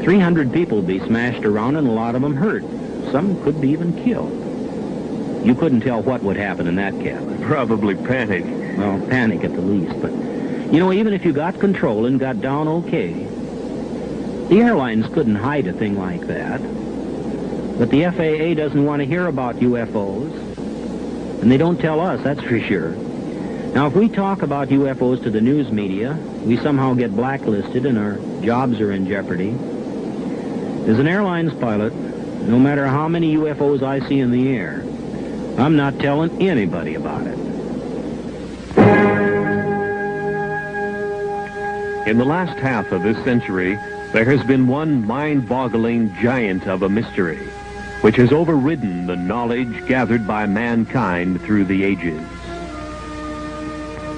300 people would be smashed around and a lot of them hurt. Some could be even killed. You couldn't tell what would happen in that cabin. Probably panic. Well, panic at the least, but, you know, even if you got control and got down okay, the airlines couldn't hide a thing like that. But the FAA doesn't want to hear about UFOs, and they don't tell us, that's for sure. Now, if we talk about UFOs to the news media, we somehow get blacklisted and our jobs are in jeopardy. As an airlines pilot, no matter how many UFOs I see in the air, I'm not telling anybody about it. In the last half of this century, there has been one mind-boggling giant of a mystery, which has overridden the knowledge gathered by mankind through the ages.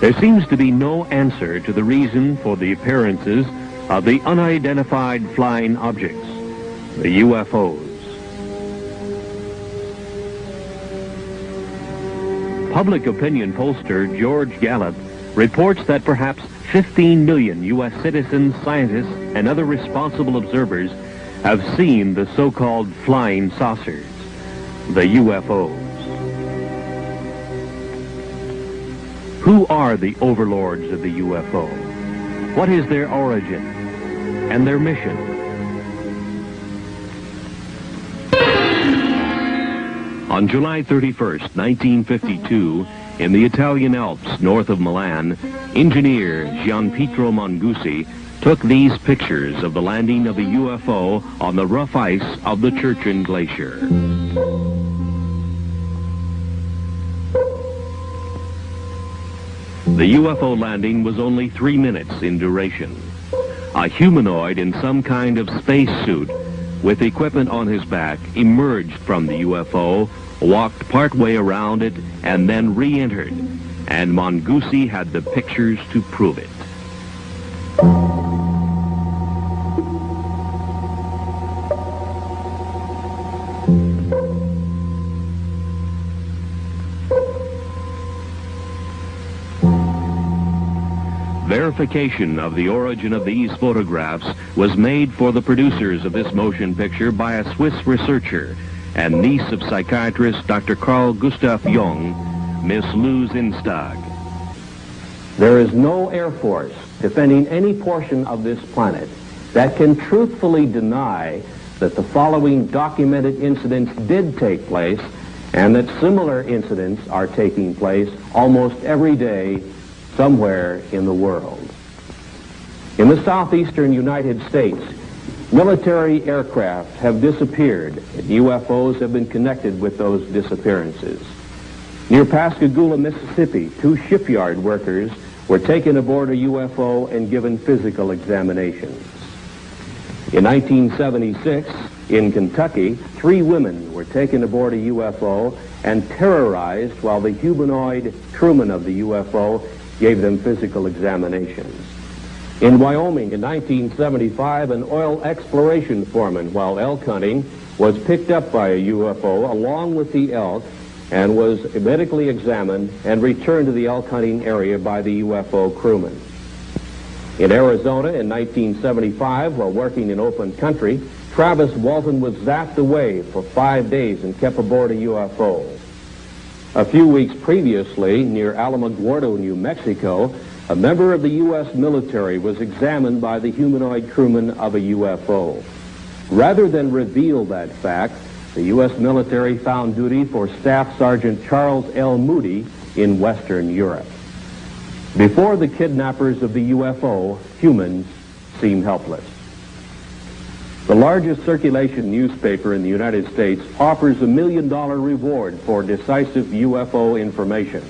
There seems to be no answer to the reason for the appearances of the unidentified flying objects, the UFOs. Public opinion pollster George Gallup reports that perhaps 15 million U.S. citizens, scientists, and other responsible observers have seen the so-called flying saucers, the UFOs. Who are the overlords of the UFO? What is their origin and their mission? On July 31st, 1952, in the Italian Alps north of Milan, engineer Gianpietro Mongusi took these pictures of the landing of a UFO on the rough ice of the Churchill Glacier. The UFO landing was only 3 minutes in duration. A humanoid in some kind of spacesuit with equipment on his back emerged from the UFO, walked partway around it, and then re-entered. And Mongusi had the pictures to prove it. Verification of the origin of these photographs was made for the producers of this motion picture by a Swiss researcher and niece of psychiatrist Dr. Carl Gustav Jung, Miss Lou Zinstag. There is no Air Force defending any portion of this planet that can truthfully deny that the following documented incidents did take place and that similar incidents are taking place almost every day somewhere in the world. In the southeastern United States, military aircraft have disappeared, and UFOs have been connected with those disappearances. Near Pascagoula, Mississippi, 2 shipyard workers were taken aboard a UFO and given physical examinations. In 1976, in Kentucky, 3 women were taken aboard a UFO and terrorized while the humanoid crewman of the UFO gave them physical examinations. In Wyoming in 1975, an oil exploration foreman, while elk hunting, was picked up by a UFO along with the elk and was medically examined and returned to the elk hunting area by the UFO crewman. In Arizona in 1975, while working in open country, Travis Walton was zapped away for 5 days and kept aboard a UFO. A few weeks previously, near Alamogordo, New Mexico, a member of the U.S. military was examined by the humanoid crewman of a UFO. Rather than reveal that fact, the U.S. military found duty for Staff Sergeant Charles L. Moody in Western Europe. Before the kidnappers of the UFO, humans seem helpless. The largest circulation newspaper in the United States offers $1 million reward for decisive UFO information.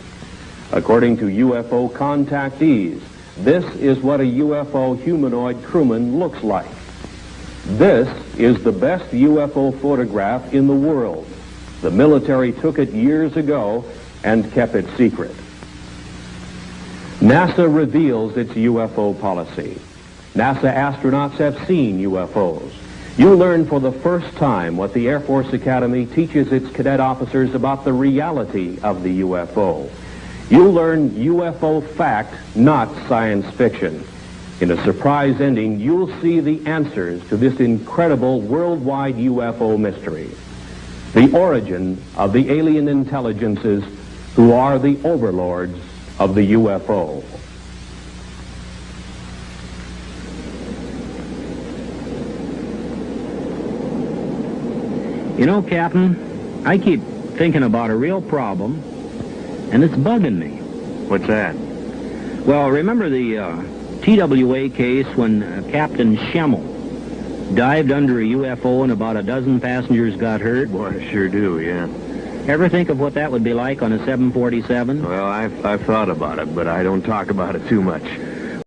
According to UFO contactees, this is what a UFO humanoid crewman looks like. This is the best UFO photograph in the world. The military took it years ago and kept it secret. NASA reveals its UFO policy. NASA astronauts have seen UFOs. You learn for the first time what the Air Force Academy teaches its cadet officers about the reality of the UFO. You'll learn UFO fact, not science fiction. In a surprise ending, you'll see the answers to this incredible worldwide UFO mystery. The origin of the alien intelligences who are the overlords of the UFO. You know, Captain, I keep thinking about a real problem, and it's bugging me. What's that? Well, remember the TWA case when Captain Schemmel dived under a UFO and about a dozen passengers got hurt? Boy, I sure do, yeah. Ever think of what that would be like on a 747? Well, I've thought about it, but I don't talk about it too much.